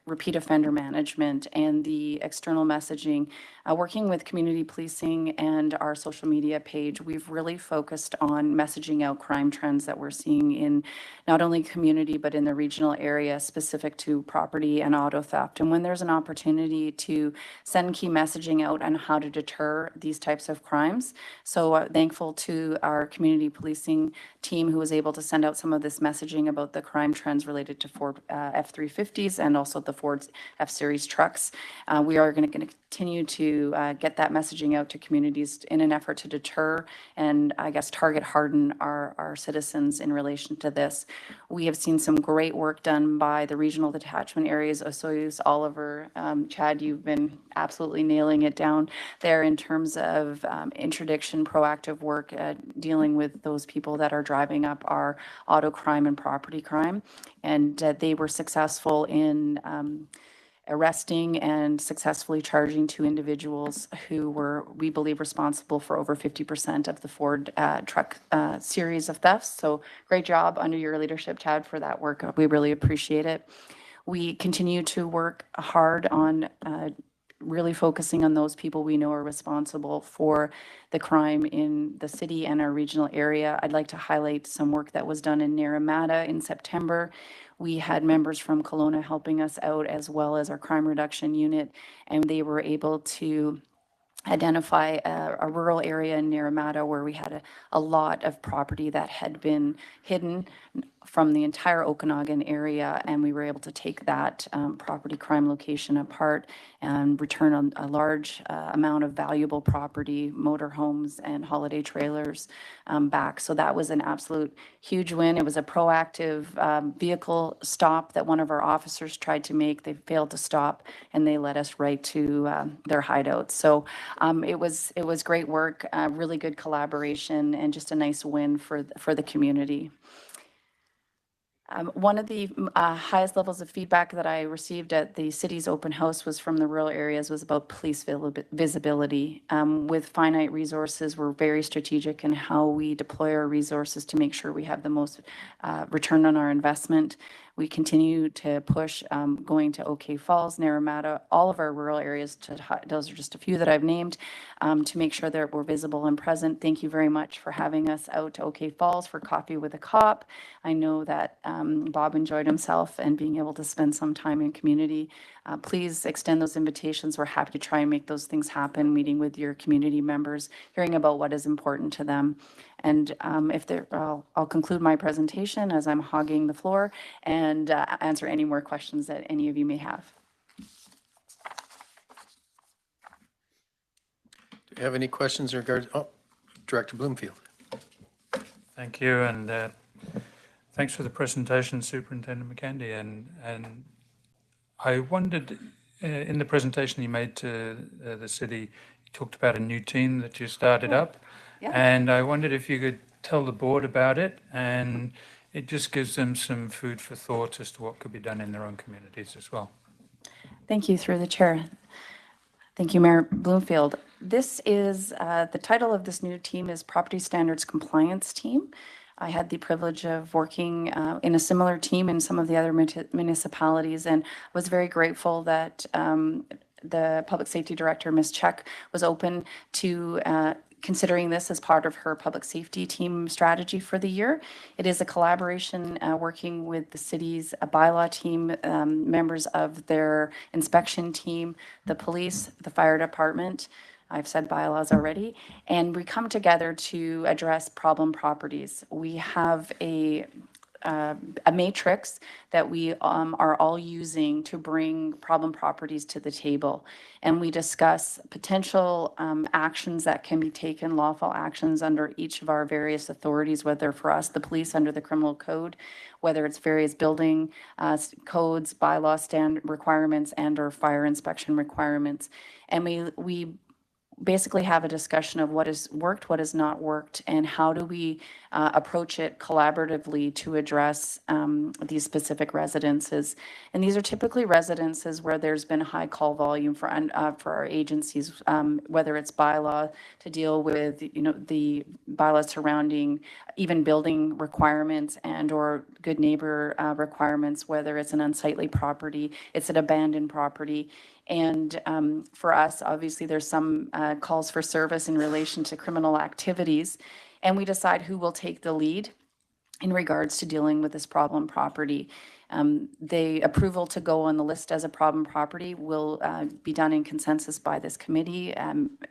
repeat offender management and the external messaging. Working with community policing and our social media page, we've really focused on messaging out crime trends that we're seeing in not only community, but in the regional area specific to property and auto theft. And when there's an opportunity to send key messaging out on how to deter these types of crimes. So thankful to our community policing team who was able to send out some of this messaging about the crime trends related to Ford F-350s and also the Ford F-Series trucks. We are going to continue to get that messaging out to communities in an effort to deter and I guess target harden our citizens in relation to this. We have seen some great work done by the regional detachment areas, Osoyoos, Oliver, Chad, you've been absolutely nailing it down there in terms of interdiction, proactive work, dealing with those people that are driving up our auto crime and property crime. And they were successful in arresting and successfully charging 2 individuals who were, we believe, responsible for over 50% of the Ford truck series of thefts. So great job under your leadership, Chad, for that work. We really appreciate it. We continue to work hard on really focusing on those people we know are responsible for the crime in the city and our regional area. I'd like to highlight some work that was done in Naramata in September. We had members from Kelowna helping us out, as well as our crime reduction unit, and they were able to identify a rural area in Naramata where we had a lot of property that had been hidden from the entire Okanagan area, and we were able to take that property crime location apart and return a large amount of valuable property, motorhomes and holiday trailers back. So that was an absolute huge win. It was a proactive vehicle stop that one of our officers tried to make. They failed to stop, and they led us right to their hideout. So it was great work, really good collaboration, and just a nice win for the community. One of the highest levels of feedback that I received at the city's open house was from the rural areas was about police visibility. With finite resources, we're very strategic in how we deploy our resources to make sure we have the most return on our investment. We continue to push going to OK Falls, Naramata, all of our rural areas. Those are just a few that I've named to make sure that we're visible and present. Thank you very much for having us out to OK Falls for Coffee with a Cop. I know that Bob enjoyed himself and being able to spend some time in community. Please extend those invitations. We're happy to try and make those things happen, meeting with your community members, hearing about what is important to them. And I'll conclude my presentation as I'm hogging the floor and answer any more questions that any of you may have. Do you have any questions in regards? Oh, Director Bloomfield. Thank you, and thanks for the presentation, Superintendent McKendy. And I wondered, in the presentation you made to the city, you talked about a new team that you started up. Yeah. And I wondered if you could tell the board about it and it just gives them some food for thought as to what could be done in their own communities as well. Thank you, through the chair. Thank you, Mayor Bloomfield. This is, the title of this new team is Property Standards Compliance Team. I had the privilege of working in a similar team in some of the other municipalities, and was very grateful that the Public Safety Director, Ms. Check, was open to considering this as part of her public safety team strategy for the year. It is a collaboration working with the city's bylaw team, members of their inspection team, the police, the fire department. I've said bylaws already, and we come together to address problem properties. We have a matrix that we are all using to bring problem properties to the table. And we discuss potential actions that can be taken, lawful actions under each of our various authorities, whether for us, the police under the criminal code, whether it's various building codes, bylaw standard requirements, and or fire inspection requirements. And we basically have a discussion of what has worked, what has not worked, and how do we approach it collaboratively to address these specific residences. And these are typically residences where there's been high call volume for our agencies, whether it's bylaw to deal with, the bylaws surrounding even building requirements and or good neighbor requirements, whether it's an unsightly property, it's an abandoned property. And for us, obviously, there's some calls for service in relation to criminal activities, and we decide who will take the lead in regards to dealing with this problem property. The approval to go on the list as a problem property will be done in consensus by this committee,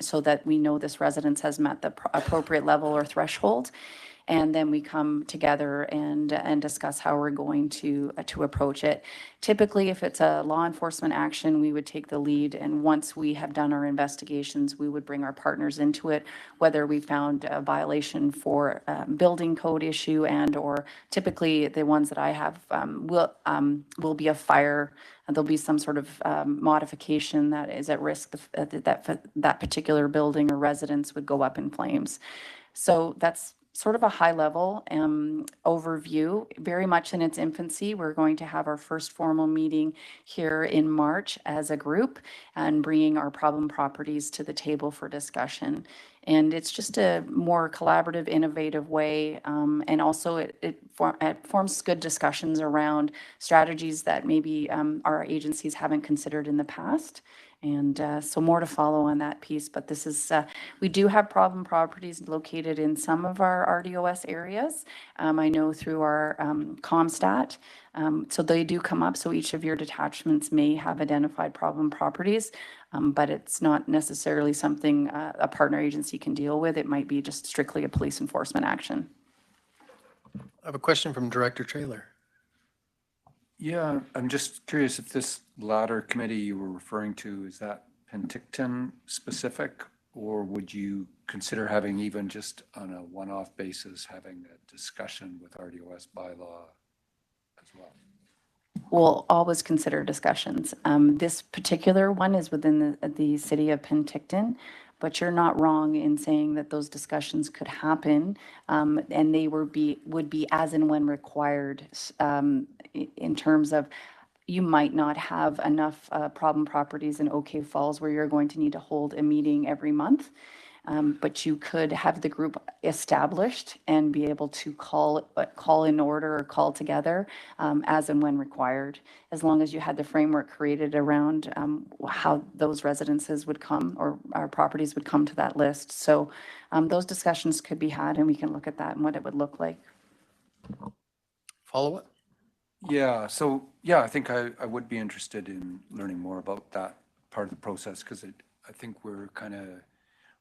so that we know this residence has met the appropriate level or threshold. And then we come together and discuss how we're going to approach it. Typically, if it's a law enforcement action, we would take the lead. And once we have done our investigations, we would bring our partners into it, whether we found a violation for building code issue and or typically the ones that I have will be a fire. There'll be some sort of modification that is at risk that particular building or residence would go up in flames. So that's sort of a high level overview, very much in its infancy. We're going to have our first formal meeting here in March as a group and bringing our problem properties to the table for discussion. And it's just a more collaborative, innovative way. And also it forms good discussions around strategies that maybe our agencies haven't considered in the past. And so more to follow on that piece, but this is, we do have problem properties located in some of our RDOS areas. I know through our ComStat, so they do come up. So each of your detachments may have identified problem properties, but it's not necessarily something a partner agency can deal with. It might be just strictly a police enforcement action. I have a question from Director Traylor. Yeah, I'm just curious if this latter committee you were referring to, is that Penticton specific, or would you consider having even just on a one-off basis, having a discussion with RDOS bylaw as well? We'll always consider discussions. This particular one is within the city of Penticton, but you're not wrong in saying that those discussions could happen, and they would be as and when required, in terms of you might not have enough problem properties in OK Falls where you're going to need to hold a meeting every month. But you could have the group established and be able to call in order or call together as and when required, as long as you had the framework created around how those residences would come or our properties would come to that list. So those discussions could be had, and we can look at that and what it would look like. Follow up? Yeah, so yeah, I think I would be interested in learning more about that part of the process, because I think we're kind of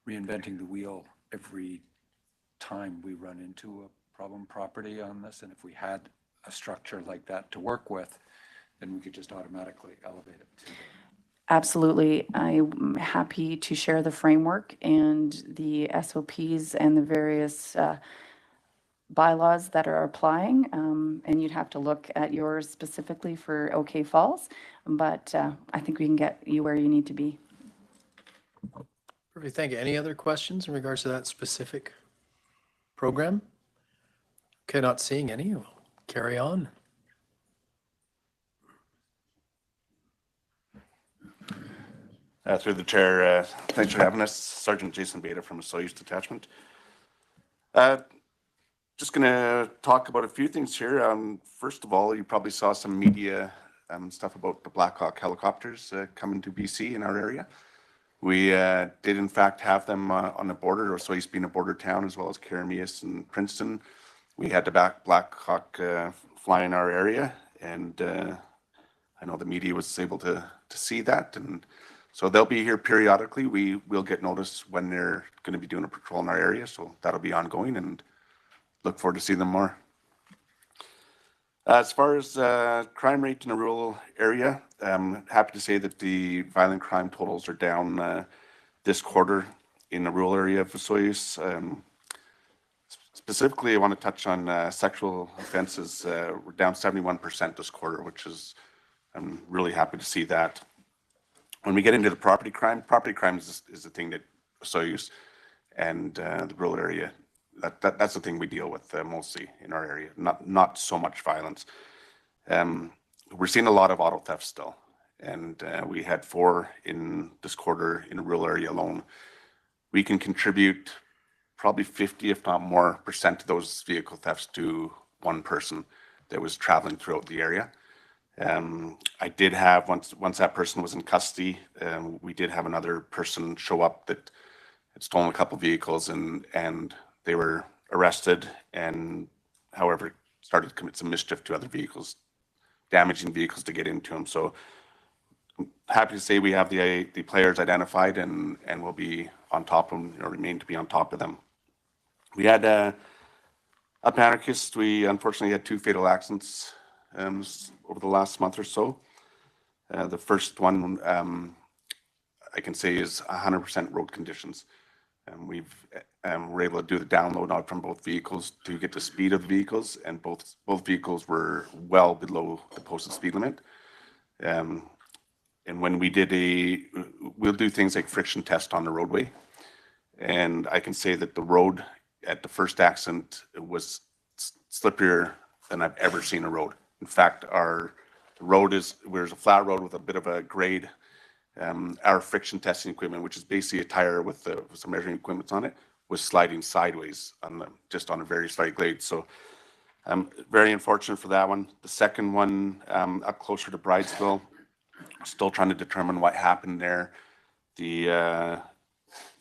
reinventing the wheel every time we run into a problem property on this. And if we had a structure like that to work with, then we could just automatically elevate it to Absolutely. I'm happy to share the framework and the SOPs and the various bylaws that are applying. And you'd have to look at yours specifically for OK Falls, but I think we can get you where you need to be. Perfect, thank you. Any other questions in regards to that specific program? Okay, not seeing any. We'll Carry on. Through the chair, thanks for having us. Sergeant Jason Beta from the Soyuz Detachment. Just going to talk about a few things here. First of all, you probably saw some media stuff about the Black Hawk helicopters coming to BC in our area. We did in fact have them on the border, or Soyuz being a border town, as well as Keremeos and Princeton. We had the Black Hawk fly in our area, and I know the media was able to see that, and so they'll be here periodically. We will get notice when they're going to be doing a patrol in our area, so that'll be ongoing, and look forward to seeing them more. As far as crime rate in a rural area, I'm happy to say that the violent crime totals are down this quarter in the rural area of Soyuz. Specifically, I want to touch on sexual offenses. We're down 71% this quarter, which is, I'm really happy to see that. When we get into the property crime is the thing that Soyuz and the rural area, that's the thing we deal with mostly in our area, not so much violence. We're seeing a lot of auto theft still, and we had 4 in this quarter in the rural area alone. We can contribute probably 50, if not more, % of those vehicle thefts to one person that was traveling throughout the area. I did have, once that person was in custody, we did have another person show up that had stolen a couple vehicles, and they were arrested, and however started to commit some mischief to other vehicles, damaging vehicles to get into them. So I'm happy to say we have the players identified, and we'll be on top of them, or remain to be on top of them. We had up anarchists. We unfortunately had 2 fatal accidents over the last month or so. The first one I can say is 100% road conditions. We're able to do the download out from both vehicles to get the speed of the vehicles, and both vehicles were well below the posted speed limit. And when we did we'll do things like friction test on the roadway, and I can say that the road at the first accident was slipperier than I've ever seen a road. In fact, the road there's a flat road with a bit of a grade. Our friction testing equipment, which is basically a tire with some measuring equipment on it, was sliding sideways just on a very slight grade. So very unfortunate for that one. The second one, up closer to Bridesville, still trying to determine what happened there. The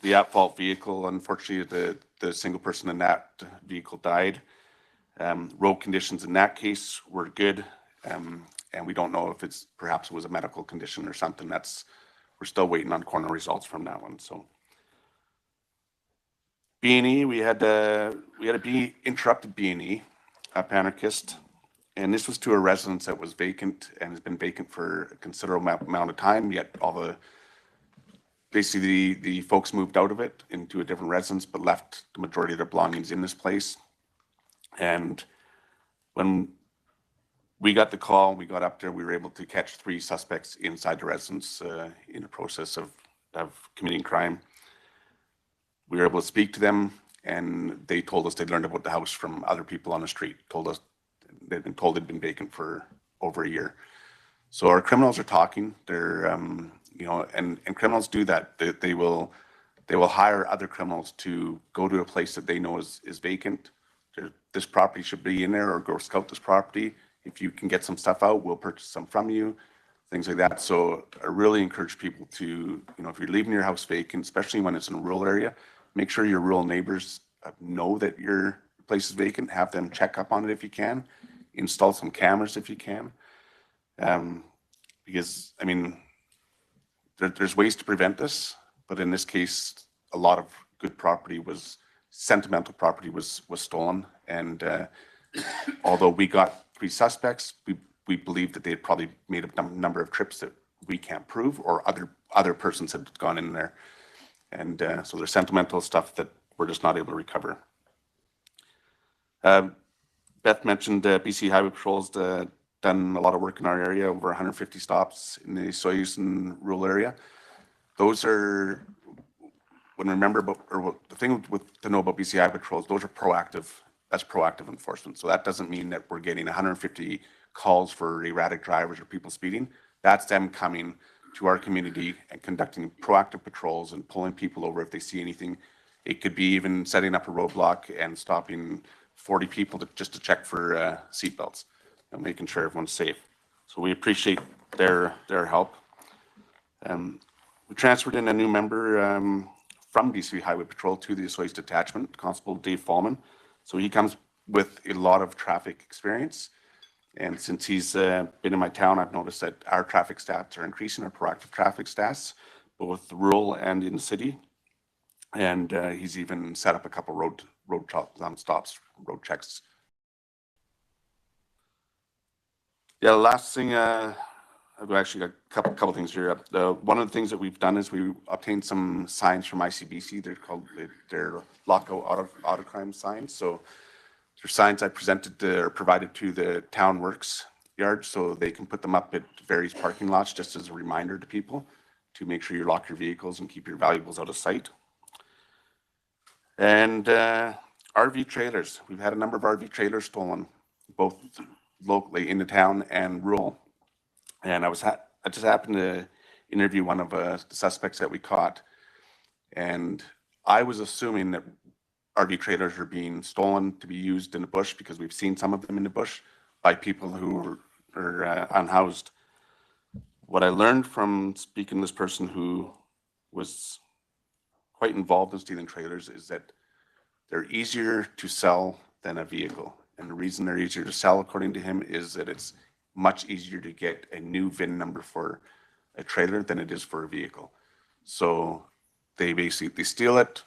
at-fault vehicle, unfortunately, the single person in that vehicle died. Road conditions in that case were good, and we don't know if perhaps it was a medical condition or something. We're still waiting on coroner results from that one. So B&E, we had a interrupted B&E up anarchist, and this was to a residence that was vacant and has been vacant for a considerable amount of time. Yet basically the folks moved out of it into a different residence, but left the majority of their belongings in this place. And when we got the call, we got up there, we were able to catch 3 suspects inside the residence in the process of committing crime. We were able to speak to them, and they told us they'd learned about the house from other people on the street, told us they'd been told it'd been vacant for over a year. So our criminals are talking. They're, and criminals do that. They will hire other criminals to go to a place that they know is vacant. This property should be in there, or go scout this property. If you can get some stuff out, we'll purchase some from you, things like that. So I really encourage people to, if you're leaving your house vacant, especially when it's in a rural area, make sure your rural neighbors know that your place is vacant. Have them check up on it if you can. Install some cameras if you can. Because, I mean, there's ways to prevent this, but in this case, a lot of good sentimental property was stolen. And although we got 3 suspects, we believe that they had probably made a number of trips that we can't prove, or other persons had gone in there. And so there's sentimental stuff that we're just not able to recover. Beth mentioned BC Highway Patrol's done a lot of work in our area, over 150 stops in the Soyuz and rural area. Those are, the thing to know about BC Highway Patrols, those are proactive That's proactive enforcement. So that doesn't mean that we're getting 150 calls for erratic drivers or people speeding. That's them coming to our community and conducting proactive patrols and pulling people over if they see anything. It could be even setting up a roadblock and stopping 40 people just to check for seatbelts and making sure everyone's safe. So we appreciate their help. We transferred in a new member from BC Highway Patrol to the Osoyoos Detachment, Constable Dave Fallman. So he comes with a lot of traffic experience. And since he's been in my town, I've noticed that our traffic stats are increasing, our proactive traffic stats, both rural and in the city. And he's even set up a couple road stops, road checks. Yeah, the last thing, I've actually got a couple things here. One of the things that we've done is we obtained some signs from ICBC. They're lockout auto crime signs. So they're signs I provided to the town works yard, so they can put them up at various parking lots just as a reminder to people to make sure you lock your vehicles and keep your valuables out of sight. And RV trailers. We've had a number of RV trailers stolen, both locally in the town and rural. And I just happened to interview one of the suspects that we caught. And I was assuming that RV trailers are being stolen to be used in the bush, because we've seen some of them in the bush by people who are unhoused. What I learned from speaking to this person who was quite involved in stealing trailers is that they're easier to sell than a vehicle. And the reason they're easier to sell, according to him, is that it's much easier to get a new VIN number for a trailer than it is for a vehicle. So they steal it,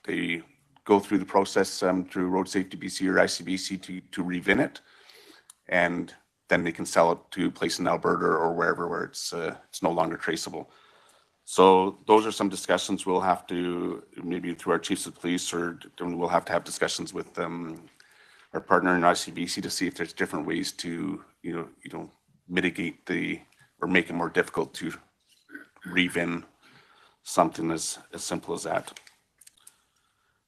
they go through the process through Road Safety BC or ICBC to re-VIN it, and then they can sell it to a place in Alberta or wherever where it's no longer traceable. So those are some discussions we'll have to, maybe through our chiefs of police, or we'll have to have discussions with our partner in ICBC to see if there's different ways to, mitigate or make it more difficult to re-VIN something as simple as that.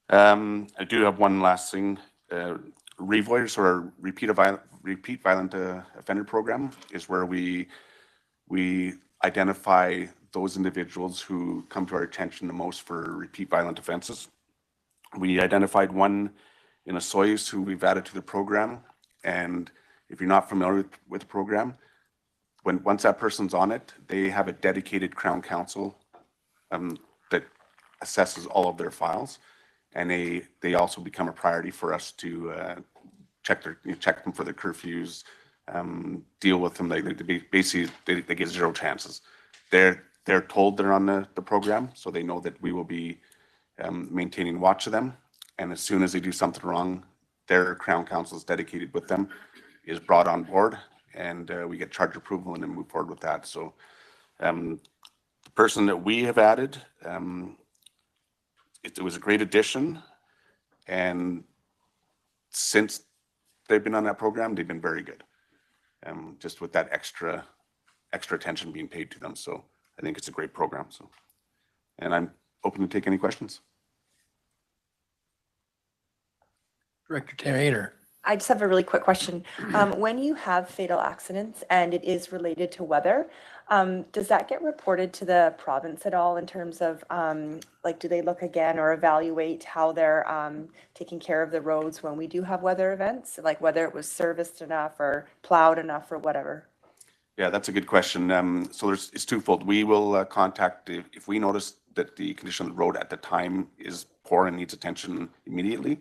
I do have one last thing. REVOIRS, or Repeat Violent Offender Program, is where we identify those individuals who come to our attention the most for repeat violent offenses. We identified one in Osoyoos who we've added to the program. And if you're not familiar with the program, once that person's on it, they have a dedicated Crown Counsel that assesses all of their files. And they also become a priority for us to check them for their curfews, deal with them. They get zero chances. They're told they're on the program, so they know that we will be maintaining watch of them. And as soon as they do something wrong, their Crown Counsel is dedicated with them, is brought on board, and we get charge approval and then move forward with that. So the person that we have added, it was a great addition, and since they've been on that program, they've been very good, just with that extra attention being paid to them. So I think it's a great program. So, and I'm open to take any questions. Director Taylor. I just have a really quick question. When you have fatal accidents and it is related to weather, does that get reported to the province at all in terms of, do they look again or evaluate how they're taking care of the roads when we do have weather events, like whether it was serviced enough or plowed enough or whatever? Yeah, that's a good question. So it's twofold. We will contact, if we notice that the condition of the road at the time is poor and needs attention immediately,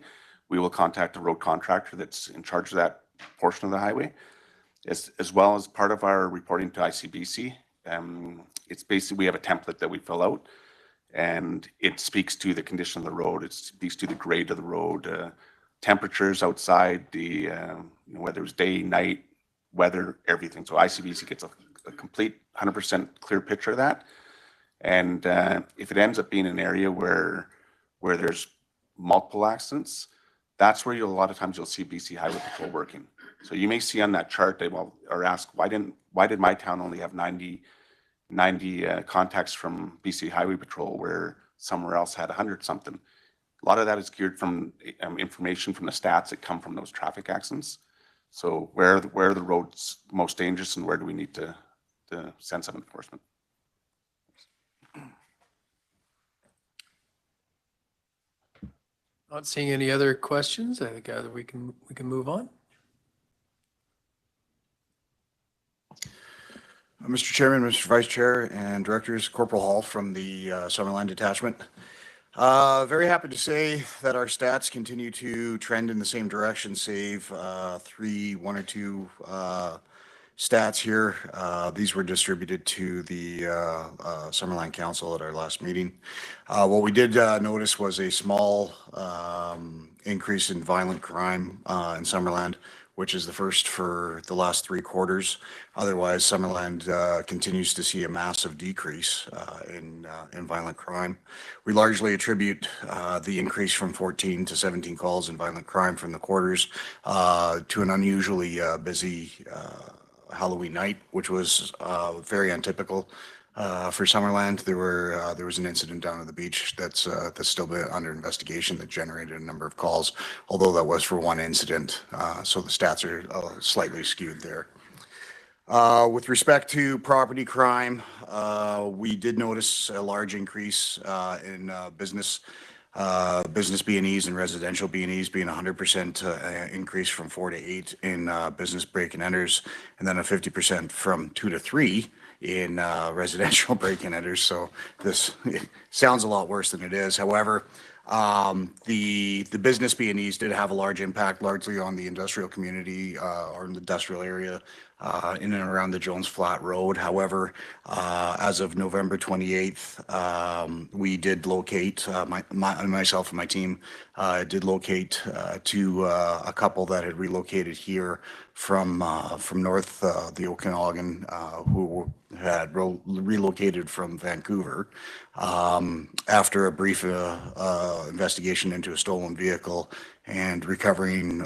we will contact the road contractor that's in charge of that portion of the highway, as well as part of our reporting to ICBC. It's basically, we have a template that we fill out, and it speaks to the condition of the road. It speaks to the grade of the road, temperatures outside, whether it's day, night, weather, everything. So ICBC gets a complete 100% clear picture of that. And if it ends up being an area where there's multiple accidents, that's where a lot of times you'll see BC Highway Patrol working. So you may see on that chart, they will or ask, why did my town only have 90 contacts from BC Highway Patrol where somewhere else had 100 something? A lot of that is geared from information from the stats that come from those traffic accidents. So where are the roads most dangerous and where do we need to send some enforcement? Not seeing any other questions. I think either we can move on. Mr. Chairman, Mr. Vice Chair, and Directors, Corporal Hall from the Summerland Detachment. Very happy to say that our stats continue to trend in the same direction, save one or two stats here. These were distributed to the Summerland Council at our last meeting. What we did notice was a small increase in violent crime in Summerland, which is the first for the last 3 quarters. Otherwise, Summerland continues to see a massive decrease in violent crime. We largely attribute the increase from 14 to 17 calls in violent crime from the quarters to an unusually busy Halloween night, which was very untypical for Summerland. There was an incident down at the beach that's still been under investigation that generated a number of calls, although that was for one incident. So the stats are slightly skewed there. With respect to property crime, we did notice a large increase in business B&Es and residential B&Es being 100% increase from 4 to 8 in business break and enters, and then a 50% from 2 to 3 in residential break and enters. So this sounds a lot worse than it is. However, the business B&Es did have a large impact, largely on the industrial community or in the industrial area in and around the Jones Flat Road. However, as of November 28th, we did locate, myself and my team did locate a couple that had relocated here from north the Okanagan, who had relocated from Vancouver after a brief investigation into a stolen vehicle and recovering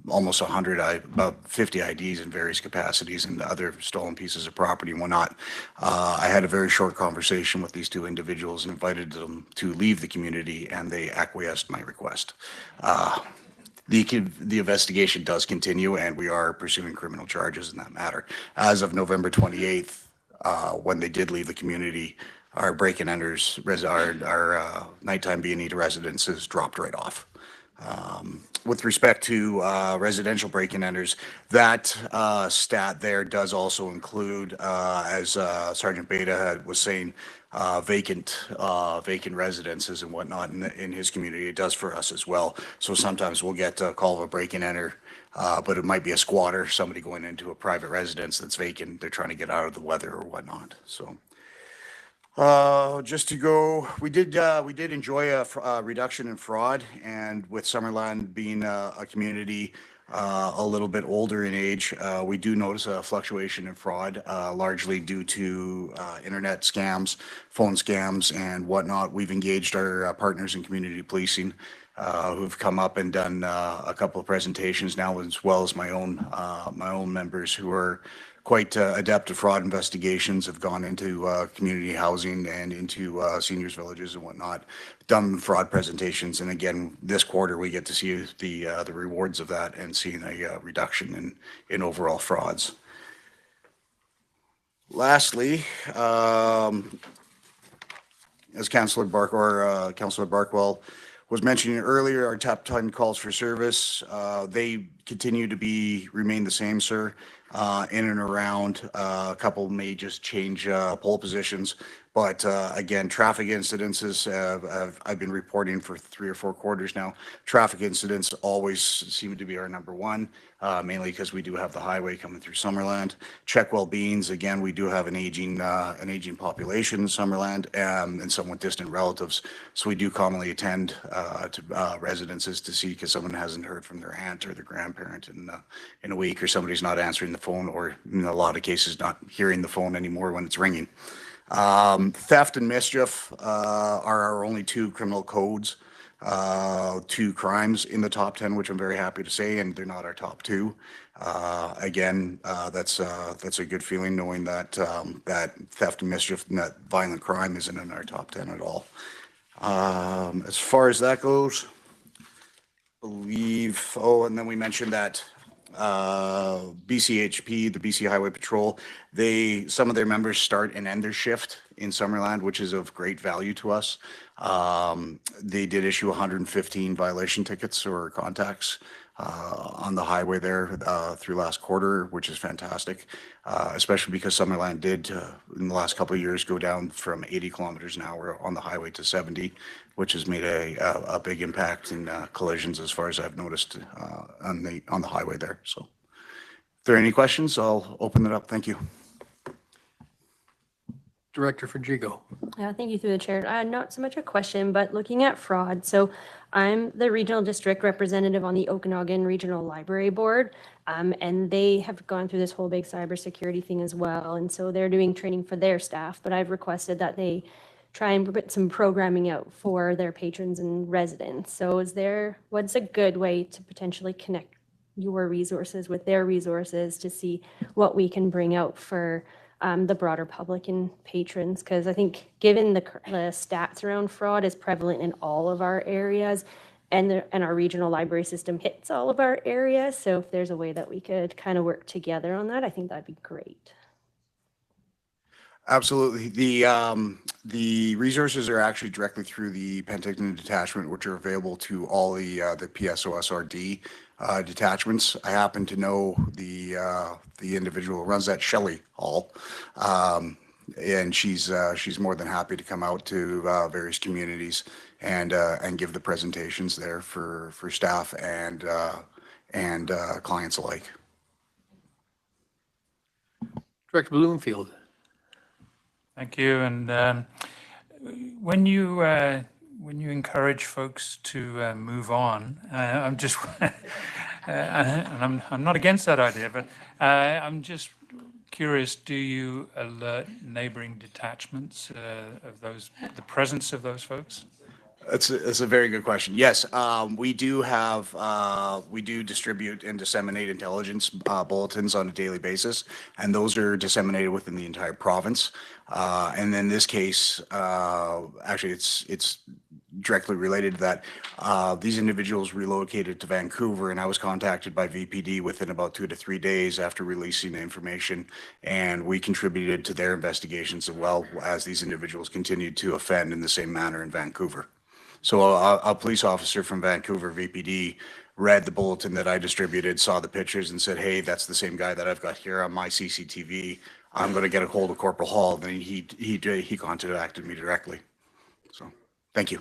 almost 100, about 50 IDs in various capacities and other stolen pieces of property and whatnot. I had a very short conversation with these 2 individuals and invited them to leave the community, and they acquiesced my request. The investigation does continue, and we are pursuing criminal charges in that matter. As of November 28th, when they did leave the community, our break and enters, our nighttime B&E to residences dropped right off. With respect to residential break and enters, that stat there does also include, as Sergeant Beta was saying, vacant residences and whatnot in his community. It does for us as well. So sometimes we'll get a call of a break and enter, but it might be a squatter, somebody going into a private residence that's vacant. They're trying to get out of the weather or whatnot. So just to go, we did enjoy a reduction in fraud, and with Summerland being a community a little bit older in age, we do notice a fluctuation in fraud, largely due to internet scams, phone scams, and whatnot. We've engaged our partners in community policing, who've come up and done a couple of presentations now, as well as my own members who are quite adept at fraud investigations, have gone into community housing and into seniors villages and whatnot, done fraud presentations. And again, this quarter, we get to see the rewards of that and seeing a reduction in overall frauds. Lastly, as Councillor Barkwell was mentioning earlier, our top 10 calls for service, they continue to remain the same, sir. In and around, a couple may just change pole positions, but again, traffic incidences, I've been reporting for 3 or 4 quarters now. Traffic incidents always seem to be our number one, mainly because we do have the highway coming through Summerland. Check well-beings, again, we do have an aging population in Summerland, and somewhat distant relatives, so we do commonly attend to residences to see because someone hasn't heard from their aunt or their grandparent in a week, or somebody's not answering the phone, or in a lot of cases not hearing the phone anymore when it's ringing. Theft and mischief are our only 2 criminal codes, 2 crimes in the top 10, which I'm very happy to say, and they're not our top 2. Again, that's a good feeling knowing that that theft and mischief and that violent crime isn't in our top 10 at all. As far as that goes, and then we mentioned that BCHP, the BC Highway Patrol, some of their members start and end their shift in Summerland, which is of great value to us. They did issue 115 violation tickets or contacts on the highway there through last quarter, which is fantastic, especially because Summerland did, in the last couple of years, go down from 80 kilometers an hour on the highway to 70, which has made a big impact in collisions as far as I've noticed on the highway there. So if there are any questions, I'll open it up. Thank you. Director Fadrigo. Thank you through the chair. Not so much a question, but looking at fraud. So I'm the regional district representative on the Okanagan Regional Library Board, and they have gone through this whole big cybersecurity thing as well. And so they're doing training for their staff, but I've requested that they try and put some programming out for their patrons and residents. So what's a good way to potentially connect your resources with their resources to see what we can bring out for the broader public and patrons? Because I think given the stats around fraud is prevalent in all of our areas, and our regional library system hits all of our areas. So if there's a way that we could kind of work together on that, I think that'd be great. Absolutely. The resources are actually directly through the Penticton detachment, which are available to all the PSOSRD detachments. I happen to know the individual who runs that, Shelley Hall, and she's more than happy to come out to various communities and give the presentations there for staff and clients alike. Director Bloomfield. Thank you. And when you encourage folks to move on, I'm just, and I'm not against that idea, but I'm just curious: do you alert neighboring detachments of the presence of those folks? That's a very good question. Yes, we do distribute and disseminate intelligence bulletins on a daily basis, and those are disseminated within the entire province. And in this case, actually, it's directly related to that. These individuals relocated to Vancouver, and I was contacted by VPD within about 2 to 3 days after releasing the information, and we contributed to their investigations as well as these individuals continued to offend in the same manner in Vancouver. So a police officer from Vancouver VPD read the bulletin that I distributed, saw the pictures, and said, "Hey, that's the same guy that I've got here on my CCTV. I'm going to get a hold of Corporal Hall." Then he contacted me directly. So, thank you.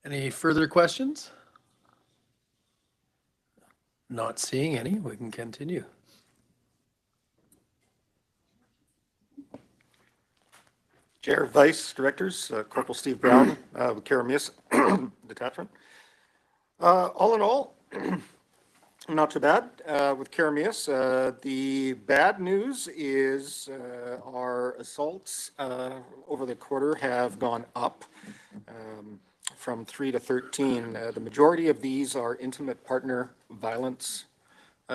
Any further questions? Not seeing any. We can continue. Chair, Vice Directors, Corporal Steve Brown, with Karamis Detachment. All in all, not too bad with Karamis. The bad news is our assaults over the quarter have gone up from 3 to 13. The majority of these are intimate partner violence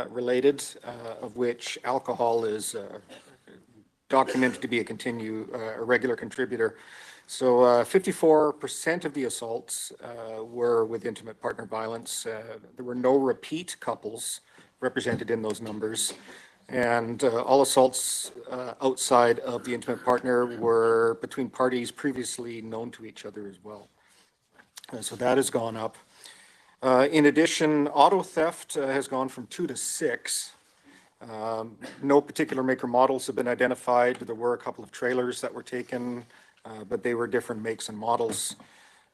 related, of which alcohol is documented to be a regular contributor. So 54% of the assaults were with intimate partner violence. There were no repeat couples represented in those numbers. And all assaults outside of the intimate partner were between parties previously known to each other as well. So that has gone up. In addition, auto theft has gone from 2 to 6. No particular maker models have been identified. There were a couple of trailers that were taken, but they were different makes and models.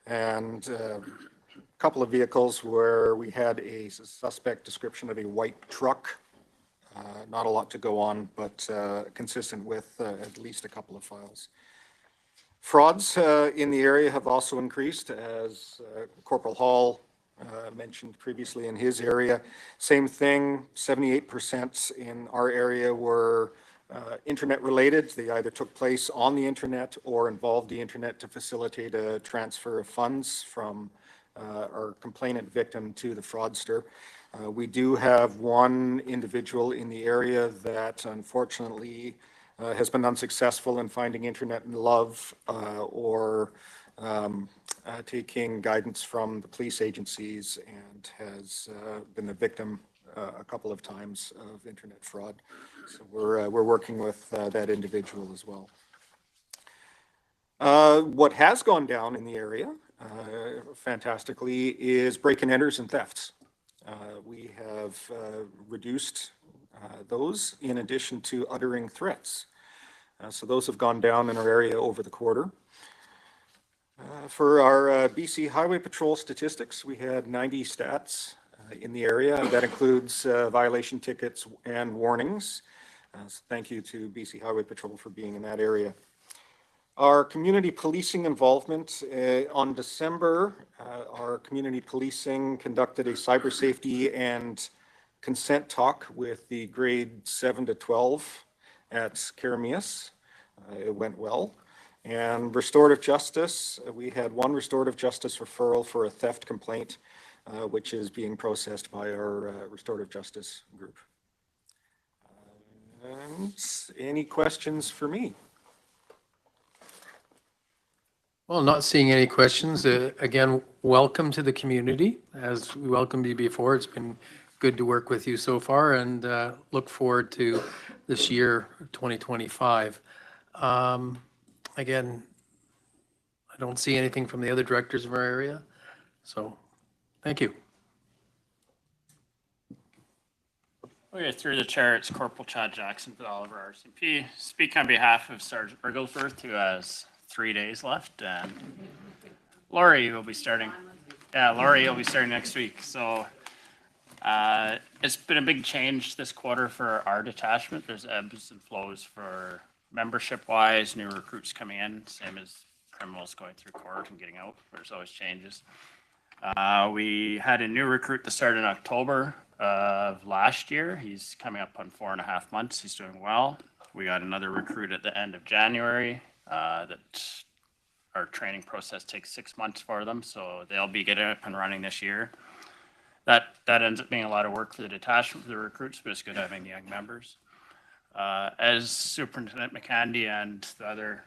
And a couple of vehicles where we had a suspect description of a white truck. Not a lot to go on, but consistent with at least a couple of files. Frauds in the area have also increased, as Corporal Hall mentioned previously in his area. Same thing, 78% in our area were internet related. They either took place on the internet or involved the internet to facilitate a transfer of funds from our complainant victim to the fraudster. We do have one individual in the area that unfortunately has been unsuccessful in finding internet and love or taking guidance from the police agencies, and has been a victim a couple of times of internet fraud. So we're working with that individual as well. What has gone down in the area, fantastically, is break-and enters and thefts. We have reduced those in addition to uttering threats. So those have gone down in our area over the quarter. For our BC Highway Patrol statistics, we had 90 stats in the area. That includes violation tickets and warnings. So thank you to BC Highway Patrol for being in that area. Our community policing involvement on December, our community policing conducted a cyber safety and consent talk with the grade 7 to 12 at Karamias. It went well. And restorative justice, we had one restorative justice referral for a theft complaint, which is being processed by our restorative justice group. And any questions for me? Well, not seeing any questions. Again, welcome to the community. As we welcomed you before, it's been good to work with you so far, and look forward to this year, 2025. Again, I don't see anything from the other directors of our area, so thank you. Okay, through the chair, it's Corporal Chad Jackson for the Oliver RCMP. Speak on behalf of Sergeant Wigglesworth, who has 3 days left, and Laurie will be starting. Yeah, Laurie will be starting next week. So it's been a big change this quarter for our detachment. There's ebbs and flows for membership-wise, new recruits coming in, same as criminals going through court and getting out. There's always changes. We had a new recruit that started in October of last year. He's coming up on 4.5 months. He's doing well. We got another recruit at the end of January that our training process takes 6 months for them, so they'll be getting up and running this year. That ends up being a lot of work for the detachment, for the recruits, but it's good having the young members. As Superintendent McCandy and the other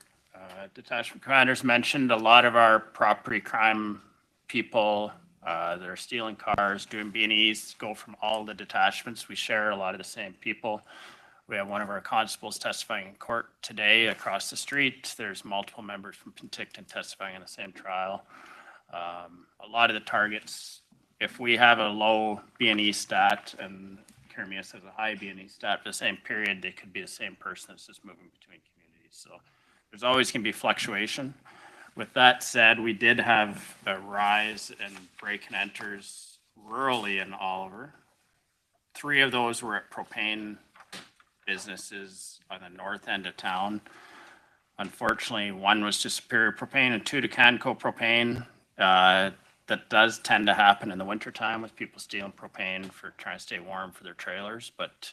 detachment commanders mentioned, a lot of our property crime people that are stealing cars, doing B&Es, go from all the detachments. We share a lot of the same people. We have one of our constables testifying in court today across the street. There's multiple members from Penticton testifying in the same trial. A lot of the targets, if we have a low B&E stat and Karamias has a high B&E stat for the same period, they could be the same person that's just moving between communities. So there's always going to be fluctuation. With that said, we did have a rise in break and enters rurally in Oliver. 3 of those were at propane businesses on the north end of town. Unfortunately, 1 was to Superior Propane and 2 to Canco Propane. That does tend to happen in the wintertime with people stealing propane for trying to stay warm for their trailers, but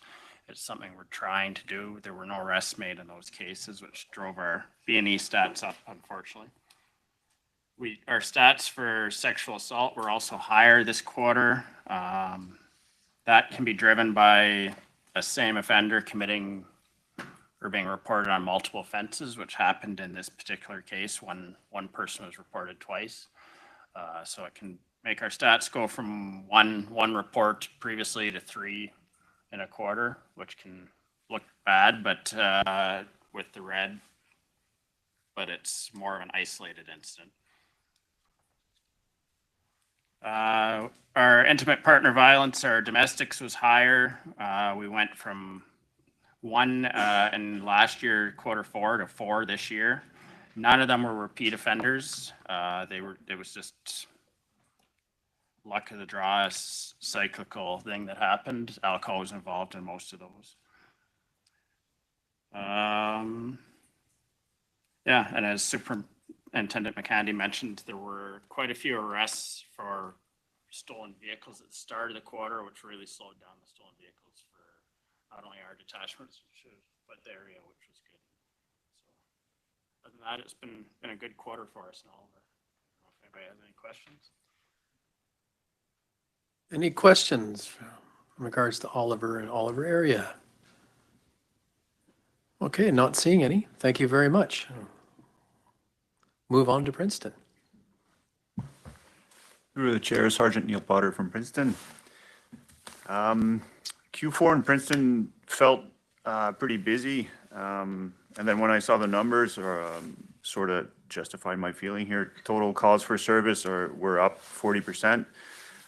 it's something we're trying to do. There were no arrests made in those cases, which drove our B&E stats up, unfortunately. Our stats for sexual assault were also higher this quarter. That can be driven by a same offender committing or being reported on multiple offenses, which happened in this particular case when one person was reported twice. So it can make our stats go from one report previously to 3 in a quarter, which can look bad, but with the red, but it's more of an isolated incident. Our intimate partner violence, our domestics was higher. We went from 1 in last year, Q4, to 4 this year. None of them were repeat offenders. It was just luck of the draw, a cyclical thing that happened. Alcohol was involved in most of those. Yeah, and as Superintendent McCandy mentioned, there were quite a few arrests for stolen vehicles at the start of the quarter, which really slowed down the stolen vehicles for not only our detachments, but the area, which was good. So other than that, it's been a good quarter for us in Oliver. I don't know if anybody has any questions. Any questions in regards to Oliver and Oliver area? Okay, not seeing any. Thank you very much. Move on to Princeton. Through the chair, Sergeant Neil Potter from Princeton. Q4 in Princeton felt pretty busy. And then when I saw the numbers, sort of justified my feeling here. Total calls for service were up 40%.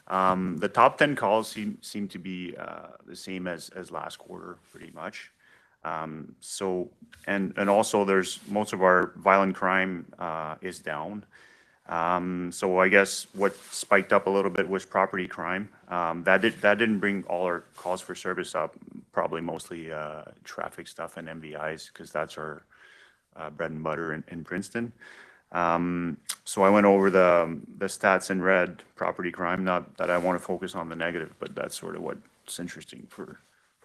The top 10 calls seem to be the same as last quarter, pretty much. So, and also there's most of our violent crime is down. So I guess what spiked up a little bit was property crime. That didn't bring all our calls for service up, probably mostly traffic stuff and MVIs, because that's our bread and butter in Princeton. So I went over the stats in red, property crime, not that I want to focus on the negative, but that's sort of what's interesting for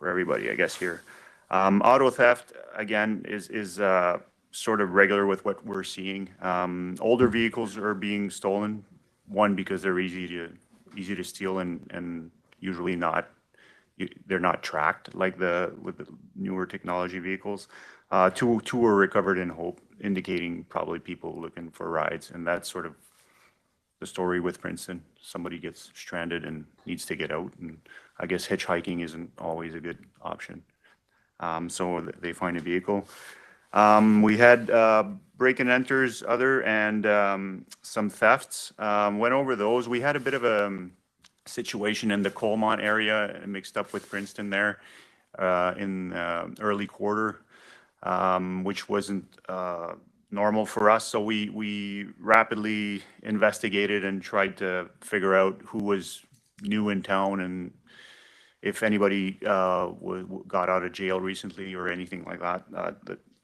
everybody, I guess, here. Auto theft, again, is sort of regular with what we're seeing. Older vehicles are being stolen, one, because they're easy to steal and usually they're not tracked like with the newer technology vehicles. Two were recovered in Hope, indicating probably people looking for rides, and that's sort of the story with Princeton. Somebody gets stranded and needs to get out, and I guess hitchhiking isn't always a good option. So they find a vehicle. We had break and enters, and some thefts. Went over those. We had a bit of a situation in the Colmont area mixed up with Princeton there in early quarter, which wasn't normal for us. So we rapidly investigated and tried to figure out who was new in town and if anybody got out of jail recently or anything like that.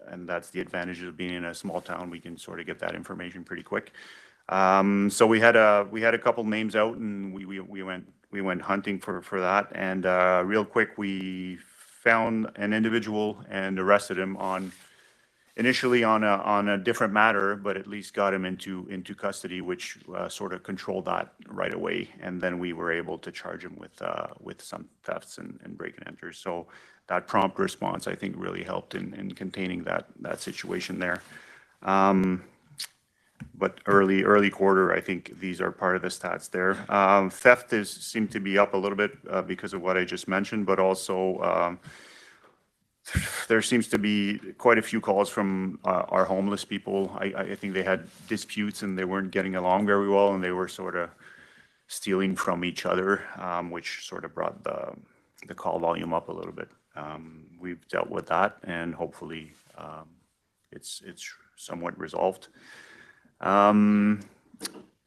And that's the advantage of being in a small town. We can sort of get that information pretty quick. So we had a couple names out, and we went hunting for that. And real quick, we found an individual and arrested him initially on a different matter, but at least got him into custody, which sort of controlled that right away. And then we were able to charge him with some thefts and break and enters. So that prompt response, I think, really helped in containing that situation there. But early quarter, I think these are part of the stats there. Theft seemed to be up a little bit because of what I just mentioned, but also there seems to be quite a few calls from our homeless people. I think they had disputes and they weren't getting along very well, and they were sort of stealing from each other, which sort of brought the call volume up a little bit. We've dealt with that, and hopefully it's somewhat resolved.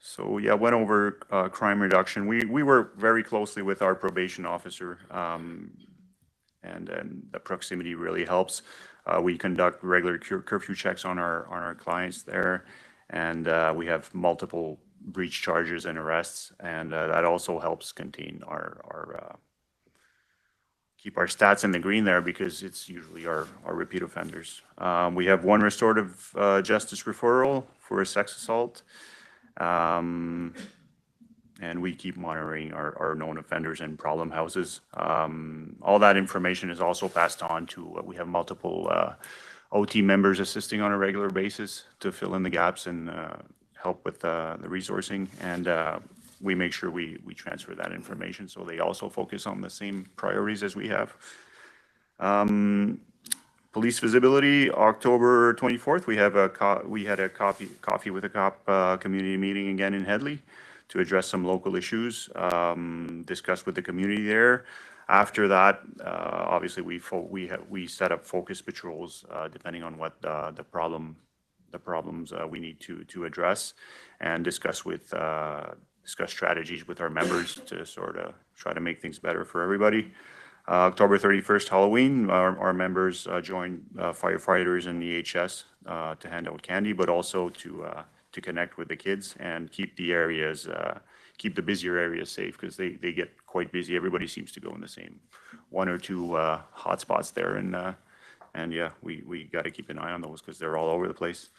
So yeah, went over crime reduction. We work very closely with our probation officer, and the proximity really helps. We conduct regular curfew checks on our clients there, and we have multiple breach charges and arrests, and that also helps contain keep our stats in the green there, because it's usually our repeat offenders. We have one restorative justice referral for a sex assault. And we keep monitoring our known offenders and problem houses. All that information is also passed on to, we have multiple OT members assisting on a regular basis to fill in the gaps and help with the resourcing. And we make sure we transfer that information so they also focus on the same priorities as we have. Police visibility, October 24th, we had a coffee with a cop community meeting again in Headley to address some local issues, discuss with the community there. After that, obviously we set up focus patrols depending on what the problems we need to address, and discuss strategies with our members to sort of try to make things better for everybody. October 31st, Halloween, our members joined firefighters and EHS to hand out candy, but also to connect with the kids and keep the busier areas safe, because they get quite busy. Everybody seems to go in the same one or two hotspots there, and yeah, we got to keep an eye on those because they're all over the place.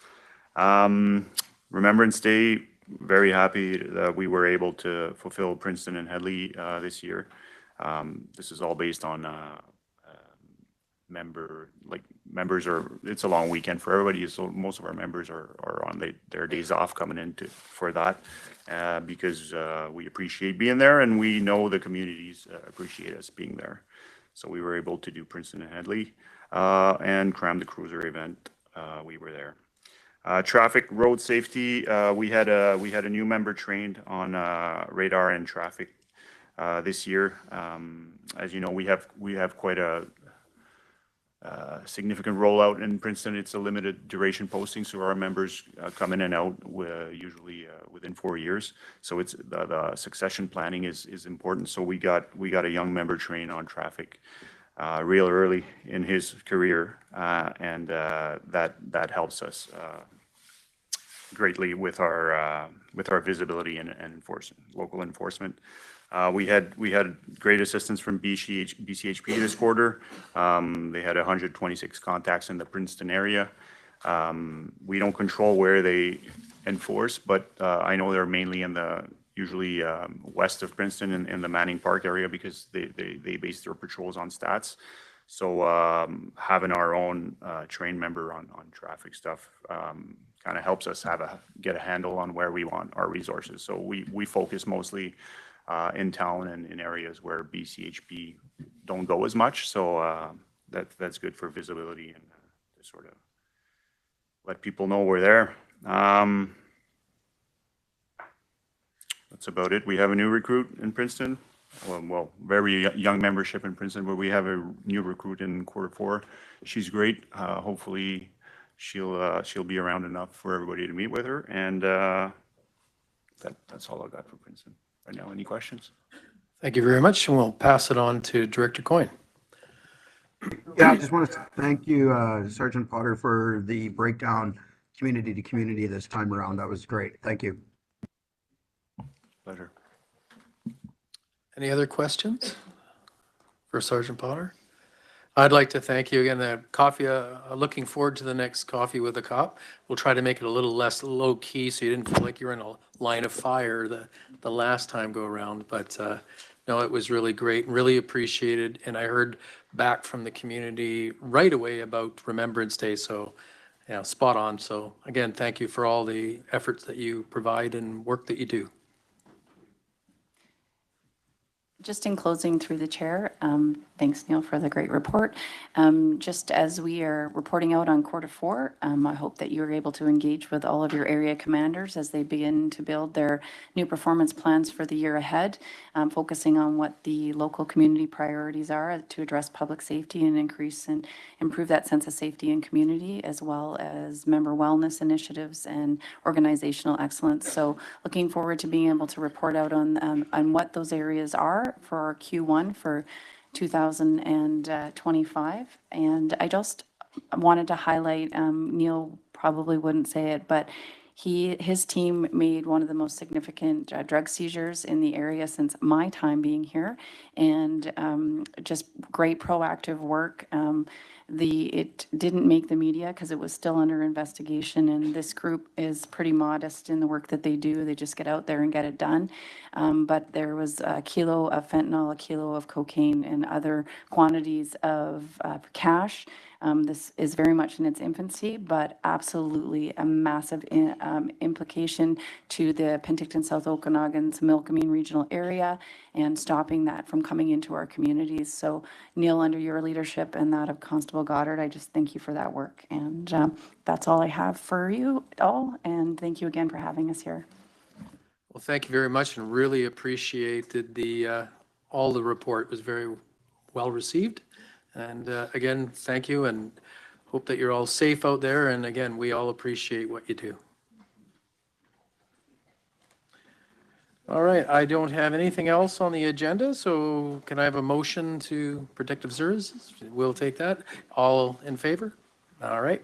Remembrance Day, very happy that we were able to fulfill Princeton and Headley this year. This is all based on members are, it's a long weekend for everybody, so most of our members are on their days off coming in for that, because we appreciate being there, and we know the communities appreciate us being there. So we were able to do Princeton and Headley, and Cram the Cruiser event. We were there. Traffic road safety, we had a new member trained on radar and traffic this year. As you know, we have quite a significant rollout in Princeton. It's a limited duration posting, so our members come in and out usually within 4 years. So it's the succession planning is important. So we got a young member trained on traffic real early in his career, and that helps us greatly with our visibility and local enforcement. We had great assistance from BCHP this quarter. They had 126 contacts in the Princeton area. We don't control where they enforce, but I know they're mainly usually west of Princeton in the Manning Park area, because they base their patrols on stats. So having our own trained member on traffic stuff kind of helps us get a handle on where we want our resources. So we focus mostly in town and in areas where BCHP don't go as much. So that's good for visibility and to sort of let people know we're there. That's about it. We have a new recruit in Princeton. Well, very young membership in Princeton, but we have a new recruit in Q4. She's great. Hopefully she'll be around enough for everybody to meet with her. And that's all I got for Princeton right now. Any questions? Thank you very much, and we'll pass it on to Director Coyne. Yeah, I just want to thank you, Sergeant Potter, for the breakdown community to community this time around. That was great. Thank you. Pleasure. Any other questions for Sergeant Potter? I'd like to thank you again. The coffee, looking forward to the next coffee with a cop. We'll try to make it a little less low key, so you didn't feel like you were in a line of fire the last time go around. But no, it was really great, really appreciated. And I heard back from the community right away about Remembrance Day. So yeah, spot on. So again, thank you for all the efforts that you provide and work that you do. Just in closing through the chair, thanks Neil for the great report. Just as we are reporting out on Q4, I hope that you're able to engage with all of your area commanders as they begin to build their new performance plans for the year ahead, focusing on what the local community priorities are to address public safety and increase and improve that sense of safety and community, as well as member wellness initiatives and organizational excellence. So looking forward to being able to report out on what those areas are for our Q1 for 2025. And I just wanted to highlight, Neil probably wouldn't say it, but his team made one of the most significant drug seizures in the area since my time being here, and just great proactive work. It didn't make the media because it was still under investigation, and this group is pretty modest in the work that they do. They just get out there and get it done. But there was a kilo of fentanyl, a kilo of cocaine, and other quantities of cash. This is very much in its infancy, but absolutely a massive implication to the Penticton, South Okanagan's Milkameen regional area, and stopping that from coming into our communities. So Neil, under your leadership and that of Constable Goddard, I just thank you for that work. And that's all I have for you all. And thank you again for having us here. Well, thank you very much, and really appreciated all the report. It was very well received. And again, thank you, and hope that you're all safe out there. And again, we all appreciate what you do. All right, I don't have anything else on the agenda, so can I have a motion to protective services? We'll take that. All in favor? All right,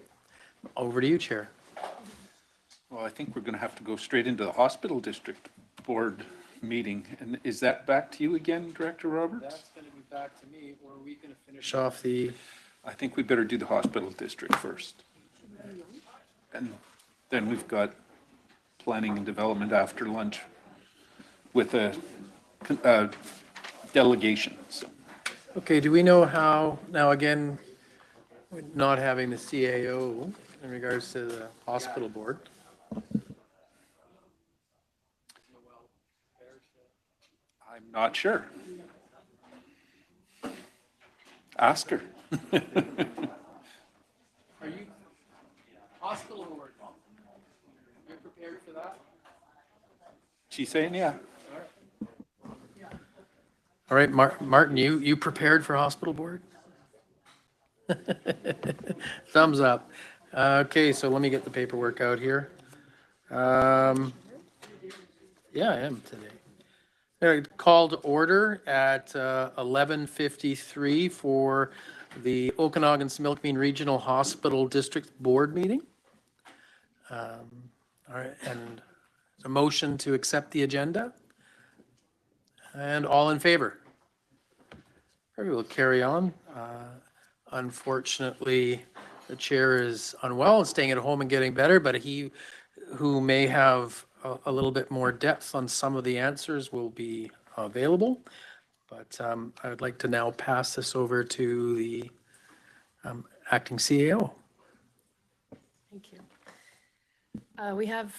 over to you, Chair. Well, I think we're going to have to go straight into the hospital district board meeting. And is that back to you again, Director Roberts? That's going to be back to me, or are we going to finish off the... I think we better do the hospital district first. And then we've got planning and development after lunch with a delegation. So. Okay, do we know how, now again, with not having the CAO in regards to the hospital board. I'm not sure. Ask her. Are you hospital board? You're prepared for that? She's saying, yeah. All right, Martin, you prepared for hospital board? Thumbs up. Okay, so let me get the paperwork out here. Yeah, I am today. Call to order at 11:53 for the Okanagan-Similkameen Regional Hospital District Board meeting. All right, and a motion to accept the agenda. And all in favor? We will carry on. Unfortunately, the chair is unwell and staying at home and getting better, but he who may have a little bit more depth on some of the answers will be available. But I would like to now pass this over to the acting CAO. Thank you. We have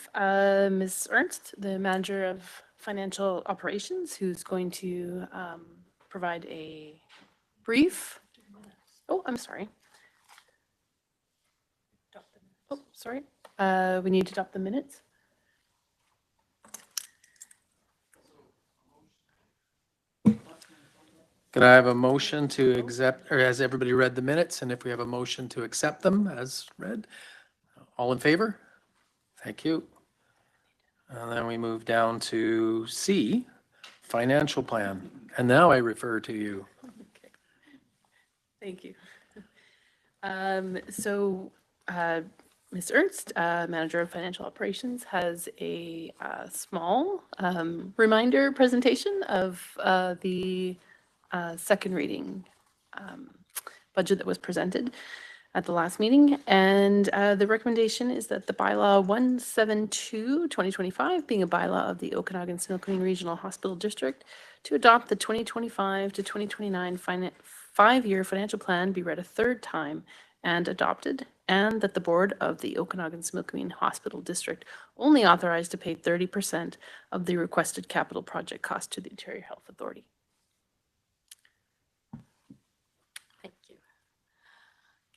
Ms. Ernst, the manager of financial operations, who's going to provide a brief. Oh, I'm sorry. Oh, sorry. We need to adopt the minutes. Could I have a motion to accept, or has everybody read the minutes? And if we have a motion to accept them as read, all in favor? Thank you. And then we move down to C, financial plan. And now I refer to you. Okay. Thank you. Ms. Ernst, manager of financial operations, has a small reminder presentation of the second reading budget that was presented at the last meeting. And the recommendation is that the bylaw 172/2025, being a bylaw of the Okanagan-Similkameen Regional Hospital District, to adopt the 2025 to 2029 five-year financial plan be read a third time and adopted, and that the board of the Okanagan-Similkameen Hospital District only authorized to pay 30% of the requested capital project cost to the Ontario Health Authority. Thank you.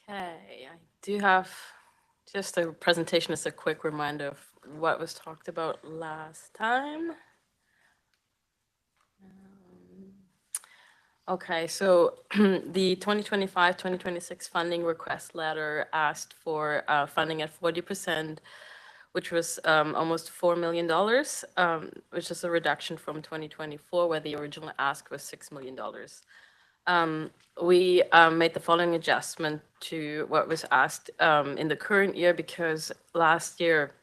Okay, I do have just a presentation as a quick reminder of what was talked about last time. Okay, so the 2025-2026 funding request letter asked for funding at 40%, which was almost $4 million, which is a reduction from 2024, where the original ask was $6 million. We made the following adjustment to what was asked in the current year, because last year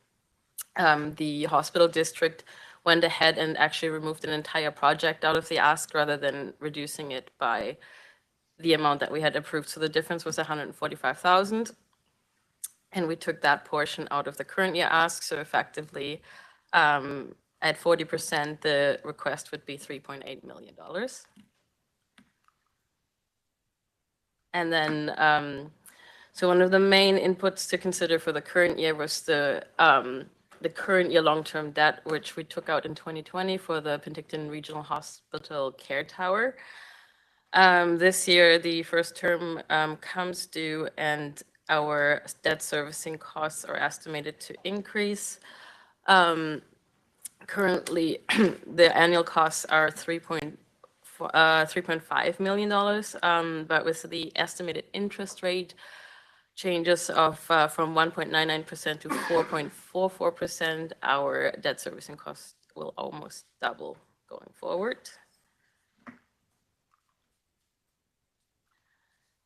the hospital district went ahead and actually removed an entire project out of the ask rather than reducing it by the amount that we had approved. So the difference was $145,000. And we took that portion out of the current year ask. So effectively, at 40%, the request would be $3.8 million. And then, so one of the main inputs to consider for the current year was the current year long-term debt, which we took out in 2020 for the Penticton Regional Hospital Care Tower. This year, the first term comes due, and our debt servicing costs are estimated to increase. Currently, the annual costs are $3.5 million, but with the estimated interest rate changes of from 1.99% to 4.44%, our debt servicing costs will almost double going forward.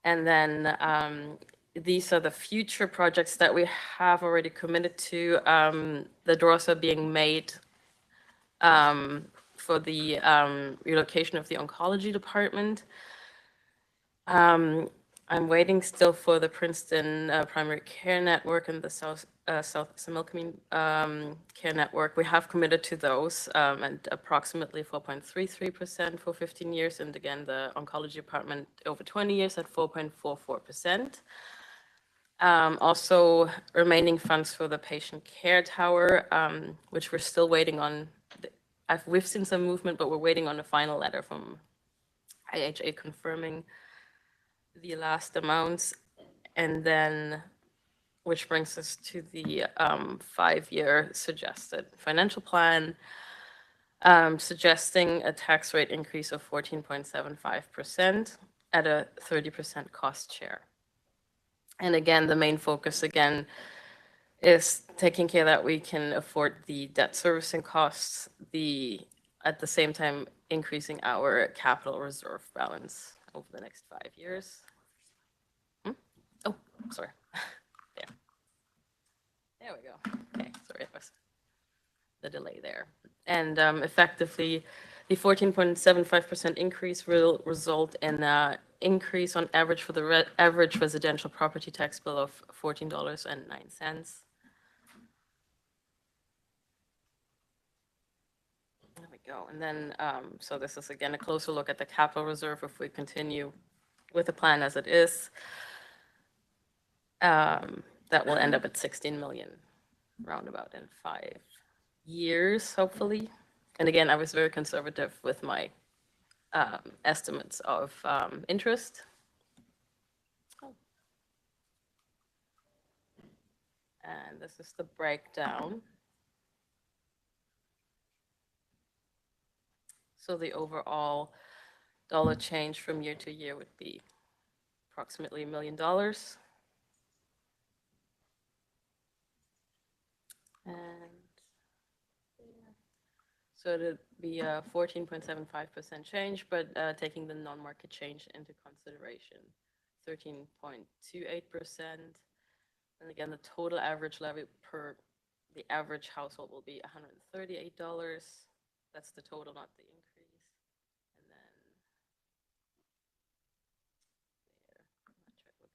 And then these are the future projects that we have already committed to. The draws are being made for the relocation of the oncology department. I'm waiting still for the Princeton Primary Care Network and the South Similkameen Care Network. We have committed to those and approximately 4.33% for 15 years. And again, the oncology department over 20 years at 4.44%. Also, remaining funds for the patient care tower, which we're still waiting on. We've seen some movement, but we're waiting on a final letter from IHA confirming the last amounts. And then, which brings us to the 5-year suggested financial plan, suggesting a tax rate increase of 14.75% at a 30% cost share. And again, the main focus again is taking care that we can afford the debt servicing costs, at the same time increasing our capital reserve balance over the next 5 years. Oh, sorry. There we go. Okay, sorry, it was the delay there. And effectively, the 14.75% increase will result in an increase on average for the average residential property tax bill of $14.09. There we go. And then, so this is again a closer look at the capital reserve if we continue with the plan as it is. That will end up at 16 million roundabout in 5 years, hopefully. And again, I was very conservative with my estimates of interest. And this is the breakdown. So the overall dollar change from year to year would be approximately $1 million. And so it would be a 14.75% change, but taking the non-market change into consideration, 13.28%. And again, the total average levy per the average household will be $138. That's the total, not the increase. And then there, we'll give you kind of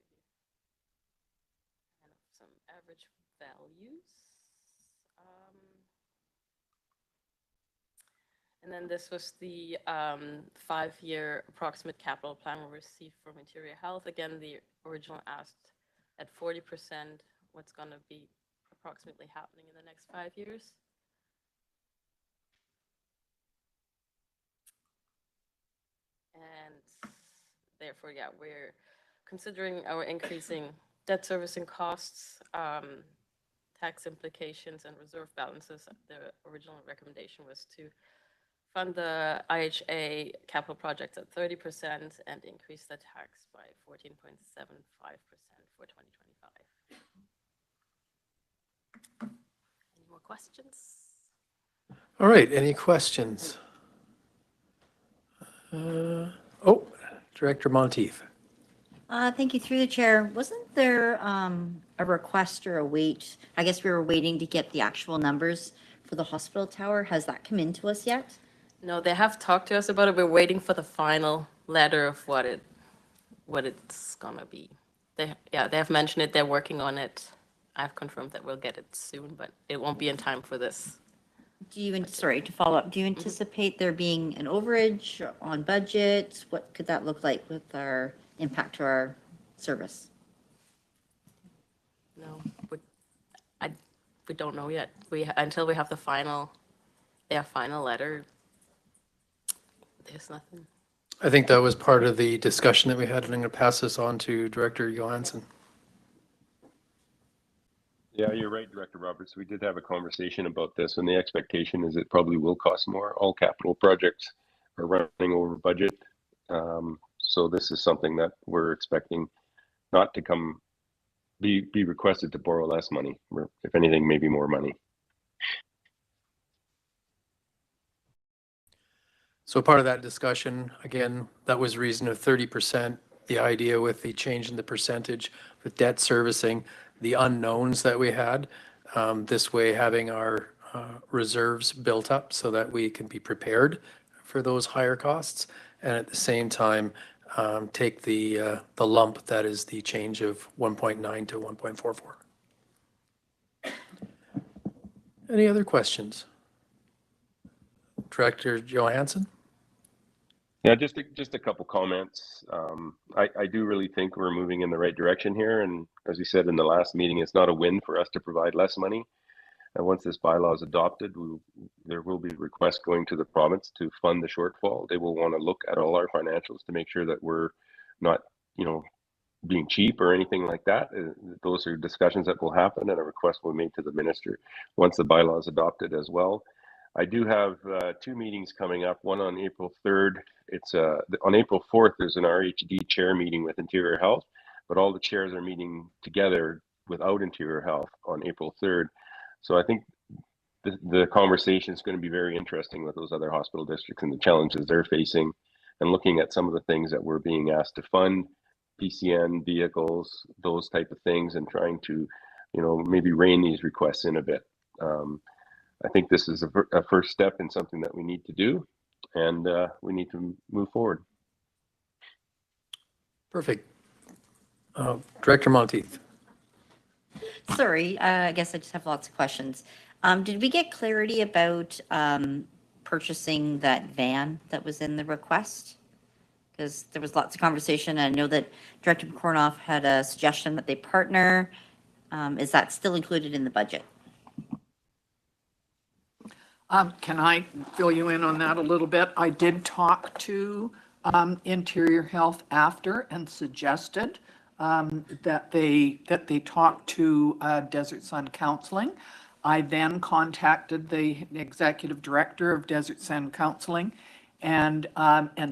some average values. And then this was the 5-year approximate capital plan we received from Interior Health. Again, the original asked at 40% what's going to be approximately happening in the next 5 years. And therefore, yeah, we're considering our increasing debt servicing costs, tax implications, and reserve balances. The original recommendation was to fund the IHA capital projects at 30% and increase the tax by 14.75% for 2025. Any more questions? All right, any questions? Director Monteith. Thank you. Through the chair, wasn't there a request or a wait? I guess we were waiting to get the actual numbers for the hospital tower. Has that come into us yet? No, they have talked to us about it. We're waiting for the final letter of what it's gonna be. They have mentioned it. They're working on it. I've confirmed that we'll get it soon, but it won't be in time for this. Sorry, to follow up, do you anticipate there being an overage on budget? What could that look like with our impact to our service? No, we don't know yet. Until we have the final letter, there's nothing. I think that was part of the discussion that we had, and I'm going to pass this on to Director Johansson. Yeah, you're right, Director Roberts. We did have a conversation about this, and the expectation is it probably will cost more. All capital projects are running over budget. So this is something that we're expecting not to be requested to borrow less money, or if anything, maybe more money. So part of that discussion, again, that was reason of 30%. The idea with the change in the percentage with debt servicing, the unknowns that we had, this way having our reserves built up so that we can be prepared for those higher costs, and at the same time take the lump that is the change of 1.9 to 1.44. Any other questions? Director Johansson? Yeah, just a couple comments. I do really think we're moving in the right direction here. And as we said in the last meeting, it's not a win for us to provide less money. And once this bylaw is adopted, there will be requests going to the province to fund the shortfall. They will want to look at all our financials to make sure that we're not, being cheap or anything like that. Those are discussions that will happen, and a request will be made to the minister once the bylaw is adopted as well. I do have 2 meetings coming up, one on April 3rd. It's on April 4th, there's an RHD chair meeting with Interior Health, but all the chairs are meeting together without Interior Health on April 3rd. So I think the conversation is going to be very interesting with those other hospital districts and the challenges they're facing, and looking at some of the things that we're being asked to fund, PCN vehicles, those type of things, and trying to, maybe rein these requests in a bit. I think this is a first step in something that we need to do, and we need to move forward. Perfect. Director Monteith. Sorry, I guess I just have lots of questions. Did we get clarity about purchasing that van that was in the request? Because there was lots of conversation. And I know that Director McCornoff had a suggestion that they partner. Is that still included in the budget? Can I fill you in on that a little bit? I did talk to Interior Health after and suggested that they talk to Desert Sun Counseling. I then contacted the executive director of Desert Sun Counseling and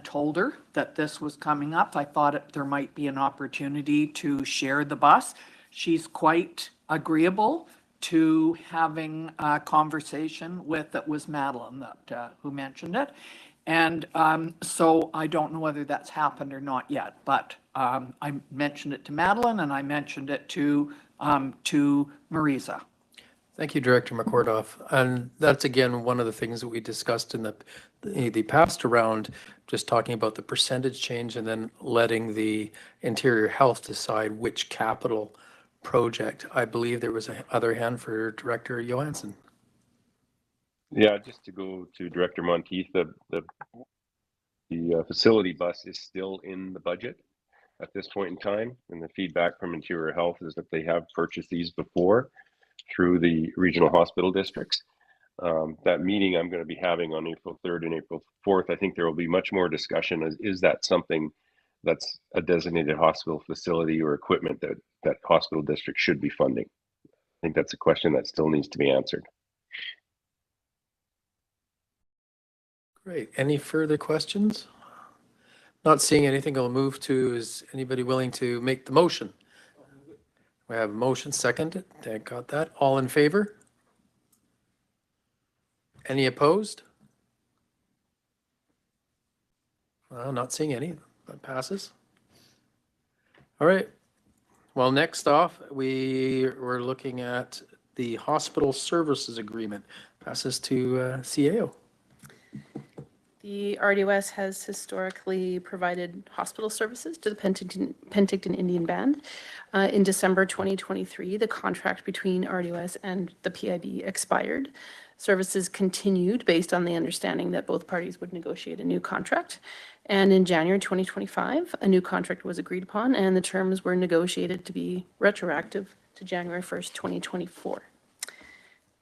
told her that this was coming up. I thought there might be an opportunity to share the bus. She's quite agreeable to having a conversation with, it was Madeline that who mentioned it. And so I don't know whether that's happened or not yet, but I mentioned it to Madeline and I mentioned it to Marisa. Thank you, Director McCordoff. And that's, again, one of the things that we discussed in the past around just talking about the percentage change and then letting the Interior Health decide which capital project. I believe there was a other hand for Director Johansson. Yeah, just to go to Director Monteith, the facility bus is still in the budget at this point in time, and the feedback from Interior Health is that they have purchased these before through the regional hospital districts. That meeting I'm going to be having on April 3rd and April 4th, I think there will be much more discussion. Is that something that's a designated hospital facility or equipment that hospital districts should be funding? I think that's a question that still needs to be answered. Great. Any further questions? Not seeing anything, I'll move to, is anybody willing to make the motion? We have a motion seconded. Thank God that. All in favor? Any opposed? Not seeing any. That passes. All right. Well, next off, we're looking at the hospital services agreement. Passes to CAO. The RDOS has historically provided hospital services to the Penticton Indian Band. In December 2023, the contract between RDOS and the PIB expired. Services continued based on the understanding that both parties would negotiate a new contract. And in January 2025, a new contract was agreed upon and the terms were negotiated to be retroactive to January 1st, 2024.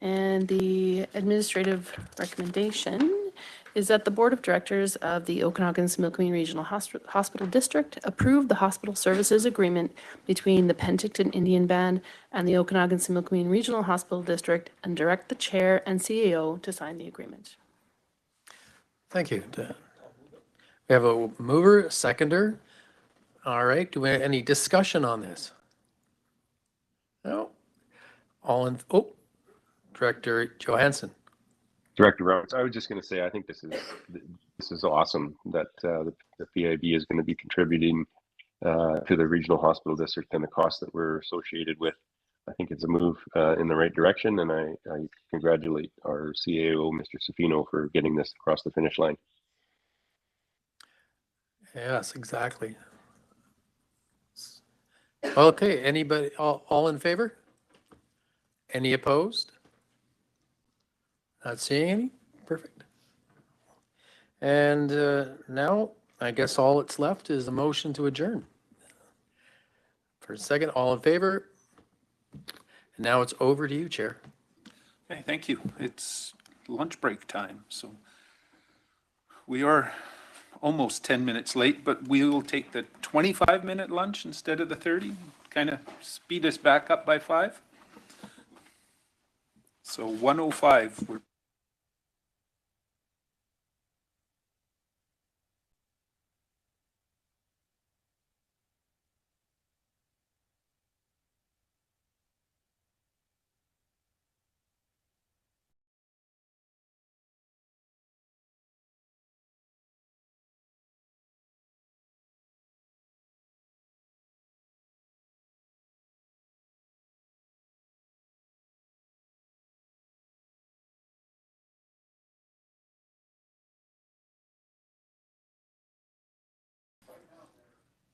And the administrative recommendation is that the Board of Directors of the Okanagan-Similkameen Regional Hospital District approve the hospital services agreement between the Penticton Indian Band and the Okanagan-Similkameen Regional Hospital District and direct the Chair and CAO to sign the agreement. Thank you. We have a mover, a seconder. All right. Do we have any discussion on this? No. Director Johansson. Director Roberts, I was just going to say, I think this is awesome that the PIB is going to be contributing to the regional hospital district and the costs that we're associated with. I think it's a move in the right direction, and I congratulate our CAO, Mr. Safino, for getting this across the finish line. Yes, exactly. Okay, anybody, all in favor? Any opposed? Not seeing any? Perfect. And now I guess all that's left is a motion to adjourn. For a second, all in favor? And now it's over to you, Chair. Okay, thank you. It's lunch break time, so we are almost 10 minutes late, but we will take the 25-minute lunch instead of the 30, kind of speed us back up by 5. So 1:05, we're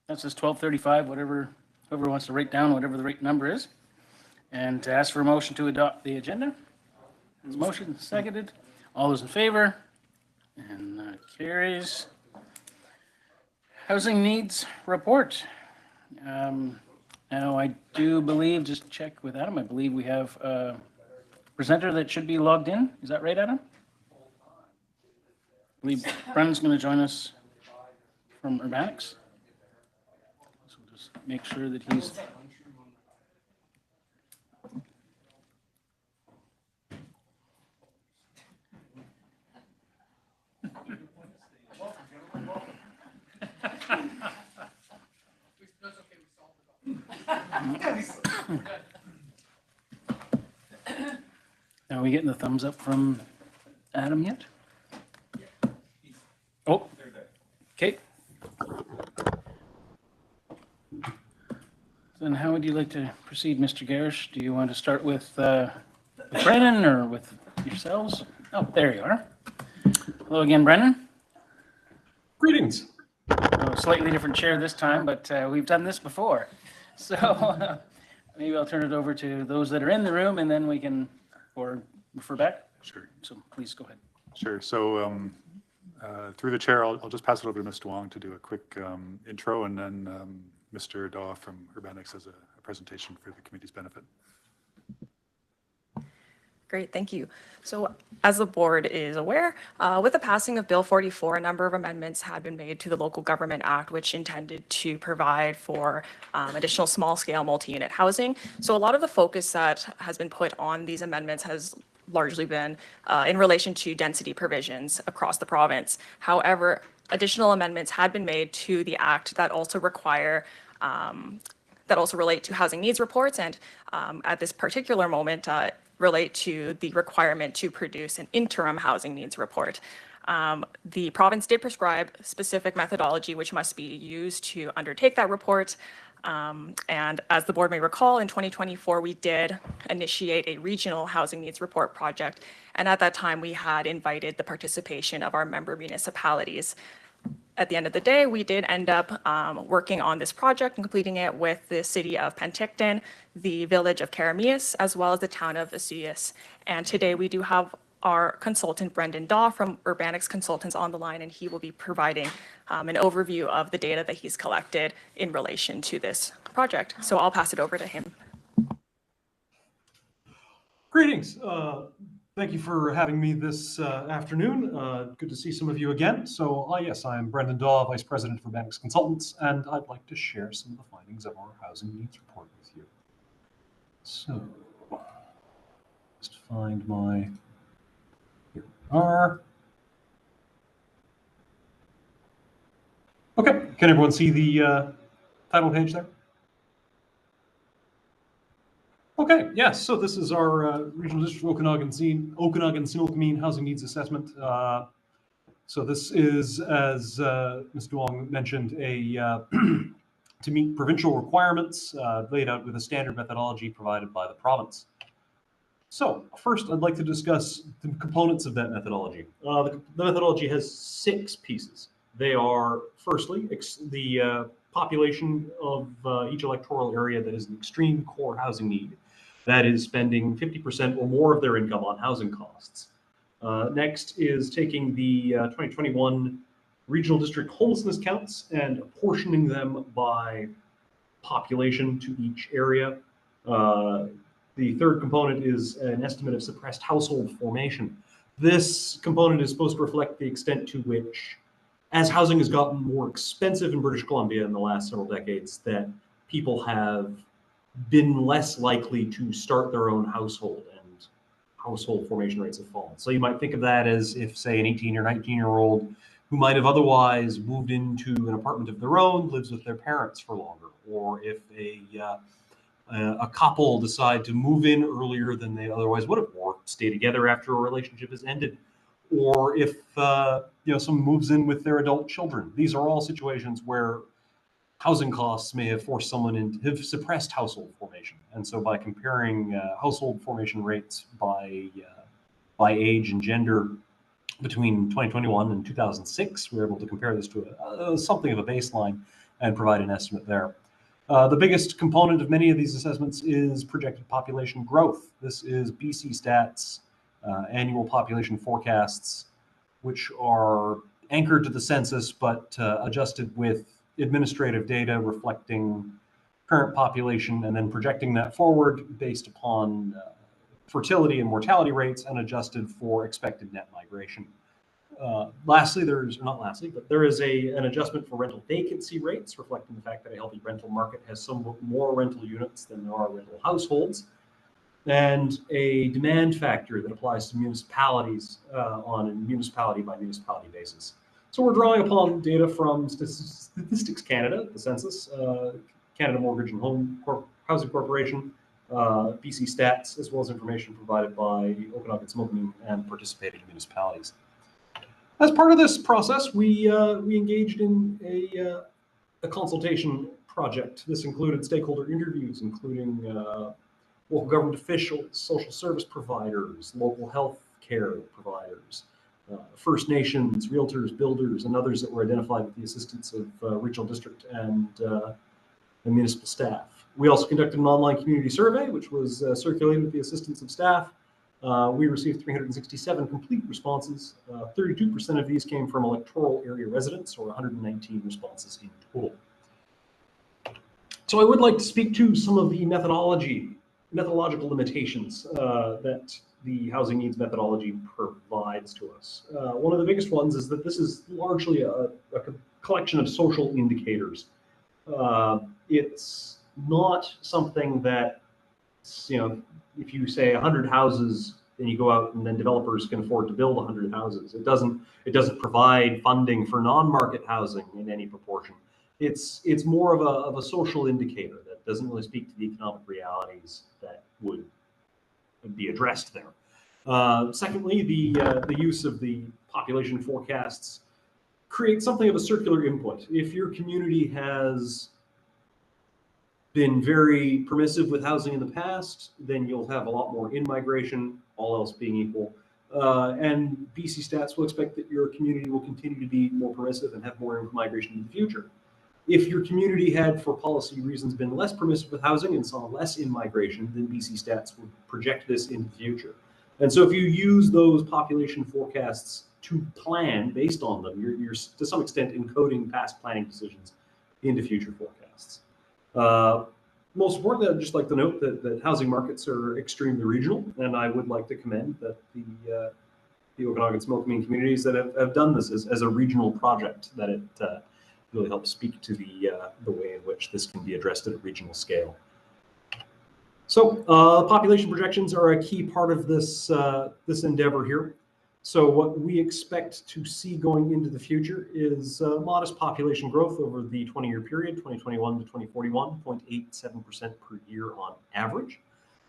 That says 12:35, whoever wants to write down whatever the right number is. And to ask for a motion to adopt the agenda. Motion seconded. All those in favor? And that carries. Housing needs report. Now, I do believe, just check with Adam, I believe we have a presenter that should be logged in. Is that right, Adam? I believe Brendan's going to join us from Urbanics. So just make sure that he's... Are we getting the thumbs up from Adam yet? Oh, okay. Then how would you like to proceed, Mr. Garish? Do you want to start with Brennan or with yourselves? Oh, there you are. Hello again, Brennan. Greetings. Oh, slightly different chair this time, but we've done this before. So maybe I'll turn it over to those that are in the room and then we can, or refer back. Sure. So please go ahead. Sure. So through the chair, I'll just pass it over to Mr. Wong to do a quick intro, and then Mr. Daw from Urbanics has a presentation for the committee's benefit. Great, thank you. So as the board is aware, with the passing of Bill 44, a number of amendments had been made to the Local Government Act, which intended to provide for additional small-scale multi-unit housing. So a lot of the focus that has been put on these amendments has largely been in relation to density provisions across the province. However, additional amendments had been made to the Act that also require that also relate to housing needs reports, and at this particular moment relate to the requirement to produce an interim housing needs report. The province did prescribe specific methodology which must be used to undertake that report. And as the board may recall, in 2024, we did initiate a regional housing needs report project. And at that time, we had invited the participation of our member municipalities. At the end of the day, we did end up working on this project and completing it with the city of Penticton, the village of Karamias, as well as the town of Vesuvius. And today we do have our consultant, Brendan Daw from Urbanics Consultants on the line, and he will be providing an overview of the data that he's collected in relation to this project. So I'll pass it over to him. Greetings. Thank you for having me this afternoon. Good to see some of you again. So yes, I'm Brendan Daw, Vice President for Urbanics Consultants, and I'd like to share some of the findings of our housing needs report with you. So, just find my, here we are. Okay, can everyone see the title page there? Okay, yes, so this is our Regional District Okanagan-Similkameen Housing Needs Assessment. So this is, as Mr. Wong mentioned, to meet provincial requirements laid out with a standard methodology provided by the province. So first, I'd like to discuss the components of that methodology. The methodology has 6 pieces. They are, firstly, the population of each electoral area that is an extreme core housing need, that is spending 50% or more of their income on housing costs. Next is taking the 2021 regional district homelessness counts and apportioning them by population to each area. The third component is an estimate of suppressed household formation. This component is supposed to reflect the extent to which, as housing has gotten more expensive in British Columbia in the last several decades, that people have been less likely to start their own household, and household formation rates have fallen. So you might think of that as if, say, an 18 or 19-year-old who might have otherwise moved into an apartment of their own lives with their parents for longer, or if a couple decide to move in earlier than they otherwise would have, or stay together after a relationship has ended, or if someone moves in with their adult children. These are all situations where housing costs may have forced someone into have suppressed household formation. And so by comparing household formation rates by age and gender between 2021 and 2006, we were able to compare this to something of a baseline and provide an estimate there. The biggest component of many of these assessments is projected population growth. This is BC Stats annual population forecasts, which are anchored to the census but adjusted with administrative data reflecting current population and then projecting that forward based upon fertility and mortality rates and adjusted for expected net migration. Lastly, there is an adjustment for rental vacancy rates, reflecting the fact that a healthy rental market has somewhat more rental units than there are rental households, and a demand factor that applies to municipalities on a municipality by municipality basis. So we're drawing upon data from Statistics Canada, the census, Canada Mortgage and Housing Corporation, BC Stats, as well as information provided by Okanagan and participating municipalities. As part of this process, we engaged in a consultation project. This included stakeholder interviews, including local government officials, social service providers, local health care providers, First Nations, realtors, builders, and others that were identified with the assistance of regional district and municipal staff. We also conducted an online community survey, which was circulated with the assistance of staff. We received 367 complete responses. 32% of these came from electoral area residents, or 119 responses in total. So I would like to speak to some of the methodological limitations that the housing needs methodology provides to us. One of the biggest ones is that this is largely a collection of social indicators. It's not something that, if you say 100 houses, then you go out and then developers can afford to build 100 houses. It doesn't provide funding for non-market housing in any proportion. It's more of a social indicator that doesn't really speak to the economic realities that would be addressed there. Secondly, the use of the population forecasts creates something of a circular input. If your community has been very permissive with housing in the past, then you'll have a lot more in-migration, all else being equal. And BC Stats will expect that your community will continue to be more permissive and have more in-migration in the future. If your community had, for policy reasons, been less permissive with housing and saw less in-migration, then BC Stats would project this into the future. And so if you use those population forecasts to plan based on them, you're to some extent encoding past planning decisions into future forecasts. Most importantly, I'd just like to note that housing markets are extremely regional, and I would like to commend that the Okanagan-Similkameen communities that have done this as a regional project, that it really helps speak to the way in which this can be addressed at a regional scale. So population projections are a key part of this endeavor here. So what we expect to see going into the future is modest population growth over the 20-year period, 2021 to 2041, 0.87% per year on average.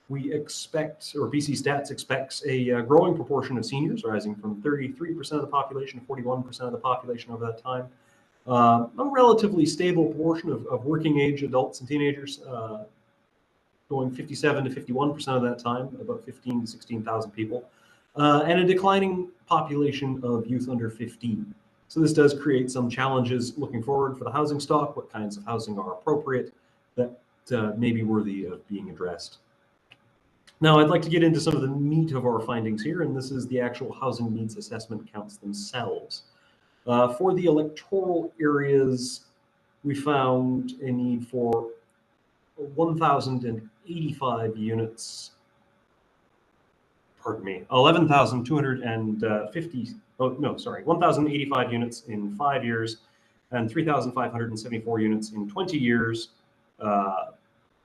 We expect, or BC Stats expects, a growing proportion of seniors, rising from 33% of the population to 41% of the population over that time. A relatively stable proportion of working age adults and teenagers, going 57 to 51% of that time, about 15 to 16,000 people. And a declining population of youth under 15. So this does create some challenges looking forward for the housing stock, what kinds of housing are appropriate that may be worthy of being addressed. Now, I'd like to get into some of the meat of our findings here, and this is the actual housing needs assessment counts themselves. For the electoral areas, we found a need for 1,085 units. Pardon me, 11,250. Oh no, sorry, 1,085 units in 5 years, and 3,574 units in 20 years.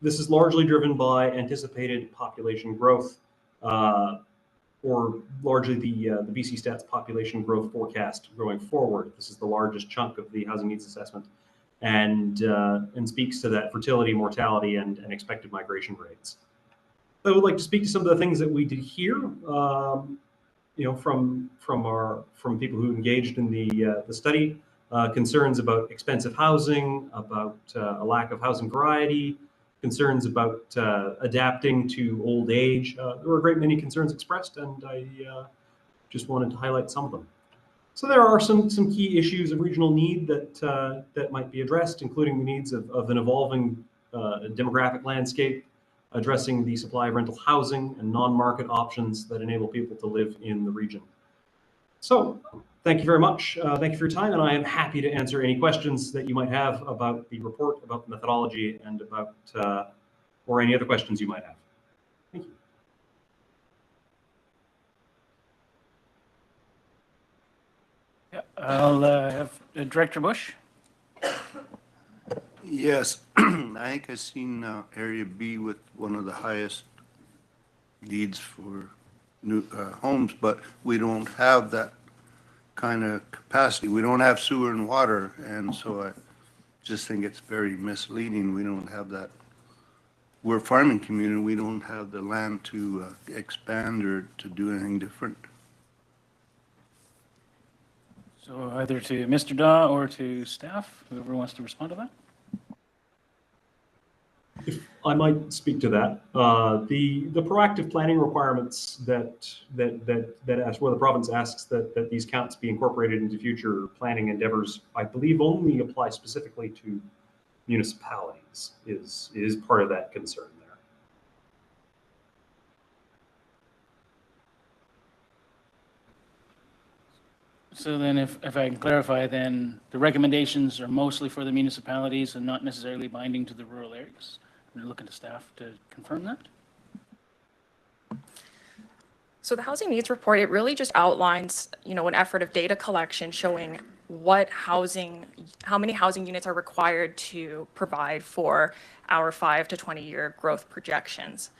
This is largely driven by anticipated population growth, or largely the BC Stats population growth forecast going forward. This is the largest chunk of the housing needs assessment, and speaks to that fertility, mortality, and expected migration rates. I would like to speak to some of the things that we did here. From people who engaged in the study, concerns about expensive housing, about a lack of housing variety, concerns about adapting to old age. There were a great many concerns expressed, and I just wanted to highlight some of them. So there are some key issues of regional need that might be addressed, including the needs of an evolving demographic landscape, addressing the supply of rental housing and non-market options that enable people to live in the region. So thank you very much. Thank you for your time, and I am happy to answer any questions that you might have about the report, about the methodology, and about or any other questions you might have. Thank you. Yeah, I'll have Director Bush. Yes, I think I've seen Area B with one of the highest needs for new homes, but we don't have that kind of capacity. We don't have sewer and water, and so I just think it's very misleading. We don't have that. We're a farming community. We don't have the land to expand or to do anything different. So either to Mr. Daw or to staff, whoever wants to respond to that. If I might speak to that, the proactive planning requirements that ask, where the province asks that these counts be incorporated into future planning endeavors, I believe only apply specifically to municipalities. Is part of that concern there. So then if I can clarify, then the recommendations are mostly for the municipalities and not necessarily binding to the rural areas? We're looking to staff to confirm that? So the housing needs report, it really just outlines, an effort of data collection showing how many housing units are required to provide for our 5 to 20-year growth projections.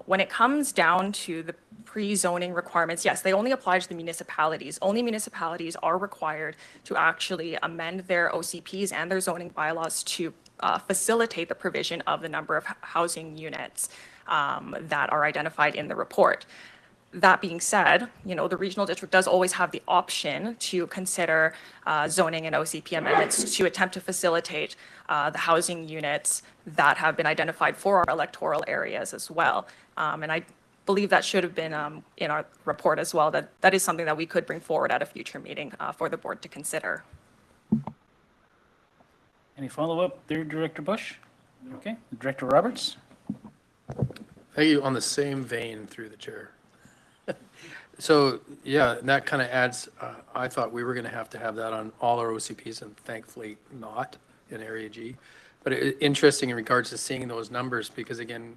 When it comes down to the pre-zoning requirements, yes, they only apply to the municipalities. Only municipalities are required to actually amend their OCPs and their zoning bylaws to facilitate the provision of the number of housing units that are identified in the report. That being said, the regional district does always have the option to consider zoning and OCP amendments to attempt to facilitate the housing units that have been identified for our electoral areas as well. And I believe that should have been in our report as well, that is something that we could bring forward at a future meeting for the board to consider. Any follow-up there, Director Bush? Okay, Director Roberts? Thank you. On the same vein, through the chair. So yeah, that kind of adds, I thought we were going to have that on all our OCPs, and thankfully not in Area G. But interesting in regards to seeing those numbers, because again,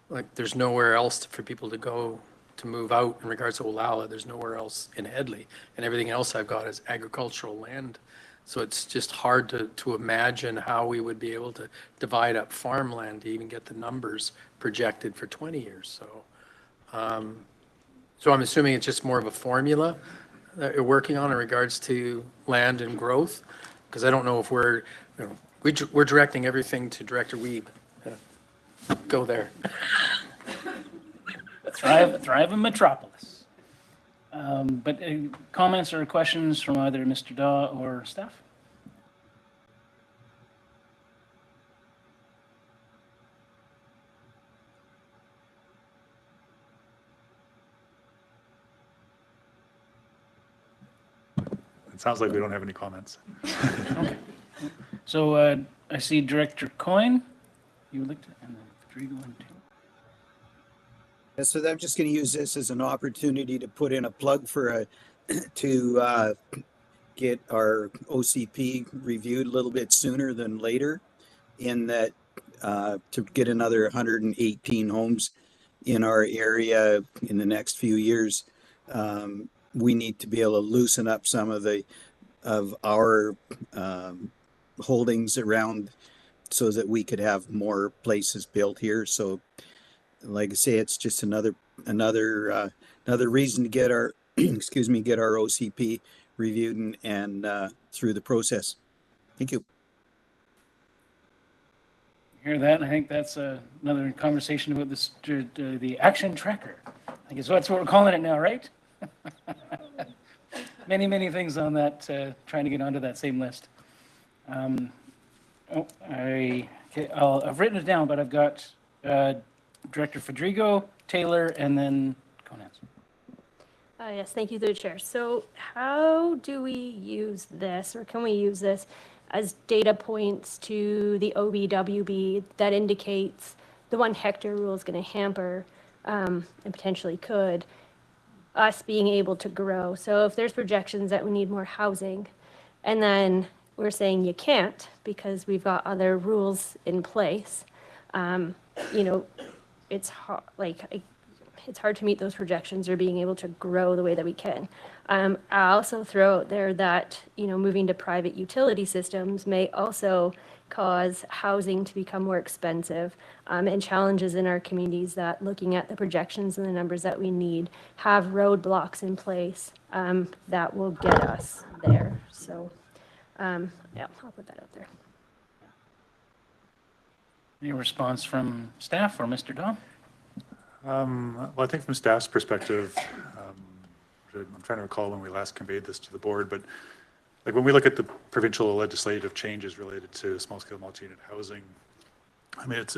like there's nowhere else for people to go to move out in regards to Olalla. There's nowhere else in Headley, and everything else I've got is agricultural land. So it's just hard to imagine how we would be able to divide up farmland to even get the numbers projected for 20 years. So I'm assuming it's just more of a formula that you're working on in regards to land and growth, because I don't know if we're directing everything to Director Weeb. Go there. Thrive in Metropolis. But comments or questions from either Mr. Daw or staff? It sounds like we don't have any comments. Okay. So I see Director Coyne. You would like to, and then Rodrigo and Taylor. Yeah, so I'm just going to use this as an opportunity to put in a plug for to get our OCP reviewed a little bit sooner than later, in that to get another 118 homes in our area in the next few years, we need to be able to loosen up some of our holdings around, so that we could have more places built here. So like I say, it's just another reason to get our get our OCP reviewed and through the process. Thank you. Hear that? I think that's another conversation about this, the action tracker. I guess that's what we're calling it now, right? Many things on that, trying to get onto that same list. I've written it down, but I've got Director Fedrigo, Taylor, and then Conans. Yes, thank you, through the chair. So how do we use this, or can we use this as data points to the OBWB that indicates the 1 hectare rule is going to hamper and potentially could us being able to grow? So if there's projections that we need more housing, and then we're saying you can't because we've got other rules in place, you know, it's hard, it's hard to meet those projections or being able to grow the way that we can. I also throw out there that, you know, moving to private utility systems may also cause housing to become more expensive, and challenges in our communities that, looking at the projections and the numbers that we need, have roadblocks in place that will get us there. So yeah, I'll put that out there. Any response from staff or Mr. Dom? Well, I think from staff's perspective, I'm trying to recall when we last conveyed this to the board, but like when we look at the provincial legislative changes related to small-scale multi-unit housing, I mean, it's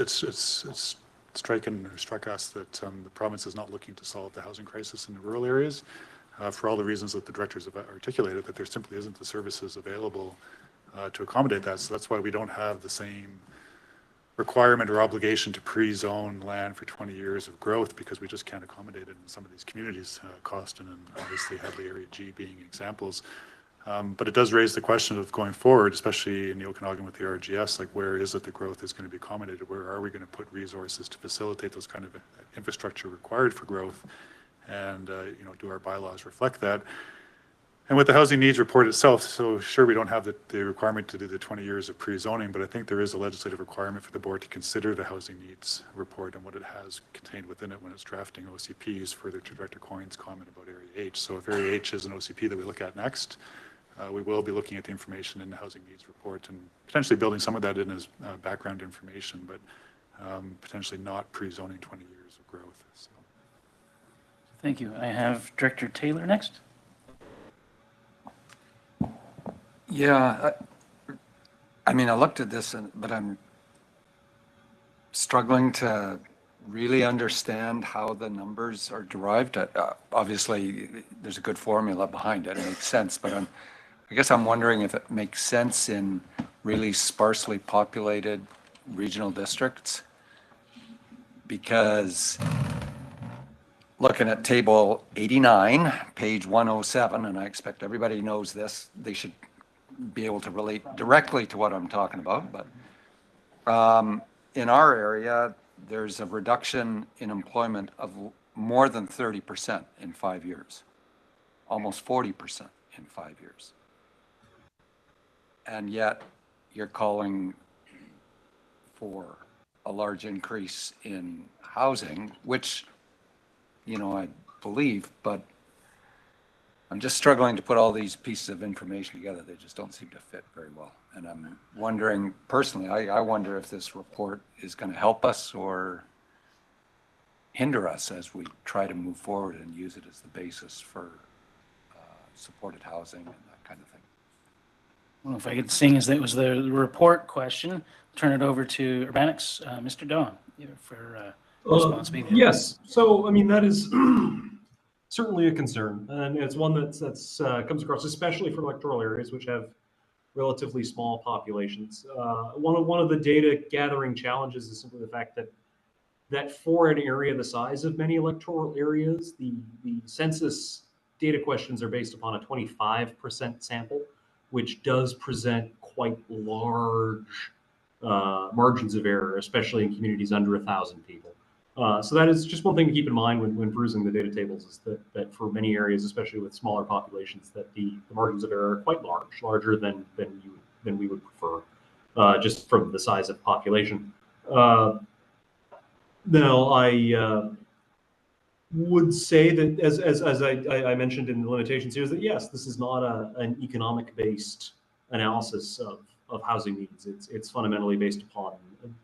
struck us that the province is not looking to solve the housing crisis in the rural areas for all the reasons that the directors have articulated, that there simply isn't the services available to accommodate that. So that's why we don't have the same requirement or obligation to pre-zone land for 20 years of growth, because we just can't accommodate it in some of these communities, Costin and obviously Hadley Area G being examples. But it does raise the question of going forward, especially in the Okanagan with the RGS, like where is it the growth is going to be accommodated? Where are we going to put resources to facilitate those kind of infrastructure required for growth? And, you know, do our bylaws reflect that? And with the housing needs report itself, so sure, we don't have the requirement to do the 20 years of pre-zoning, but I think there is a legislative requirement for the board to consider the housing needs report and what it has contained within it when it's drafting OCPs, further to Director Coyne's comment about Area H. So if Area H is an OCP that we look at next, we will be looking at the information in the housing needs report and potentially building some of that in as background information, but potentially not pre-zoning 20 years of growth. So. Thank you. I have Director Taylor next. Yeah, I mean, I looked at this, but I'm struggling to really understand how the numbers are derived. Obviously, there's a good formula behind it. It makes sense, but I guess I'm wondering if it makes sense in really sparsely populated regional districts, because looking at table 89, page 107, and I expect everybody knows this, they should be able to relate directly to what I'm talking about, but in our area, there's a reduction in employment of more than 30% in 5 years, almost 40% in 5 years. And yet you're calling for a large increase in housing, which, you know, I believe, but I'm just struggling to put all these pieces of information together. They just don't seem to fit very well. And I'm wondering, personally, I wonder if this report is going to help us or hinder us as we try to move forward and use it as the basis for supported housing and that kind of thing. Well, if I could sing as that was the report question, turn it over to Urbanics, Mr. Don, for response. Yes. So, I mean, that is certainly a concern, and it's one that's comes across, especially for electoral areas which have relatively small populations. One of the data gathering challenges is simply the fact that for an area the size of many electoral areas, the census data questions are based upon a 25% sample. which does present quite large margins of error, especially in communities under 1,000 people. So that is just one thing to keep in mind when perusing the data tables, is that for many areas, especially with smaller populations, that the margins of error are quite large, larger than we would prefer, just from the size of population. Now, I would say that, as I mentioned in the limitations here, is that yes, this is not an economic-based analysis of housing needs. It's fundamentally based upon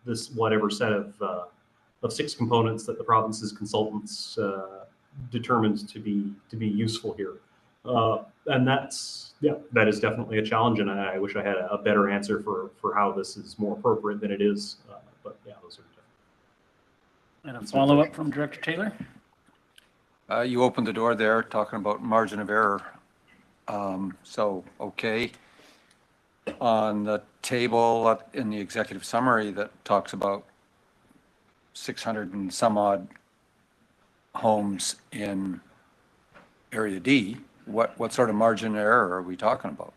this whatever set of 6 components that the province's consultants determined to be useful here, and that is definitely a challenge. And I wish I had a better answer for how this is more appropriate than it is. But yeah, those are. And a follow-up from Director Taylor. You opened the door there talking about margin of error. So, okay. On the table in the executive summary that talks about 600 and some odd homes in Area D, what sort of margin of error are we talking about?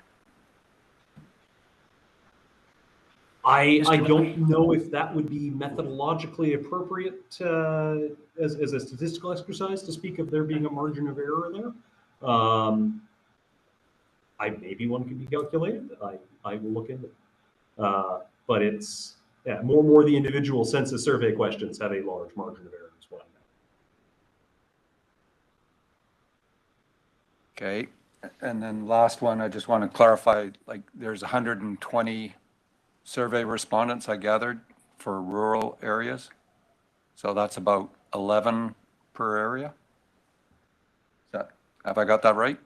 I don't know if that would be methodologically appropriate as a statistical exercise to speak of there being a margin of error there. Maybe one could be calculated. I will look into it. But it's more the individual census survey questions have a large margin of error, is what I know. Okay, and then last one, I just want to clarify, like there's 120 survey respondents I gathered for rural areas. So that's about 11 per area. Have I got that right?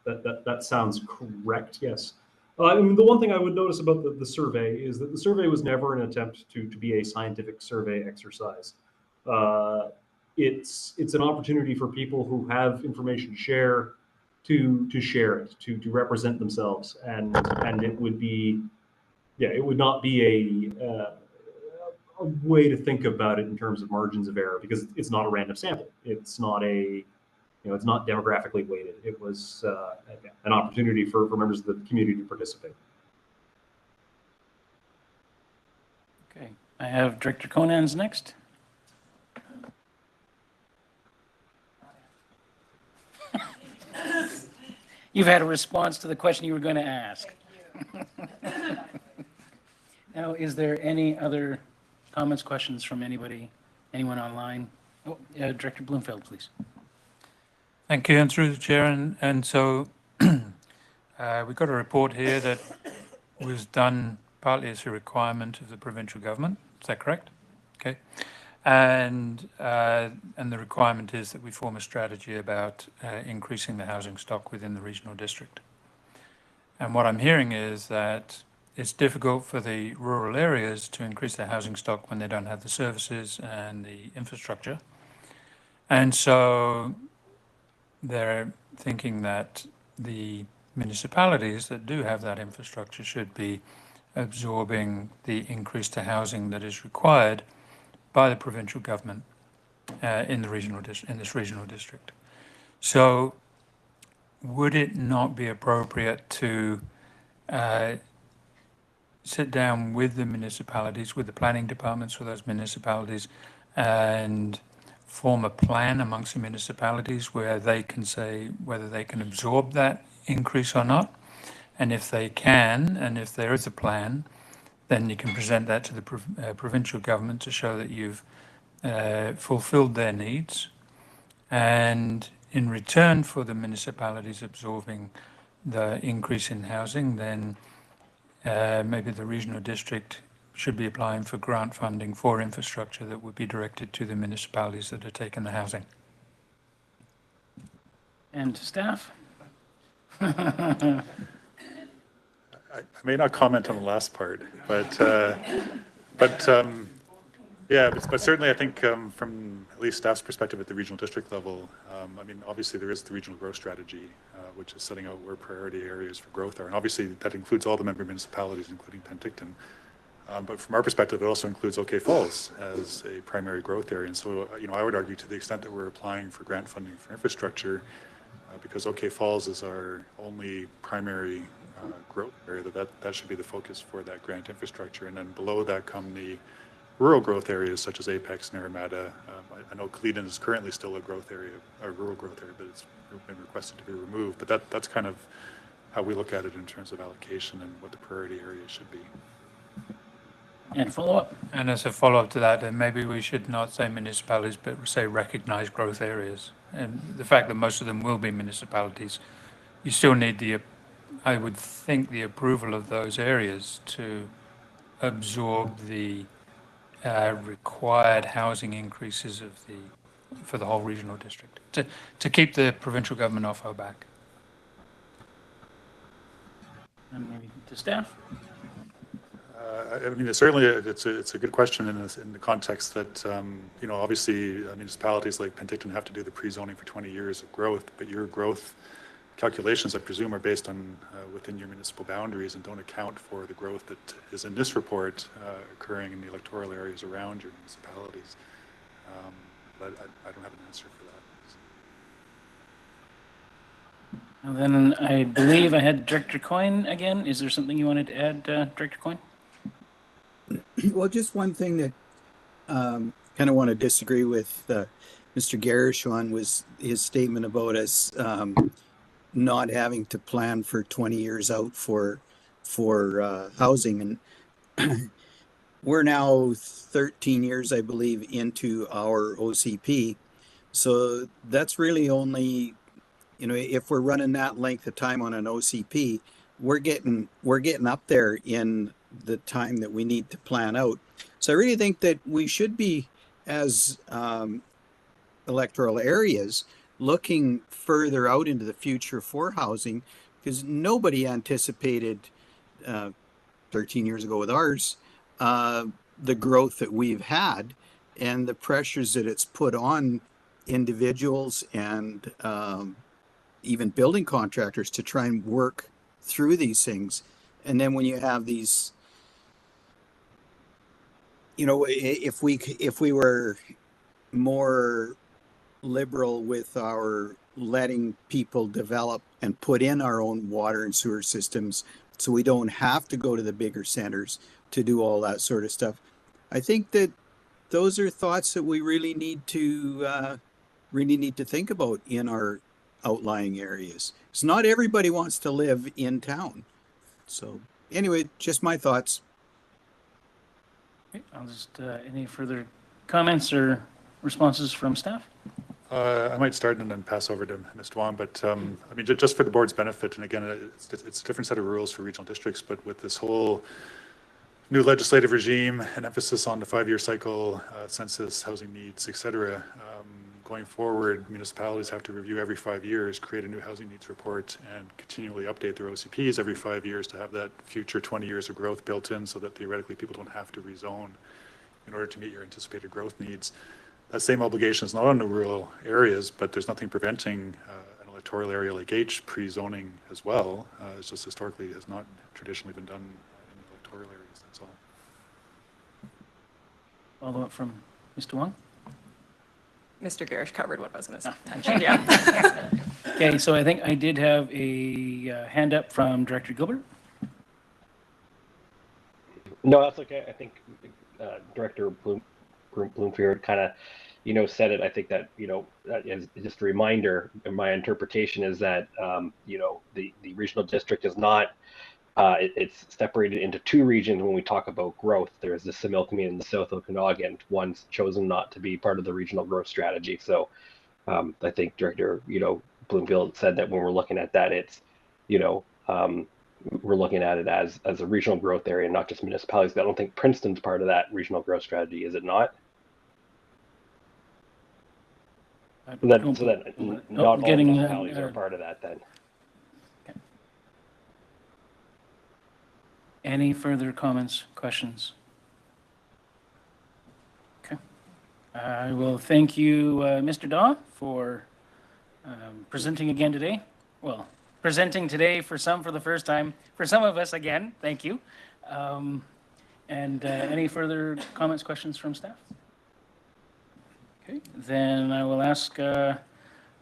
That sounds correct, yes. I mean, the one thing I would notice about the survey is that the survey was never an attempt to be a scientific survey exercise. It's an opportunity for people who have information to share to share it, to represent themselves, and it would be, it would not be a way to think about it in terms of margins of error, because it's not a random sample. It's not it's not demographically weighted. It was an opportunity for members of the community to participate. Okay, I have Director Conan's next. You've had a response to the question you were going to ask. Now, is there any other comments, questions from anyone online? Oh, Director Bloomfield, please. Thank you, and through the chair, and so we've got a report here that was done partly as a requirement of the provincial government. Is that correct? Okay, and the requirement is that we form a strategy about increasing the housing stock within the regional district. And what I'm hearing is that it's difficult for the rural areas to increase their housing stock when they don't have the services and the infrastructure, and so they're thinking that the municipalities that do have that infrastructure should be absorbing the increase to housing that is required by the provincial government in this regional district. So would it not be appropriate to sit down with the municipalities, with the planning departments for those municipalities, and form a plan amongst the municipalities where they can say whether they can absorb that increase or not? And if they can, and if there is a plan, then you can present that to the provincial government to show that you've fulfilled their needs. And in return for the municipalities absorbing the increase in housing, then maybe the regional district should be applying for grant funding for infrastructure that would be directed to the municipalities that are taking the housing. And staff? I may not comment on the last part, but certainly I think from at least staff's perspective at the regional district level, I mean, obviously there is the regional growth strategy, which is setting out where priority areas for growth are. And obviously that includes all the member municipalities, including Penticton. But from our perspective, it also includes OK Falls as a primary growth area. And so, I would argue to the extent that we're applying for grant funding for infrastructure, because OK Falls is our only primary growth area, that should be the focus for that grant infrastructure. And then below that come the rural growth areas such as Apex and Armada. I know Cleveland is currently still a growth area, a rural growth area, but it's been requested to be removed. But that's kind of how we look at it in terms of allocation and what the priority areas should be. And follow-up. And as a follow-up to that, then maybe we should not say municipalities, but say recognized growth areas. And the fact that most of them will be municipalities, you still need I would think, the approval of those areas to absorb the required housing increases for the whole regional district, to keep the provincial government off our back. And maybe to staff. I mean, certainly it's a good question in the context that, you know, obviously municipalities like Penticton have to do the pre-zoning for 20 years of growth, but your growth calculations, I presume, are based on within your municipal boundaries and don't account for the growth that is in this report occurring in the electoral areas around your municipalities. But I don't have an answer for that. And then I believe I had Director Coyne again. Is there something you wanted to add, Director Coyne? Well, just one thing that kind of want to disagree with Mr. Garish on was his statement about us not having to plan for 20 years out for housing. And we're now 13 years, I believe, into our OCP. So that's really only, you know, if we're running that length of time on an OCP, we're getting up there in the time that we need to plan out. So I really think that we should be, as electoral areas, looking further out into the future for housing, because nobody anticipated 13 years ago with ours the growth that we've had and the pressures that it's put on individuals and even building contractors to try and work through these things. And then when you have these, you know, if we were more liberal with our letting people develop and put in our own water and sewer systems, so we don't have to go to the bigger centers to do all that sort of stuff, I think that those are thoughts that we really need to think about in our outlying areas. Because not everybody wants to live in town. So anyway, just my thoughts. Okay, I'll just, any further comments or responses from staff? I might start and then pass over to Ms. Duong, but I mean, just for the board's benefit, and again, it's a different set of rules for regional districts, but with this whole new legislative regime and emphasis on the 5-year cycle, census, housing needs, et cetera, going forward, municipalities have to review every 5 years, create a new housing needs report, and continually update their OCPs every 5 years to have that future 20 years of growth built in so that theoretically people don't have to rezone in order to meet your anticipated growth needs. That same obligation is not on the rural areas, but there's nothing preventing an electoral area like H pre-zoning as well. It's just historically has not traditionally been done in electoral areas, that's all. Follow up from Mr. Wong? Mr. Garish covered what I was going to Ah. say. Yeah. Okay, so I think I did have a hand up from Director Gilbert. No, that's okay. I think Director Bloomfield kind of, you know, said it. I think that, you know, that is just a reminder, and my interpretation is that, you know, the regional district is not, it's separated into two regions when we talk about growth. There's the Similkameen and the South Okanagan. One's chosen not to be part of the regional growth strategy. So I think Director, you know, Bloomfield said that when we're looking at that, it's, you know, we're looking at it as a regional growth area, not just municipalities. But I don't think Princeton's part of that regional growth strategy, is it not? So that not all municipalities are part of that then. Okay. Any further comments, questions? Okay. I will thank you, Mr. Daw, for presenting again today. Well, presenting today for some for the first time. For some of us, again, thank you. And any further comments, questions from staff? Okay, then I will ask a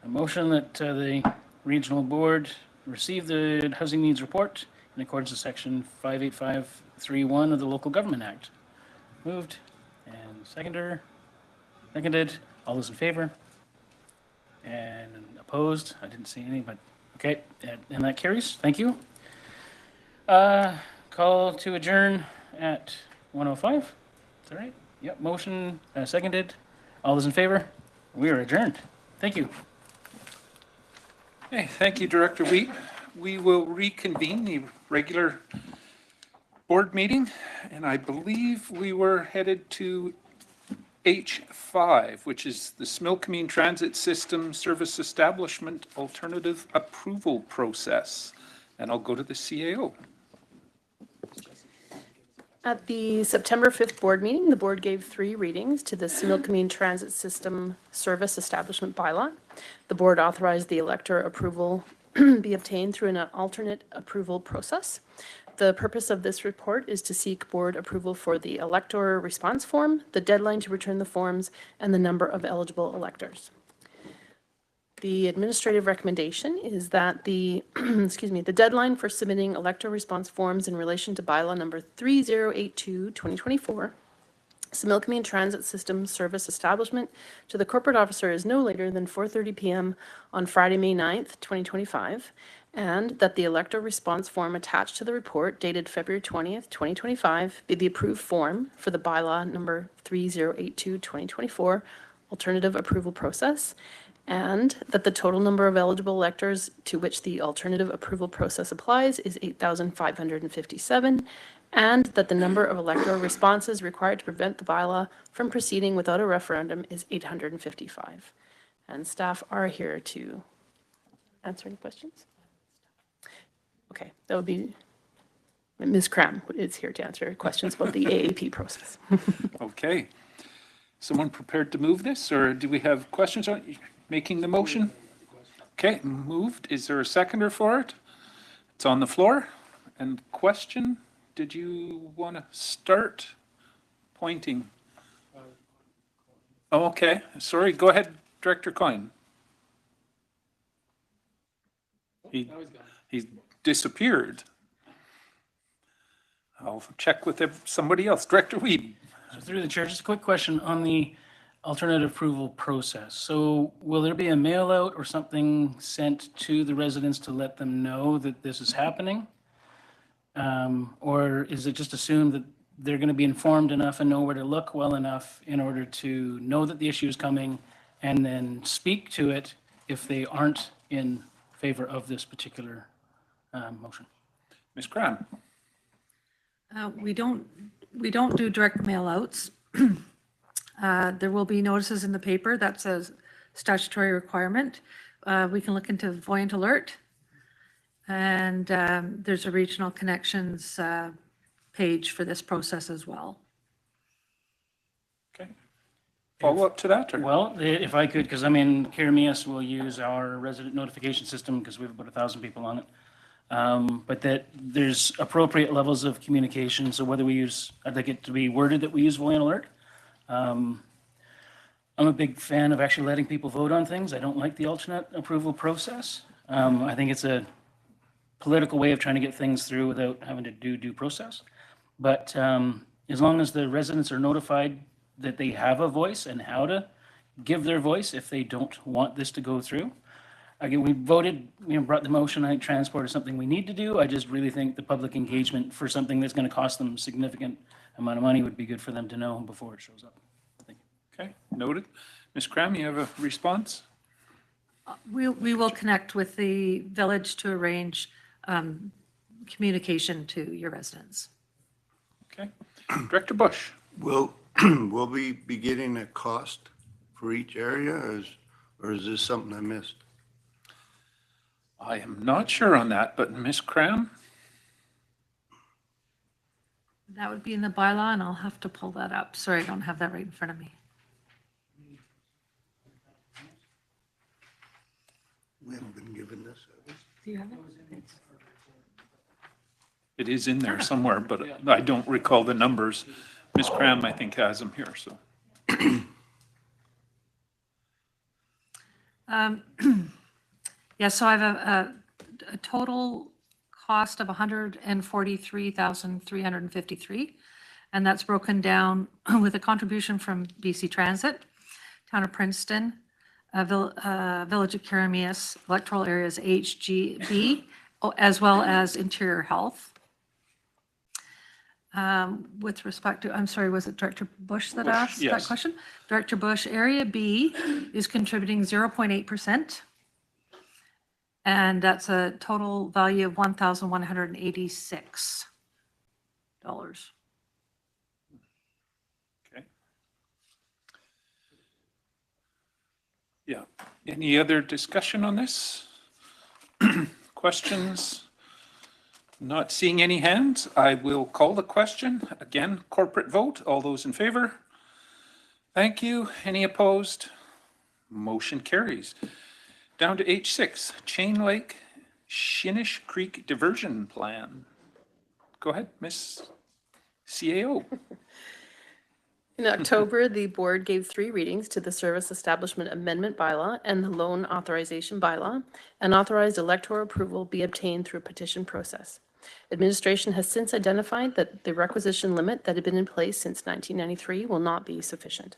motion that the Regional Board receive the housing needs report in accordance with section 58531 of the Local Government Act. Moved and seconded. All those in favor? And opposed? I didn't see any, but okay, and that carries. Thank you. Call to adjourn at 1:05. Is that right? Yep, motion seconded. All those in favor? We are adjourned. Thank you. Okay, thank you, Director Wheat. We will reconvene the regular board meeting, and I believe we were headed to H5, which is the Smilkameen Transit System Service Establishment Alternative Approval Process. And I'll go to the CAO. At the September 5th board meeting, the board gave 3 readings to the Smilkameen Transit System Service Establishment Bylaw. The board authorized the elector approval be obtained through an alternate approval process. The purpose of this report is to seek board approval for the elector response form, the deadline to return the forms, and the number of eligible electors. The administrative recommendation is that the, the deadline for submitting elector response forms in relation to bylaw number 3082/2024, Smilkameen Transit System Service Establishment to the corporate officer is no later than 4:30 p.m. on Friday, May 9th, 2025, and that the elector response form attached to the report dated February 20th, 2025 be the approved form for the bylaw number 3082/2024 alternative approval process, and that the total number of eligible electors to which the alternative approval process applies is 8,557, and that the number of electoral responses required to prevent the bylaw from proceeding without a referendum is 855. And staff are here to answer any questions. Okay, that would be Ms. Cram is here to answer questions about the AAP process. Okay. Someone prepared to move this, or do we have questions on making the motion? Okay, moved. Is there a seconder for it? It's on the floor. And question, did you want to start pointing? Oh, okay. Sorry, go ahead, Director Coyne. He's disappeared. I'll check with somebody else. Director Weed. So through the chair, just a quick question on the alternative approval process. So will there be a mail out or something sent to the residents to let them know that this is happening? Or is it just assumed that they're going to be informed enough and know where to look well enough in order to know that the issue is coming and then speak to it if they aren't in favor of this particular motion? Ms. Cram. We don't do direct mail outs. There will be notices in the paper. That's a statutory requirement. We can look into Voyant Alert. And there's a regional connections page for this process as well. Okay. Follow up to that? Or? Well, if I could, because I mean, Kiramias will use our resident notification system because we have about 1,000 people on it. But that there's appropriate levels of communication. So whether we use, I'd like it to be worded that we use Voyant Alert. I'm a big fan of actually letting people vote on things. I don't like the alternate approval process. I think it's a political way of trying to get things through without having to do due process. But as long as the residents are notified that they have a voice and how to give their voice if they don't want this to go through. Again, we voted, brought the motion, I think transport is something we need to do. I just really think the public engagement for something that's going to cost them a significant amount of money would be good for them to know before it shows up. Thank you. Okay, noted. Ms. Cram, you have a response? We will connect with the village to arrange communication to your residents. Okay. Director Bush. Will we be getting a cost for each area, or is this something I missed? I am not sure on that, but Ms. Cram? That would be in the bylaw, and I'll have to pull that up. Sorry, I don't have that right in front of me. We haven't been given this. Do you have it? It is in there somewhere, but I don't recall the numbers. Ms. Cram, I think, has them here, so. Yeah, so I have a total cost of 143,353, and that's broken down with a contribution from BC Transit, Town of Princeton, Village of Karameas, electoral areas HGB, as well as Interior Health. With respect to, I'm sorry, was it Director Bush that asked that yes. question? Director Bush, Area B is contributing 0.8%. And that's a total value of $1,186. Okay. Yeah. Any other discussion on this? Questions? Not seeing any hands, I will call the question. Again, corporate vote. All those in favor? Thank you. Any opposed? Motion carries. Down to H6, Chain Lake Shinish Creek Diversion Plan. Go ahead, Miss CAO. In October, the board gave 3 readings to the Service Establishment Amendment Bylaw and the Loan Authorization Bylaw, and authorized electoral approval be obtained through a petition process. Administration has since identified that the requisition limit that had been in place since 1993 will not be sufficient.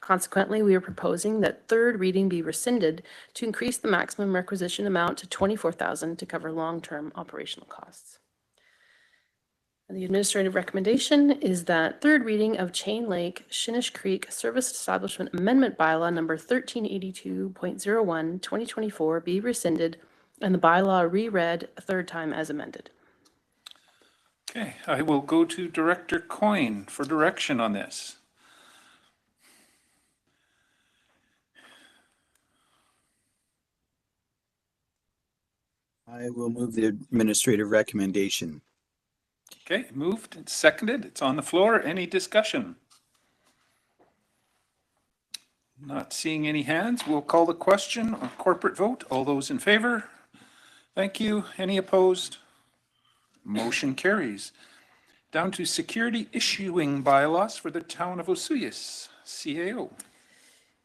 Consequently, we are proposing that 3rd reading be rescinded to increase the maximum requisition amount to $24,000 to cover long-term operational costs. And the administrative recommendation is that 3rd reading of Chain Lake Shinish Creek Service Establishment Amendment Bylaw number 1382.01 2024 be rescinded and the bylaw reread a 3rd time as amended. Okay, I will go to Director Coyne for direction on this. I will move the administrative recommendation. Okay, moved and seconded. It's on the floor. Any discussion? Not seeing any hands. We'll call the question on corporate vote. All those in favor? Thank you. Any opposed? Motion carries. Down to security issuing bylaws for the town of Osoyoos, CAO.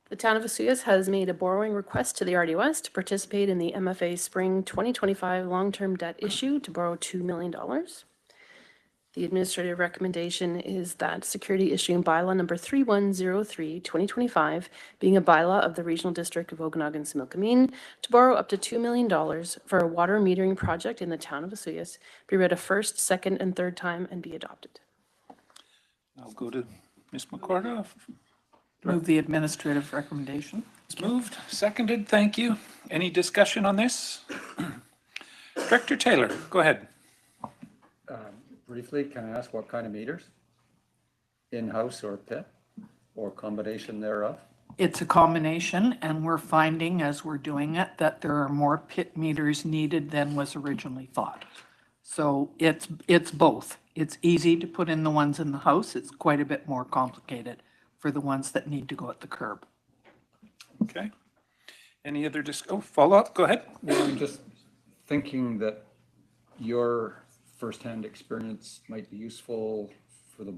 The town of Osoyoos has made a borrowing request to the RDOS to participate in the MFA Spring 2025 long-term debt issue to borrow $2 million. The administrative recommendation is that security issuing bylaw number 3103/2025, being a bylaw of the Regional District of Okanagan-Similkameen, to borrow up to $2 million for a water metering project in the town of Osoyoos, be read a 1st, 2nd, and 3rd time and be adopted. I'll go to Ms. McCorda. Move the administrative recommendation. It's moved, seconded. Thank you. Any discussion on this? Director Taylor, go ahead. Briefly, can I ask what kind of meters? In-house or pit, or combination thereof? It's a combination, and we're finding as we're doing it that there are more pit meters needed than was originally thought. So it's both. It's easy to put in the ones in the house. It's quite a bit more complicated for the ones that need to go at the curb. Okay. Any other follow-up? Go ahead. Well, I'm just thinking that your firsthand experience might be useful for the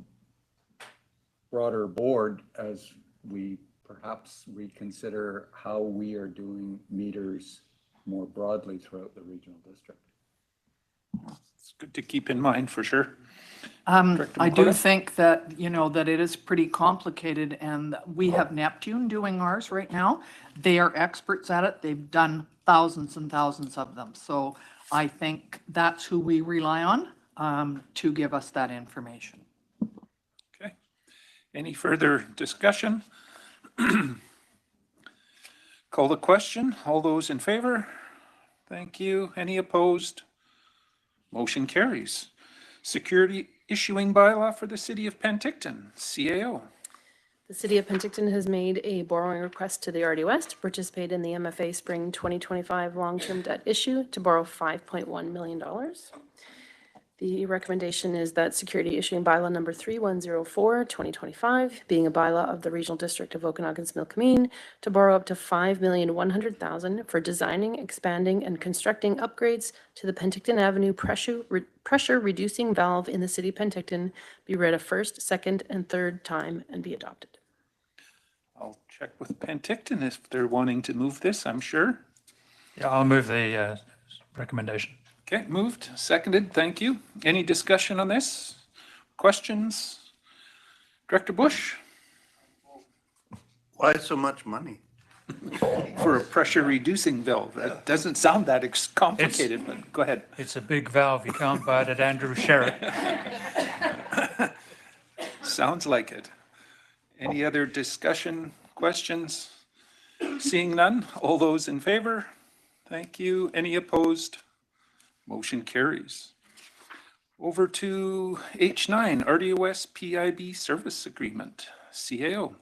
broader board as we perhaps reconsider how we are doing meters more broadly throughout the regional district. It's good to keep in mind for sure. I do think that, that it is pretty complicated, and we have Neptune doing ours right now. They are experts at it. They've done thousands and thousands of them. So I think that's who we rely on to give us that information. Okay. Any further discussion? Call the question. All those in favor? Thank you. Any opposed? Motion carries. Security issuing bylaw for the city of Penticton, CAO. The City of Penticton has made a borrowing request to the RDOS to participate in the MFA Spring 2025 long-term debt issue to borrow $5.1 million. The recommendation is that security issuing bylaw number 3104/2025, being a bylaw of the Regional District of Okanagan-Similkameen, to borrow up to $5,100,000 for designing, expanding, and constructing upgrades to the Penticton Avenue pressure reducing valve in the city of Penticton, be read a 1st, 2nd, and 3rd time and be adopted. I'll check with Penticton if they're wanting to move this, I'm sure. Yeah, I'll move the recommendation. Okay, moved, seconded, thank you. Any discussion on this? Questions? Director Bush? Why so much money? For a pressure reducing valve. That doesn't sound that complicated, but go ahead. It's a big valve. You can't buy it at Andrew Sherritt. Sounds like it. Any other discussion, questions? Seeing none, all those in favor? Thank you. Any opposed? Motion carries. Over to H9, RDOS PIB Service Agreement, CAO.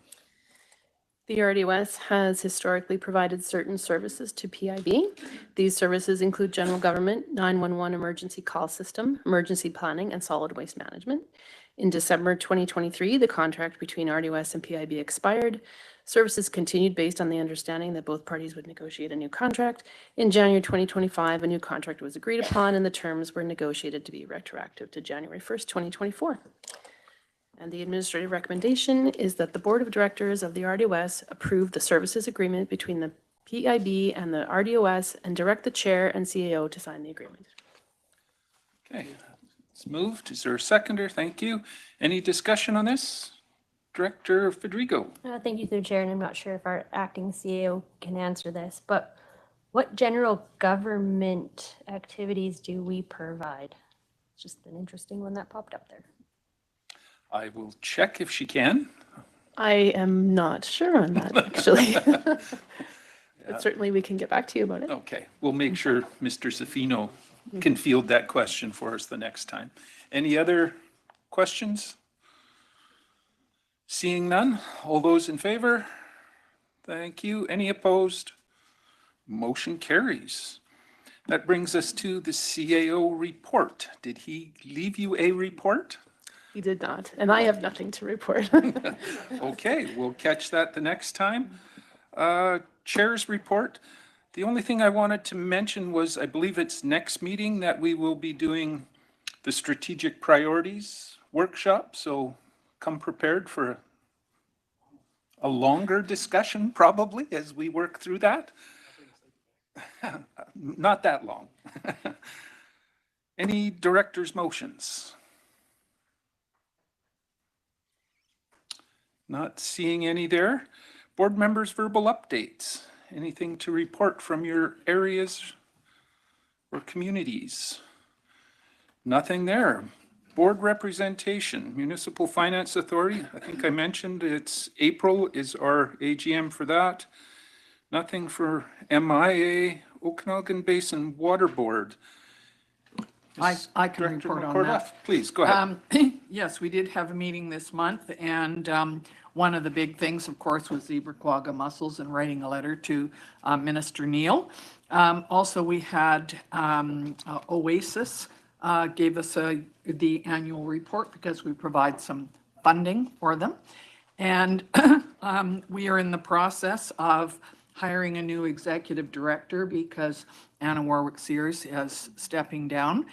The RDOS has historically provided certain services to PIB. These services include general government, 911 emergency call system, emergency planning, and solid waste management. In December 2023, the contract between RDOS and PIB expired. Services continued based on the understanding that both parties would negotiate a new contract. In January 2025, a new contract was agreed upon, and the terms were negotiated to be retroactive to January 1st, 2024. And the administrative recommendation is that the Board of Directors of the RDOS approve the services agreement between the PIB and the RDOS and direct the chair and CAO to sign the agreement. Okay, it's moved. Is there a seconder? Thank you. Any discussion on this? Director Federico. Thank you, through the chair, and I'm not sure if our acting CAO can answer this, but what general government activities do we provide? It's just an interesting one that popped up there. I will check if she can. I am not sure on that, actually. But certainly we can get back to you about it. Okay, we'll make sure Mr. Zafino can field that question for us the next time. Any other questions? Seeing none, all those in favor? Thank you. Any opposed? Motion carries. That brings us to the CAO report. Did he leave you a report? He did not, and I have nothing to report. Okay, we'll catch that the next time. Chair's report. The only thing I wanted to mention was, I believe it's next meeting that we will be doing the strategic priorities workshop. So come prepared for a longer discussion probably as we work through that. Not that long. Any director's motions? Not seeing any there. Board members' verbal updates. Anything to report from your areas or communities? Nothing there. Board representation, Municipal Finance Authority. I think I mentioned it's April is our AGM for that. Nothing for MIA, Okanagan Basin Water Board. I can report on that. Please, go ahead. Yes, we did have a meeting this month, and one of the big things, of course, was the Ibrikwaga mussels and writing a letter to Minister Neal. Also, we had Oasis gave us the annual report because we provide some funding for them. And we are in the process of hiring a new executive director because Anna Warwick-Sears is stepping down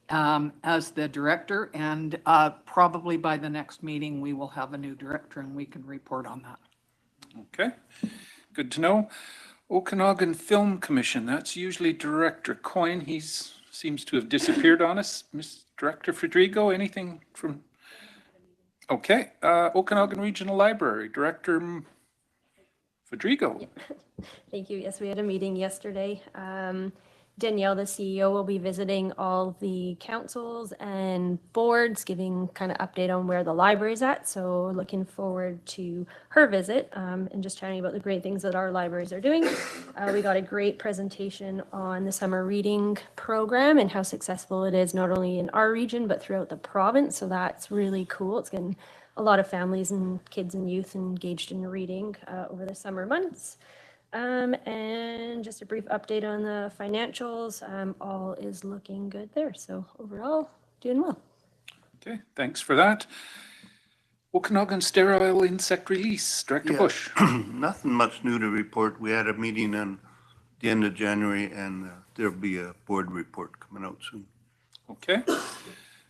as the director, and probably by the next meeting, we will have a new director and we can report on that. Okay, good to know. Okanagan Film Commission, that's usually Director Coyne. He seems to have disappeared on us. Ms. Director Federico, anything from? Okay, Okanagan Regional Library, Director Federico. Thank you. Yes, we had a meeting yesterday. Danielle, the CEO, will be visiting all the councils and boards, giving kind of update on where the library's at. So looking forward to her visit and just chatting about the great things that our libraries are doing. We got a great presentation on the summer reading program and how successful it is, not only in our region, but throughout the province. So that's really cool. It's getting a lot of families and kids and youth engaged in reading over the summer months. And just a brief update on the financials. All is looking good there. So overall, doing well. Okay, thanks for that. Okanagan Sterile Insect Release, Director Bush. Nothing much new to report. We had a meeting on the end of January, and there'll be a board report coming out soon. Okay.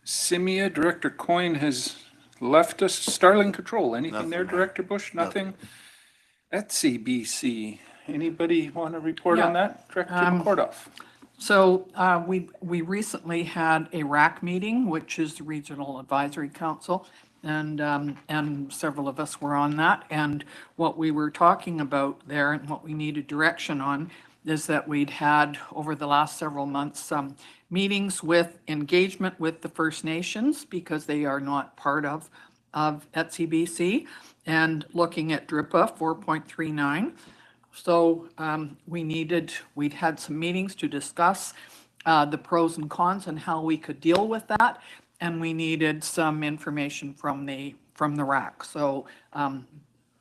Simia, Director Coyne has left us. Starling Control, anything there, Director Bush? Nothing. Etsy BC, Anybody want to report on Yeah. that? Director McCordoff. So we recently had a RAC meeting, which is the Regional Advisory Council, and several of us were on that. And what we were talking about there and what we needed direction on is that we'd had over the last several months some meetings with engagement with the First Nations because they are not part of ETSI-BC, and looking at DRIPA 4.39. So we'd had some meetings to discuss the pros and cons and how we could deal with that. And we needed some information from the RAC. So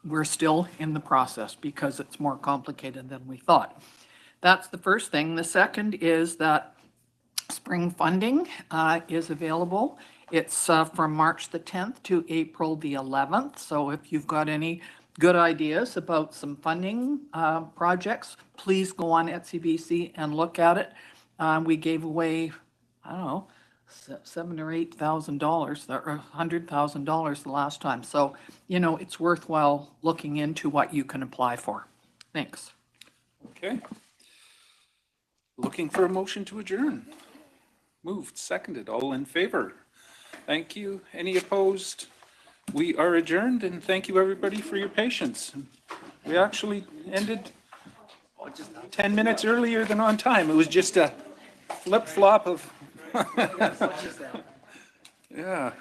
we're still in the process because it's more complicated than we thought. That's the first thing. The second is that spring funding is available. It's from March the 10th to April the 11th. So if you've got any good ideas about some funding projects, please go on ETSI-BC and look at it. We gave away, I don't know, $7,000 or $8,000 or $100,000 the last time. So, it's worthwhile looking into what you can apply for. Thanks. Okay. Looking for a motion to adjourn. Moved, seconded, all in favor. Thank you. Any opposed? We are adjourned, and thank you everybody for your patience. We actually ended 10 minutes earlier than on time. It was just a flip-flop of, yeah.